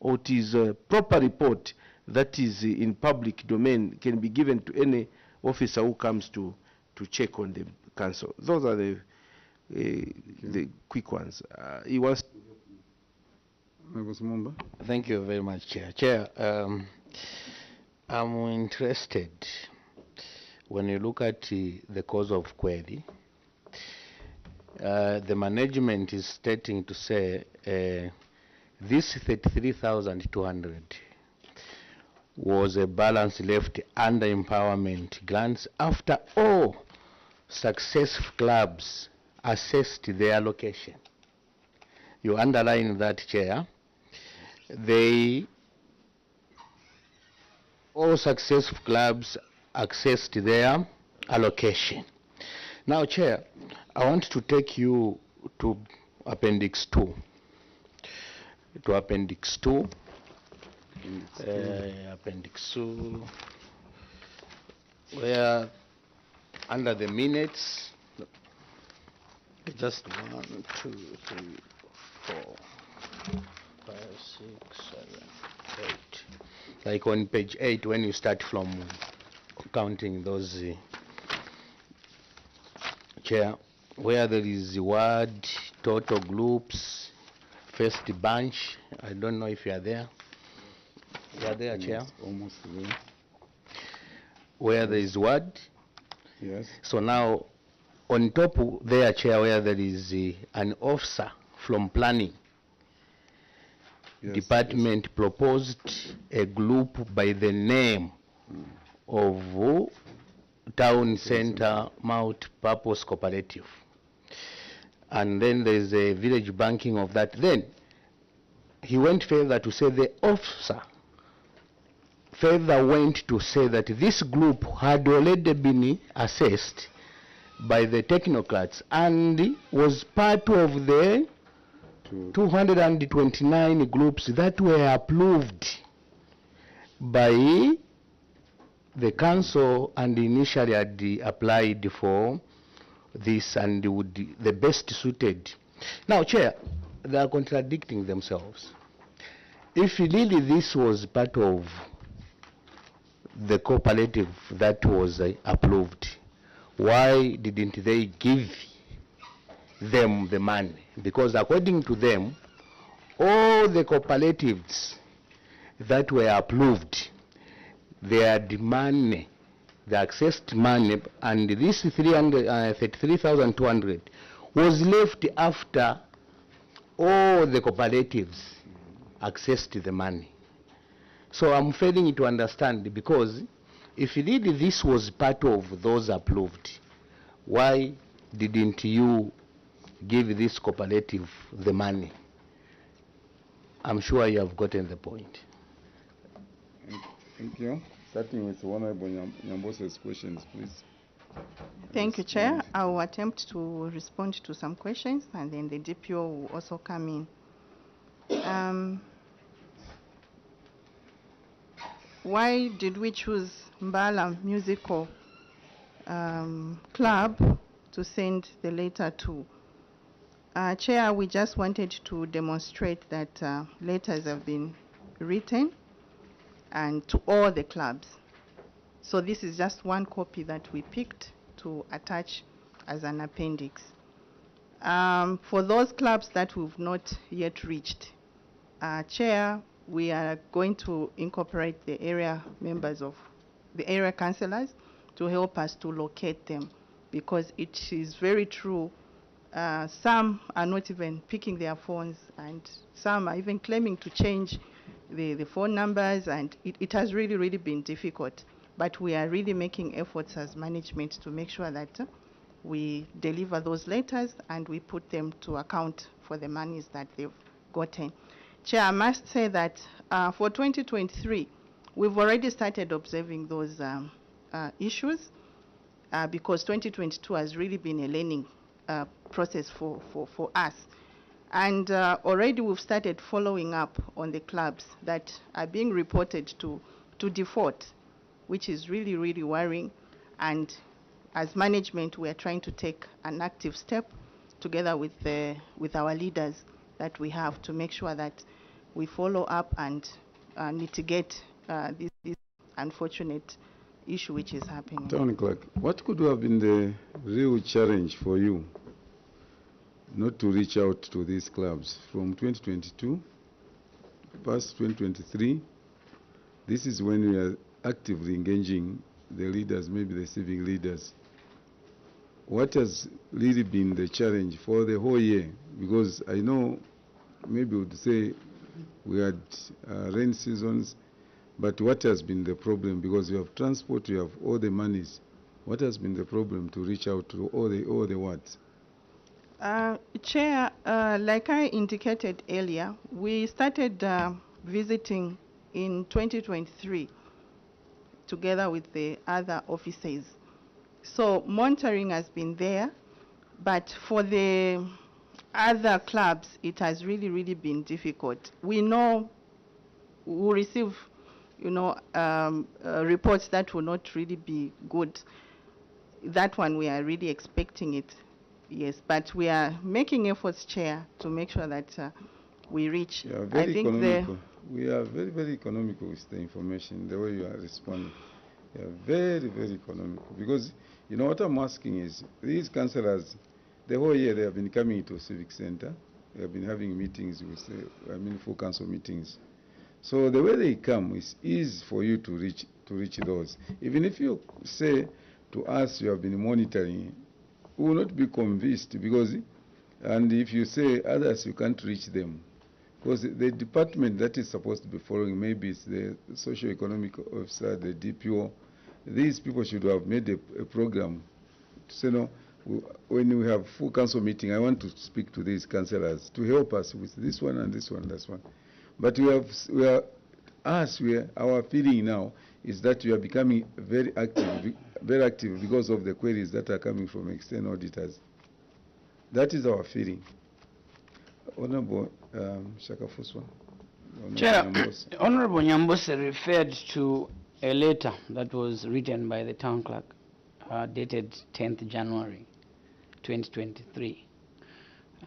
or it is a proper report that is in public domain, can be given to any officer who comes to check on the council? Those are the quick ones. He wants. Thank you very much, Chair. Chair, I'm interested when you look at the cause of query. The management is stating to say this 33,200 was a balance left under empowerment grants after all successful clubs assessed their location. You underline that, Chair. All successful clubs accessed their allocation. Now, Chair, I want to take you to Appendix 2. To Appendix 2. Appendix 2, where under the minutes, just 1, 2, 3, 4, 5, 6, 7, 8. Like on page 8, when you start from counting those, Chair, where there is the word total groups, first bunch. I don't know if you are there. You are there, Chair? Almost there. Where there is word. Yes. So now, on top there, Chair, where there is an officer from planning, department proposed a group by the name of Town Center Multi-Purpose Cooperative. And then there is a village banking of that. Then he went further to say the officer further went to say that this group had already been assessed by the technocrats and was part of the 229 groups that were approved by the council and initially had applied for this and would the best suited. Now, Chair, they are contradicting themselves. If really this was part of the cooperative that was approved, why didn't they give them the money? Because according to them, all the cooperatives that were approved, they had money, they accessed money, and this 33,200 was left after all the cooperatives accessed the money. So I'm failing to understand, because if indeed this was part of those approved, why didn't you give this cooperative the money? I'm sure you have gotten the point. Thank you. Starting with Honorable Nyambose's questions, please. Thank you, Chair. I will attempt to respond to some questions, and then the DPO will also come in. Why did we choose Mbala Musical Club to send the letter to? Chair, we just wanted to demonstrate that letters have been written and to all the clubs. So this is just one copy that we picked to attach as an appendix. For those clubs that we've not yet reached, Chair, we are going to incorporate the area members of the area councillors to help us to locate them, because it is very true. Some are not even picking their phones, and some are even claiming to change the phone numbers, and it has really been difficult. But we are really making efforts as management to make sure that we deliver those letters and we put them to account for the monies that they've gotten. Chair, I must say that for 2023, we've already started observing those issues because 2022 has really been a learning process for us. And already we've started following up on the clubs that are being reported to default, which is really worrying. And as management, we are trying to take an active step together with our leaders that we have to make sure that we follow up and mitigate this unfortunate issue which is happening. Town Clerk, what could have been the real challenge for you not to reach out to these clubs from 2022 past 2023? This is when we are actively engaging the leaders, maybe the civic leaders. What has really been the challenge for the whole year? Because I know maybe we would say we had rain seasons, but what has been the problem? Because you have transport, you have all the monies. What has been the problem to reach out to all the wards? Chair, like I indicated earlier, we started visiting in 2023 together with the other officers. So monitoring has been there, but for the other clubs, it has really been difficult. We know we receive, reports that will not really be good. That one we are really expecting it, yes. But we are making efforts, Chair, to make sure that we reach. I think we are very economical with the information, the way you are responding. You are very economical, because you know what I'm asking is, these councillors, the whole year they have been coming to Civic Center, they have been having meetings with, full council meetings. So the way they come is easy for you to reach those. Even if you say to us you have been monitoring, we will not be convinced, because, and if you say others you can't reach them, because the department that is supposed to be following, maybe it's the socio-economic officer, the DPO, these people should have made a program to say, no, when we have full council meeting, I want to speak to these councillors to help us with this one and this one and this one. But our feeling now is that we are becoming very active because of the queries that are coming from external auditors. That is our feeling. Honorable Shakafuswa. Chair, Honorable Nyambose referred to a letter that was written by the town clerk dated 10th January 2023.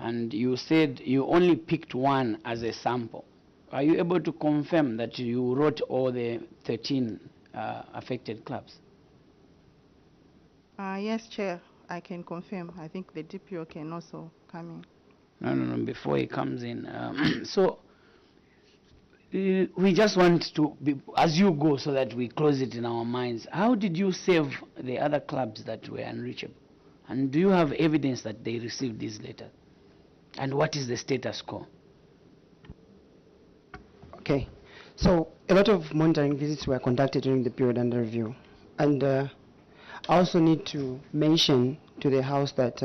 And you said you only picked one as a sample. Are you able to confirm that you wrote all the 13 affected clubs? Yes, Chair, I can confirm. I think the DPO can also come in. No, before he comes in. So we just want to be, as you go, so that we close it in our minds. How did you save the other clubs that were unreachable? And do you have evidence that they received these letters? And what is the status quo? Okay, so a lot of monitoring visits were conducted during the period under review. And I also need to mention to the House that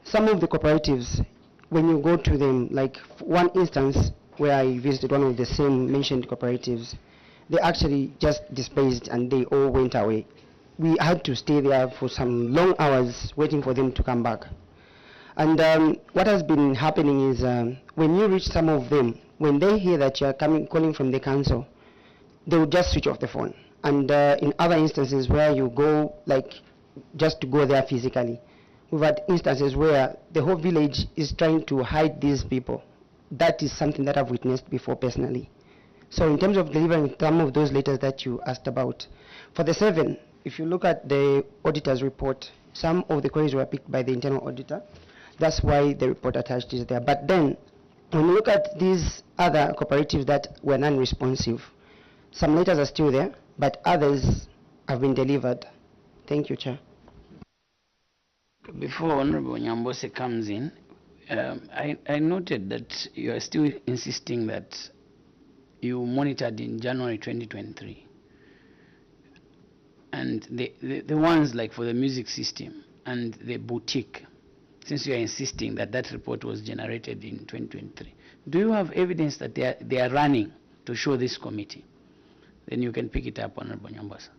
some of the cooperatives, when you go to them, like one instance where I visited one of the same mentioned cooperatives, they actually just dispersed and they all went away. We had to stay there for some long hours waiting for them to come back. And what has been happening is when you reach some of them, when they hear that you are calling from the council, they will just switch off the phone. And in other instances where you go, like just to go there physically, we've had instances where the whole village is trying to hide these people. That is something that I've witnessed before personally. So in terms of delivering some of those letters that you asked about, for the 7, if you look at the auditor's report, some of the queries were picked by the internal auditor. That's why the report attached is there. But then, when you look at these other cooperatives that were non-responsive, some letters are still there, but others have been delivered. Thank you, Chair. Before Honorable Nyambose comes in, I noted that you are still insisting that you monitored in January 2023. And the ones like for the music system and the boutique, since you are insisting that that report was generated in 2023, do you have evidence that they are running to show this committee? Then you can pick it up, Honorable Nyambose.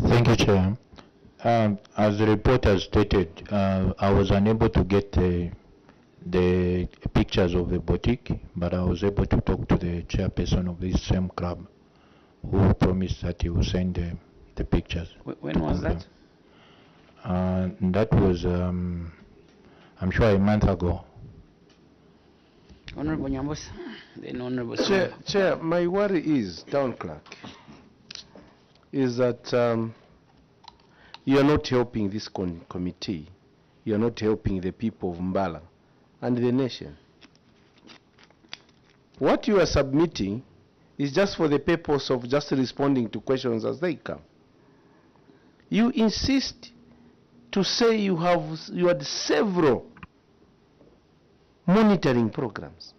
Thank you, Chair. As the report has stated, I was unable to get the pictures of the boutique, but I was able to talk to the chairperson of this same club, who promised that he will send the pictures. When was that? That was, I'm sure, a month ago. Honorable Nyambose, then Honorable Chair, my worry is, Town Clerk, is that you are not helping this committee. You are not helping the people of Mbala and the nation. What you are submitting is just for the purpose of just responding to questions as they come. You insist to say you had several monitoring programs.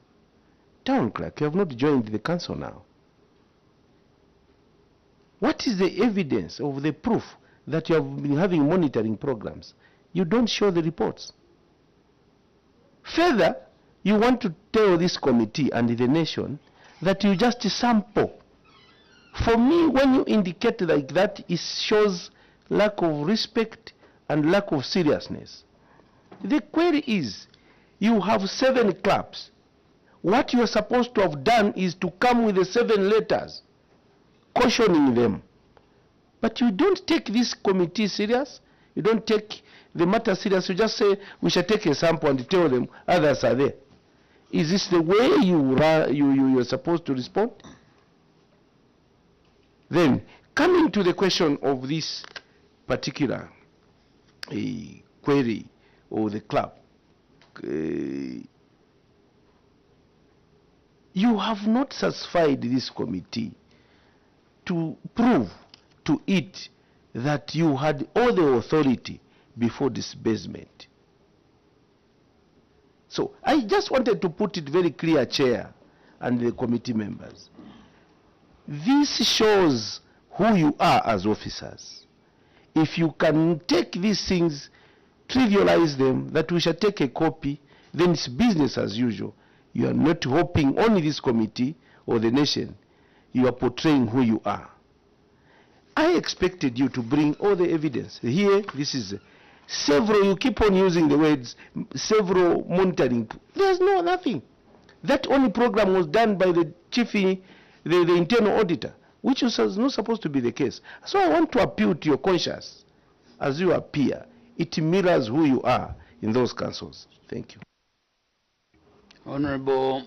Town Clerk, you have not joined the council now. What is the evidence of the proof that you have been having monitoring programs? You don't show the reports. Further, you want to tell this committee and the nation that you just sample. For me, when you indicate like that, it shows lack of respect and lack of seriousness. The query is, you have 7 clubs. What you are supposed to have done is to come with the 7 letters, cautioning them. But you don't take this committee serious. You don't take the matter serious. You just say, we shall take a sample and tell them others are there. Is this the way you're supposed to respond? Then, coming to the question of this particular query or the club, you have not satisfied this committee to prove to it that you had all the authority before disbursement. So I just wanted to put it very clear, Chair and the committee members. This shows who you are as officers. If you can take these things, trivialize them, that we shall take a copy, then it's business as usual. You are not hoping only this committee or the nation. You are portraying who you are. I expected you to bring all the evidence. Here, this is several, you keep on using the words, several monitoring. There's nothing. That only program was done by the chief, the internal auditor, which was not supposed to be the case. So I want to appeal to your conscience as you appear. It mirrors who you are in those councils. Thank you. Honorable,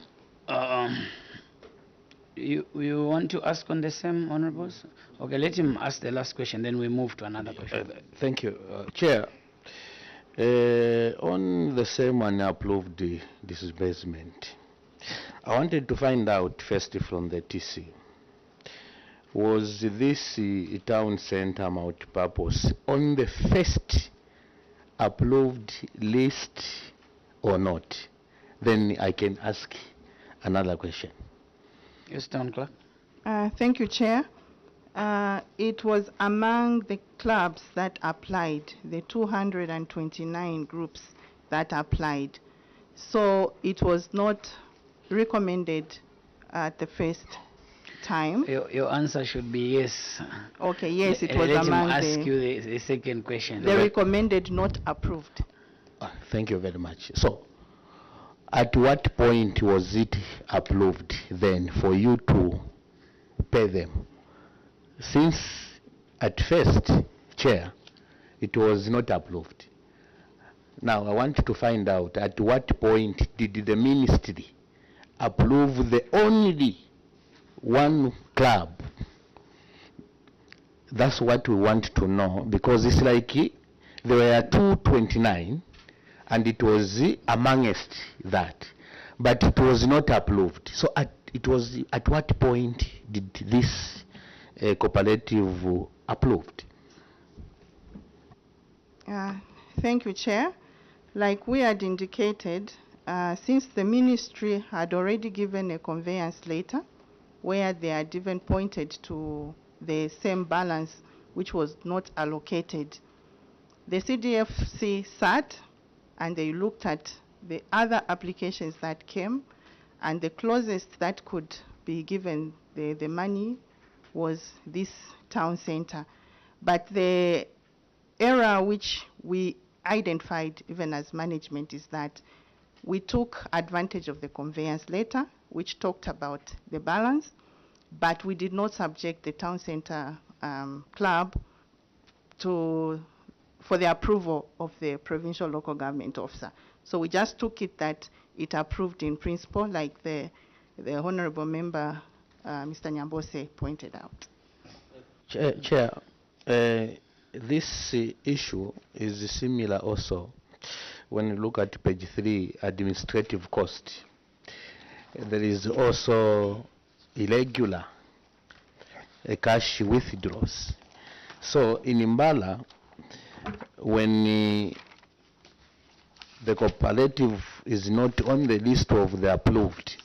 you want to ask on the same, Honorables? Okay, let him ask the last question, then we move to another question. Thank you. Chair, on the same unapproved disbursement, I wanted to find out first from the TC, was this town center multipurpose on the first approved list or not? Then I can ask another question. Yes, Town Clerk. Thank you, Chair. It was among the clubs that applied, the 229 groups that applied. So it was not recommended at the first time. Your answer should be yes. Okay, yes, it was Let him among ask the... you the second question. They recommended, not approved. Thank you very much. So, at what point was it approved then for you to pay them? Since at first, Chair, it was not approved. Now, I want to find out at what point did the ministry approve the only one club? That's what we want to know, because it's like there were 229 and it was amongst that, but it was not approved. So at what point did this cooperative approved? Thank you, Chair. Like we had indicated, since the ministry had already given a conveyance letter where they had even pointed to the same balance which was not allocated, the CDFC sat and they looked at the other applications that came, and the closest that could be given the money was this town center. But the error which we identified even as management is that we took advantage of the conveyance letter which talked about the balance, but we did not subject the town center club for the approval of the provincial local government officer. So we just took it that it approved in principle, like the honorable member, Mr. Nyambose, pointed out. Chair, this issue is similar also when you look at page 3, administrative cost. There is also irregular cash withdrawals. So in Mbala, when the cooperative is not on the list of the approved,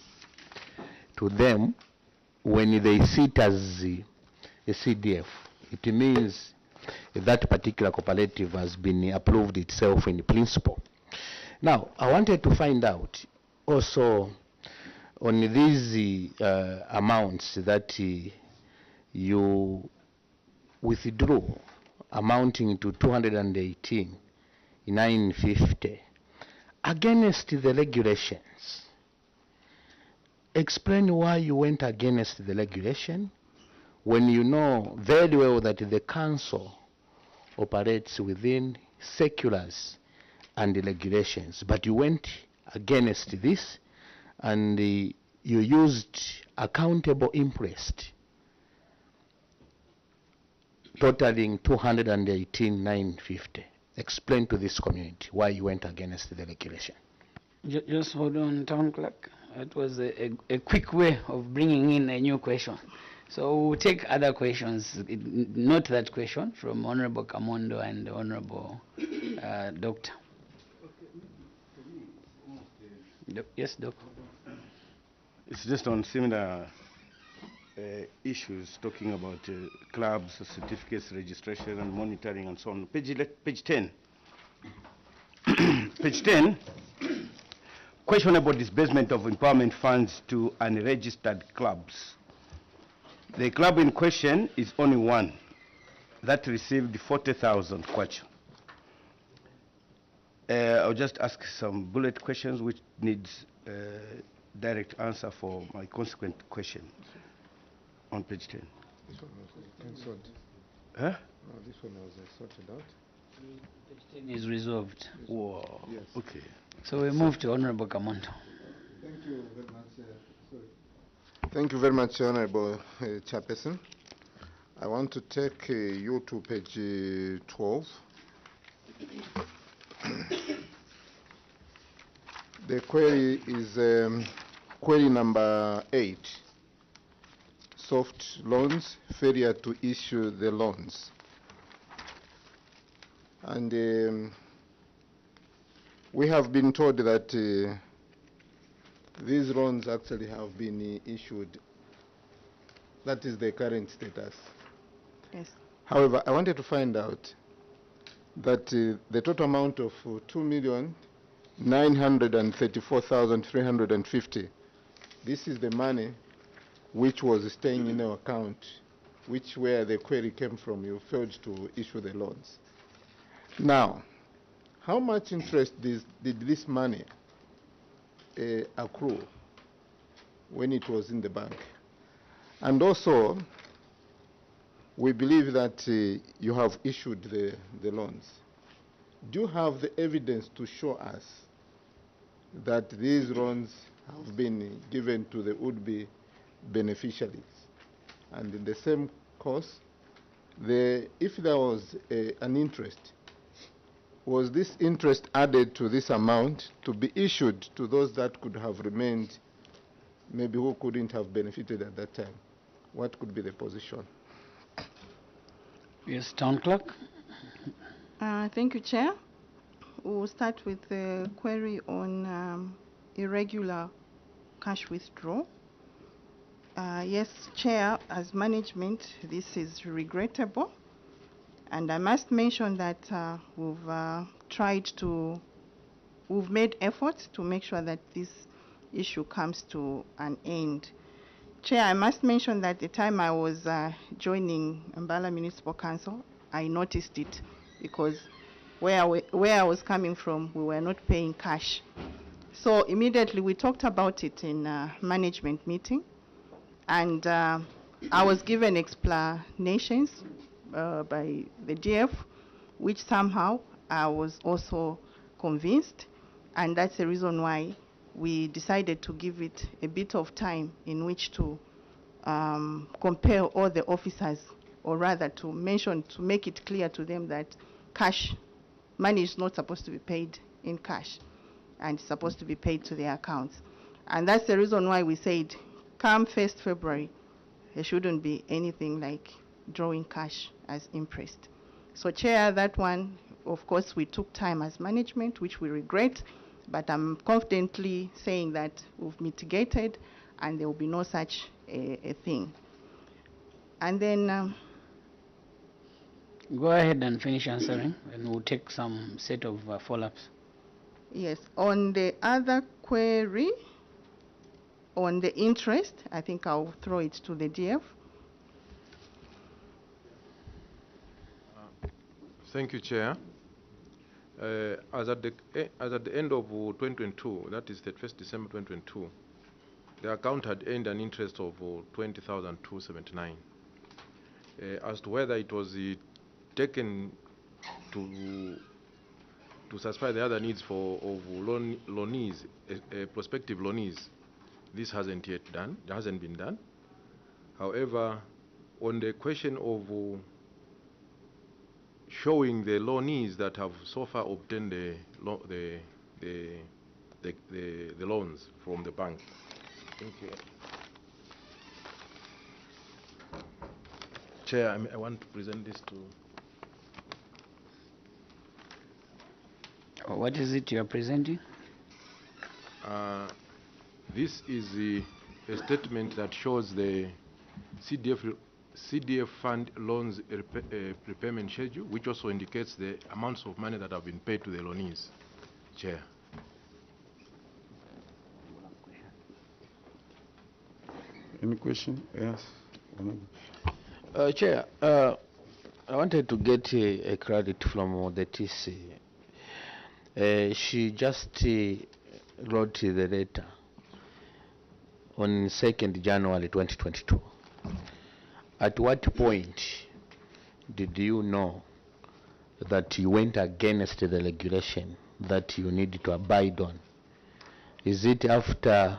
to them, when they sit as a CDF, it means that particular cooperative has been approved itself in principle. Now, I wanted to find out also on these amounts that you withdrew, amounting to 218,950 against the regulations. Explain why you went against the regulation when you know very well that the council operates within circulars and the regulations, but you went against this and you used accountable interest totaling 218,950. Explain to this community why you went against the regulation. Just hold on, Town Clerk. It was a quick way of bringing in a new question. So we'll take other questions, not that question, from Honorable Kamondo and Honorable Doctor. Yes, Doc. It's just on similar issues, talking about clubs, certificates, registration, and monitoring, and so on. Page 10. Page 10. Questionable disbursement of empowerment funds to unregistered clubs. The club in question is only one that received 40,000 kwacha. I'll just ask some bullet questions which needs direct answer for my consequent question on page 10. This one was cancelled. Huh? No, this one was sorted out. Page 10 is resolved. Whoa. Yes. Okay. So we move to Honorable Kamondo. Thank you very much. Thank you very much, Honorable Chairperson. I want to take you to page 12. The query is query number 8. Soft loans, failure to issue the loans. And we have been told that these loans actually have been issued. That is the current status. Yes. However, I wanted to find out that the total amount of 2,934,350, this is the money which was staying in our account, which where the query came from. You failed to issue the loans. Now, how much interest did this money accrue when it was in the bank? And also, we believe that you have issued the loans. Do you have the evidence to show us that these loans have been given to the would-be beneficiaries? And in the same course, if there was an interest, was this interest added to this amount to be issued to those that could have remained, maybe who couldn't have benefited at that time? What could be the position? Yes, Town Clerk. Thank you, Chair. We'll start with the query on irregular cash withdrawal. Yes, Chair, as management, this is regrettable. And I must mention that we've made efforts to make sure that this issue comes to an end. Chair, I must mention that the time I was joining Mbala Municipal Council, I noticed it because where I was coming from, we were not paying cash. So immediately we talked about it in a management meeting, and I was given explanations by the DF, which somehow I was also convinced, and that's the reason why we decided to give it a bit of time in which to compare all the officers, or rather to make it clear to them that money is not supposed to be paid in cash, and it's supposed to be paid to their accounts. And that's the reason why we said, come 1st February, there shouldn't be anything like drawing cash as interest. So, Chair, that one, of course, we took time as management, which we regret, but I'm confidently saying that we've mitigated and there will be no such a thing. And then... Go ahead and finish answering, and we'll take some set of follow-ups. Yes, on the other query, on the interest, I think I'll throw it to the DF. Thank you, Chair. As at the end of 2022, that is the 1st December 2022, the account had earned an interest of 20,279. As to whether it was taken to satisfy the other needs of loanees, prospective loanees, this hasn't been done. However, on the question of showing the loanees that have so far obtained the loans from the bank. Thank you. Chair, I want to present this to... What is it you are presenting? This is a statement that shows the CDF fund loans repayment schedule, which also indicates the amounts of money that have been paid to the loanees. Chair. Any question? Yes. Chair, I wanted to get a credit from the TC. She just wrote the letter on 2nd January 2022. At what point did you know that you went against the regulation that you need to abide on? Is it after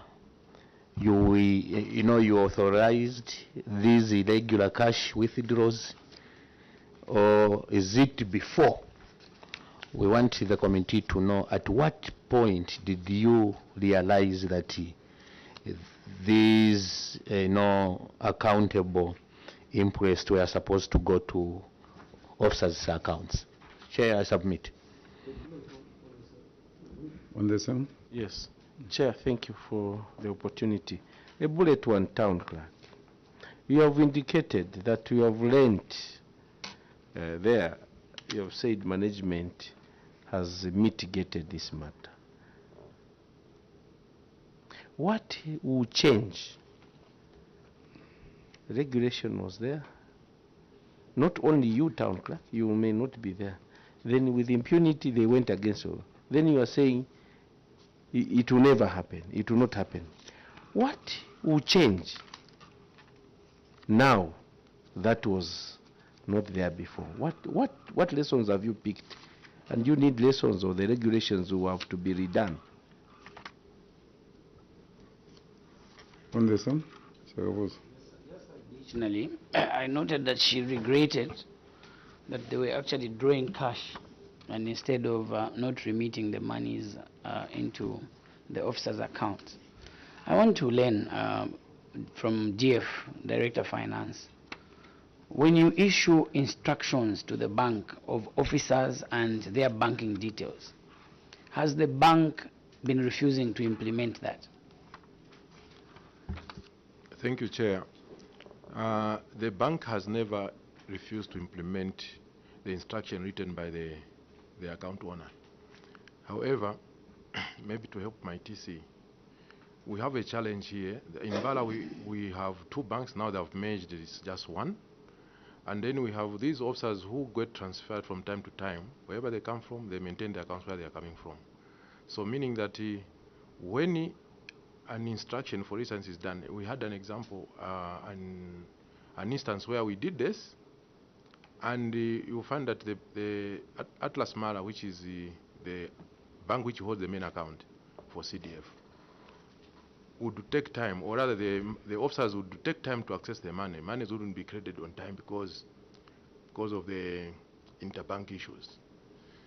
you authorized these irregular cash withdrawals, or is it before? We want the committee to know at what point did you realize that these accountable interest were supposed to go to officers' accounts. Chair, I submit. On the same? Yes. Chair, thank you for the opportunity. A bullet one, Town Clerk. You have indicated that you have lent there you have said management has mitigated this matter. What will change? Regulation was there. Not only you, town clerk, you may not be there. Then with impunity they went against you. Then you are saying it will never happen. It will not happen. What will change now that was not there before? What lessons have you picked? And you need lessons, or the regulations will have to be redone. On this one, Additionally, I noted that she regretted that they were actually drawing cash, and instead of not remitting the monies into the officer's account. I want to learn from DF, Director of Finance, when you issue instructions to the bank of officers and their banking details, has the bank been refusing to implement that? Thank you, Chair. The bank has never refused to implement the instruction written by the account owner. However, maybe to help my TC, we have a challenge here. In Bala, we have two banks now that have merged. It's just one. And then we have these officers who get transferred from time to time. Wherever they come from, they maintain the accounts where they are coming from. So meaning that when an instruction, for instance, is done, we had an example, an instance where we did this, and you find that the Atlas Mara, which is the bank which holds the main account for CDF, would take time, or rather the officers would take time to access the money. Monies wouldn't be credited on time because of the interbank issues.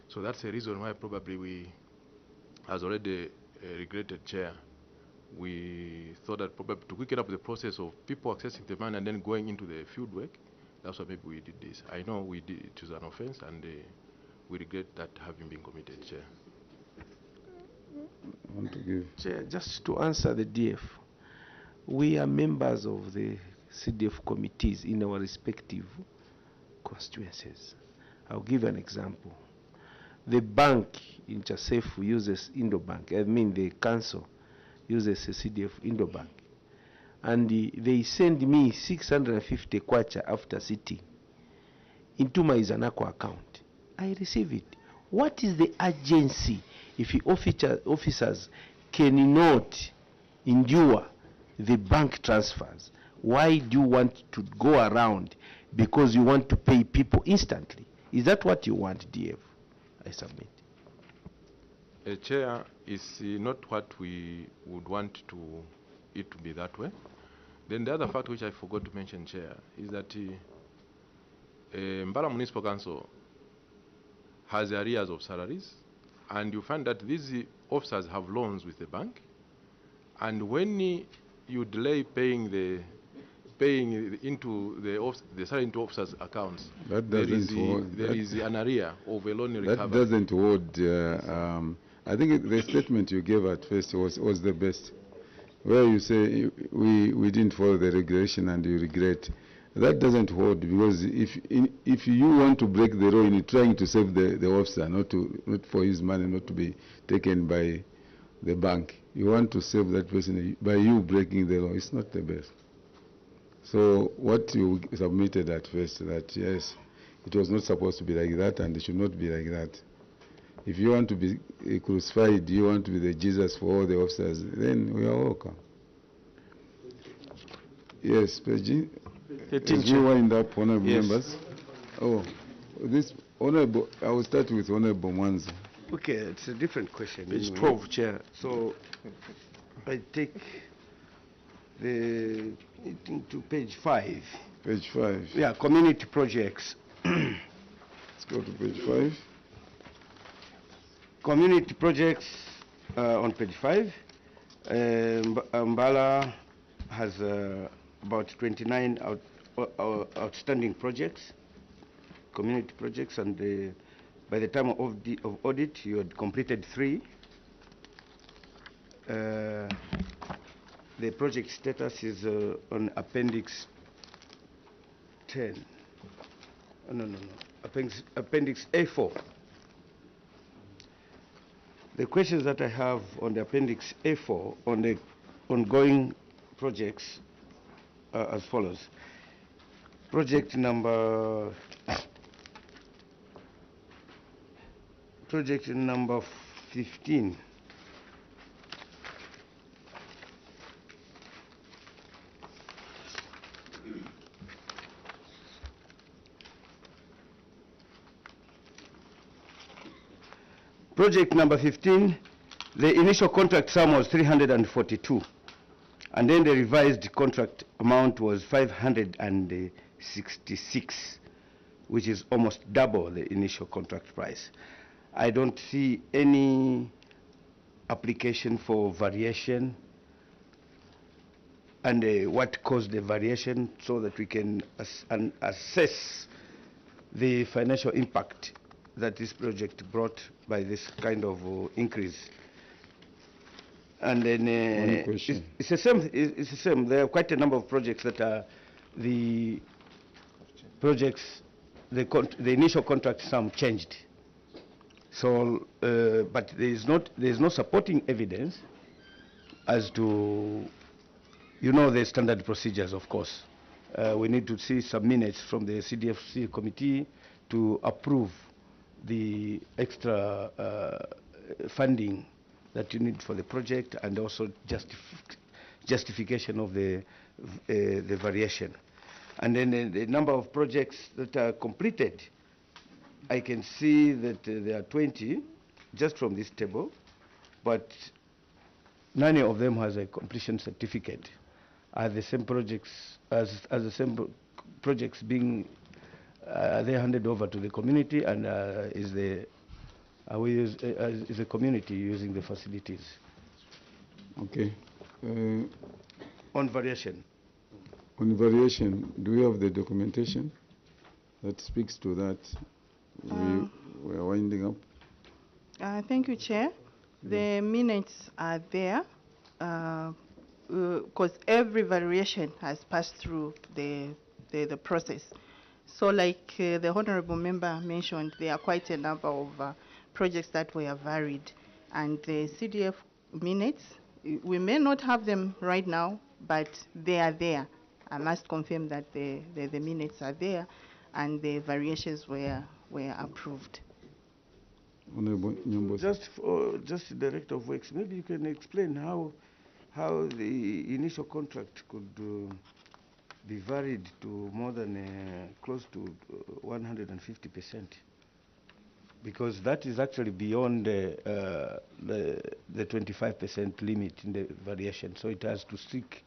So that's the reason why probably we, as already regretted, Chair, we thought that probably to quicken up the process of people accessing the money and then going into the field work, that's why maybe we did this. I know we did, it was an offense, and we regret that having been committed, Chair. Want to give? Chair, just to answer the DF, we are members of the CDF committees in our respective constituencies. I'll give an example. The bank in Chasef uses Indobank. I mean the council uses a CDF Indobank. And they send me 650 kwacha after sitting into my Zanaco account. I receive it. What is the urgency if officers cannot endure the bank transfers? Why do you want to go around because you want to pay people instantly? Is that what you want, DF? I submit. Chair, is not what we would want it to be that way. Then the other fact which I forgot to mention, Chair, is that Mbala Municipal Council has arrears of salaries, and you find that these officers have loans with the bank, and when you delay paying into the salary into officers' accounts, That there doesn't is an arrear of a loan recovery. That doesn't hold. I think the statement you gave at first was the best, where you say we didn't follow the regulation and you regret. That doesn't hold, because if you want to break the law and you're trying to save the officer, not for his money not to be taken by the bank, you want to save that person by you breaking the law. It's not the best. So what you submitted at first, that yes, it was not supposed to be like that and it should not be like that. If you want to be crucified, you want to be the Jesus for all the officers, then we are welcome. Yes, Peggy. As we wind up, honorable members. Oh, this honorable, I will start with Honorable Mwanza. Okay, it's a different question. Page anyway. 12, Chair. So I take to page 5. Page 5. Yeah, community projects. Let's go to page 5. Community projects on page 5. Mbala has about 29 outstanding projects, community projects, and by the time of audit, you had completed 3. The project status is on appendix 10. No. Appendix A4. The questions that I have on the Appendix A4 on the ongoing projects are as follows. Project number 15. Project number 15, the initial contract sum was 342, and then the revised contract amount was 566, which is almost double the initial contract price. I don't see any application for variation, and what caused the variation, so that we can assess the financial impact that this project brought by this kind of increase. And then it's the same. It's the same. There are quite a number of projects that are the projects. The initial contract sum changed. So, but there is no supporting evidence as to, you know, the standard procedures. Of course, we need to see some minutes from the CDFC committee to approve the extra funding that you need for the project, and also justification of the variation. And then the number of projects that are completed, I can see that there are 20 just from this table, but none of them has a completion certificate. Are the same projects the same projects being they handed over to the community, and is the community using the facilities? Okay. On variation. On variation, do we have the documentation that speaks to that? We are winding up. Thank you, Chair. The minutes are there because every variation has passed through the process. So like the Honorable Member mentioned, there are quite a number of projects that were varied. And the CDF minutes, we may not have them right now, but they are there. I must confirm that the minutes are there and the variations were approved. Honorable Nyambosa. Just Director of Works, maybe you can explain how the initial contract could be varied to more than close to 150%, because that is actually beyond the 25% limit in the variation. So it has to seek,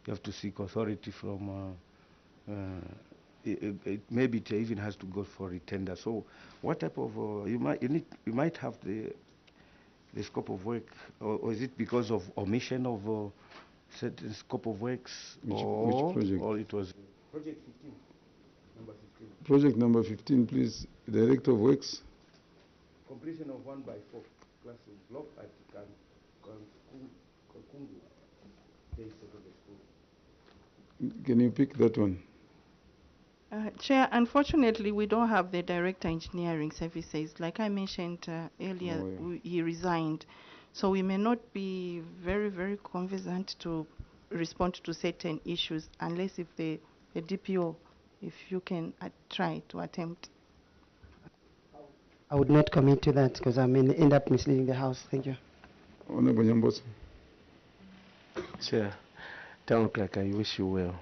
you have to seek authority from. Maybe it even has to go for retender. So what type of you might have the scope of work, or is it because of omission of certain scope of works, which project? Or it was project 15, number 15. Project number 15, please, Director of Works. Completion of 1/4 classroom block at Kakungu, base of the school. Can you pick that one? Chair, unfortunately, we don't have the Director Engineering Services. Like I mentioned earlier, he resigned. So we may not be very, very conversant to respond to certain issues unless if the DPO, if you can try to attempt. I would not commit to that because I may end up misleading the House. Thank you. Honorable Nyambosa. Chair, Town Clerk, I wish you well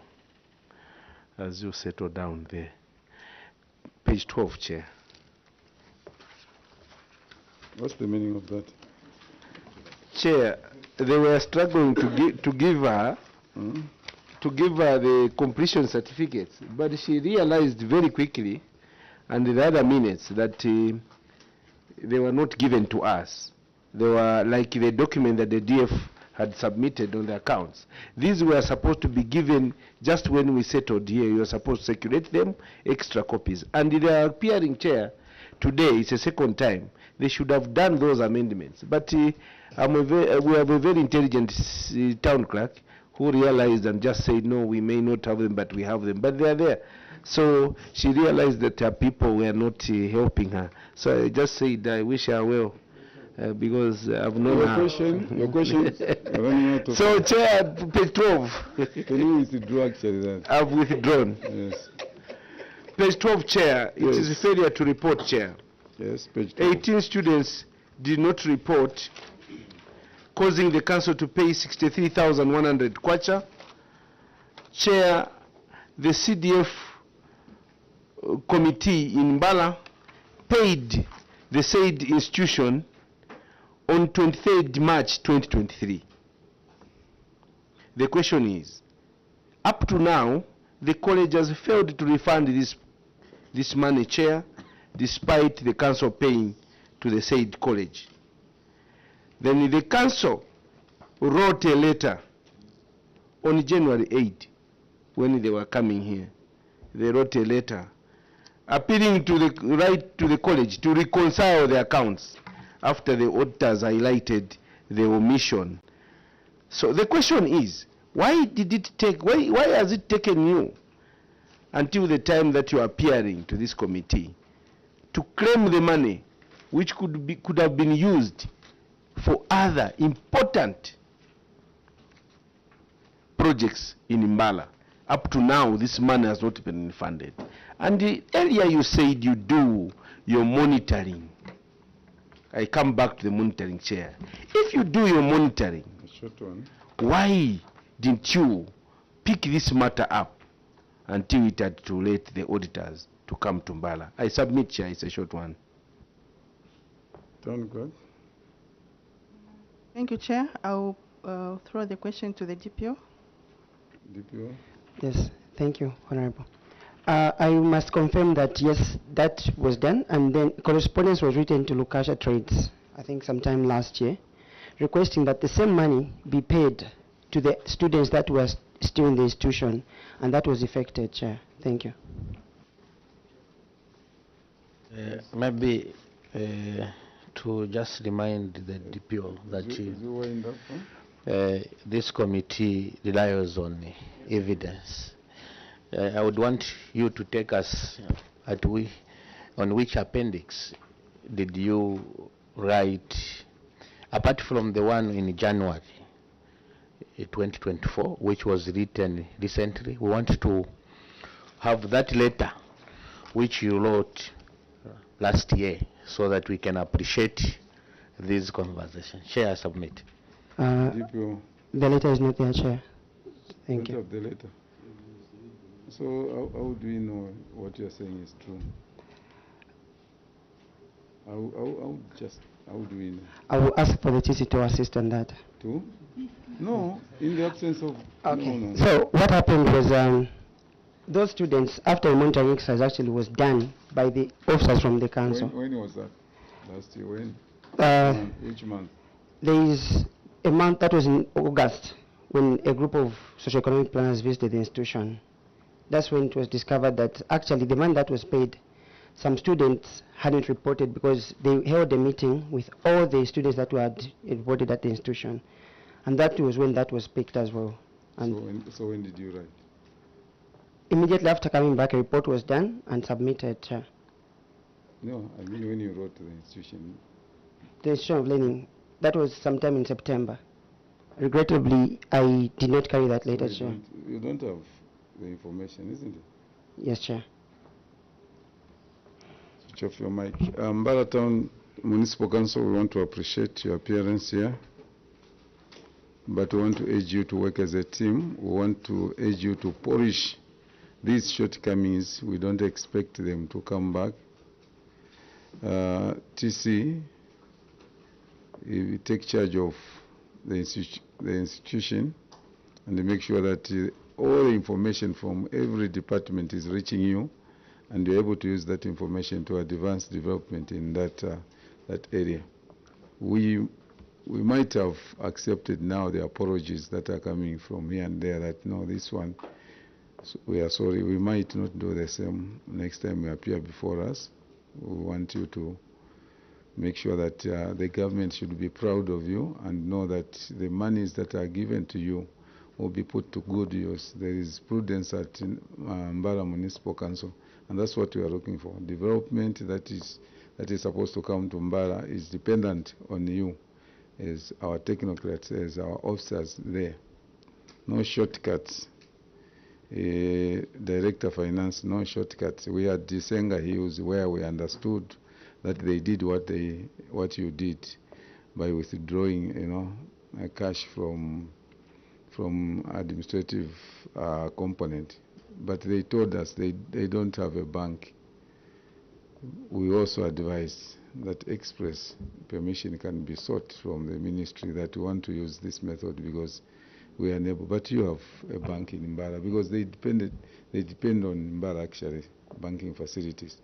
as you settle down there. Page 12, Chair. What's the meaning of that? Chair, they were struggling to give her the completion certificates, but she realized very quickly, and the other minutes, that they were not given to us. They were like the document that the DF had submitted on the accounts. These were supposed to be given just when we settled here. You were supposed to circulate them, extra copies. And they are appearing, Chair, today. It's a second time. They should have done those amendments. But we have a very intelligent town clerk who realized and just said, no, we may not have them, but we have them. But they are there. So she realized that her people were not helping her. So I just said, I wish her well. Because I've known Your her. question? You're running out of So, time. Chair, page 12. Can you withdraw actually that? I've withdrawn. Yes. Page 12, Chair. It is a failure to report, Chair. Yes, page 12. 18 students did not report, causing the council to pay 63,100 kwacha. Chair, the CDF committee in Mbala paid the said institution on 23rd March 2023. The question is, up to now, the college has failed to refund this money, Chair, despite the council paying to the said college. Then the council wrote a letter on January 8, when they were coming here. They wrote a letter appealing to the college to reconcile the accounts after the auditors highlighted the omission. So the question is, why has it taken you until the time that you are appearing to this committee to claim the money which could have been used for other important projects in Mbala? Up to now, this money has not been funded. And earlier you said you do your monitoring. I come back to the monitoring, Chair. If you do your monitoring, why didn't you pick this matter up until it had to let the auditors to come to Mbala? I submit, Chair, it's a short one. Good. Thank you, Chair. I'll throw the question to the DPO. DPO? Yes, thank you, Honorable. I must confirm that, yes, that was done, and then correspondence was written to Lukasha Trades, I think sometime last year, requesting that the same money be paid to the students that were still in the institution, and that was effected, Chair. Thank you. Maybe to just remind the DPO that this committee relies on evidence. I would want you to take us on which appendix did you write, apart from the one in January 2024, which was written recently. We want to have that letter which you wrote last year so that we can appreciate this conversation. Chair, submit. The letter is not there, Chair. Thank you. The letter. So how do we know what you're saying is true? How do we know? I will ask for the TC to assist on that. To? No, in the absence of... Okay. No. So what happened was those students, after a monitoring exercise actually was done by the officers from the council. When was that? Last year, when? Which month? There is a month that was in August when a group of socioeconomic planners visited the institution. That's when it was discovered that actually the money that was paid, some students hadn't reported because they held a meeting with all the students that were reported at the institution. And that was when that was picked as well. And so when did you write? Immediately after coming back, a report was done and submitted. No, I mean when you wrote to the institution. The institution of learning, that was sometime in September. Regrettably, I did not carry that later, Chair. You don't have the information, isn't it? Yes, Chair. Switch off your mic. Mbala Town Municipal Council, we want to appreciate your appearance here. But we want to urge you to work as a team. We want to urge you to polish these shortcomings. We don't expect them to come back. TC, you take charge of the institution and make sure that all the information from every department is reaching you, and you're able to use that information to advance development in that area. We might have accepted now the apologies that are coming from here and there that no, this one, we are sorry. We might not do the same next time you appear before us. We want you to make sure that the government should be proud of you and know that the monies that are given to you will be put to good use. There is prudence at Mbala Municipal Council, and that's what we are looking for. Development that is supposed to come to Mbala is dependent on you as our technocrats, as our officers there. No shortcuts. Director of Finance, no shortcuts. We had Disenga Hills where we understood that they did what you did by withdrawing, cash from administrative component. But they told us they don't have a bank. We also advise that express permission can be sought from the ministry that we want to use this method because we are unable. But you have a bank in Mbala because they depend on Mbala actually, banking facilities.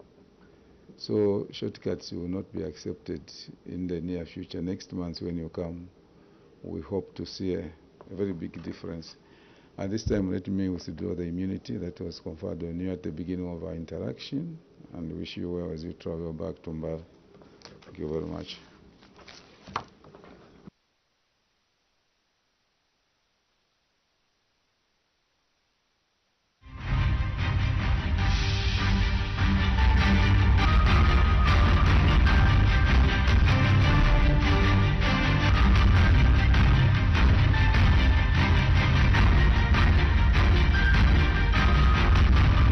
So shortcuts will not be accepted in the near future. Next month when you come, we hope to see a very big difference. At this time, let me withdraw the immunity that was conferred on you at the beginning of our interaction and wish you well as you travel back to Mbala. Thank you very much.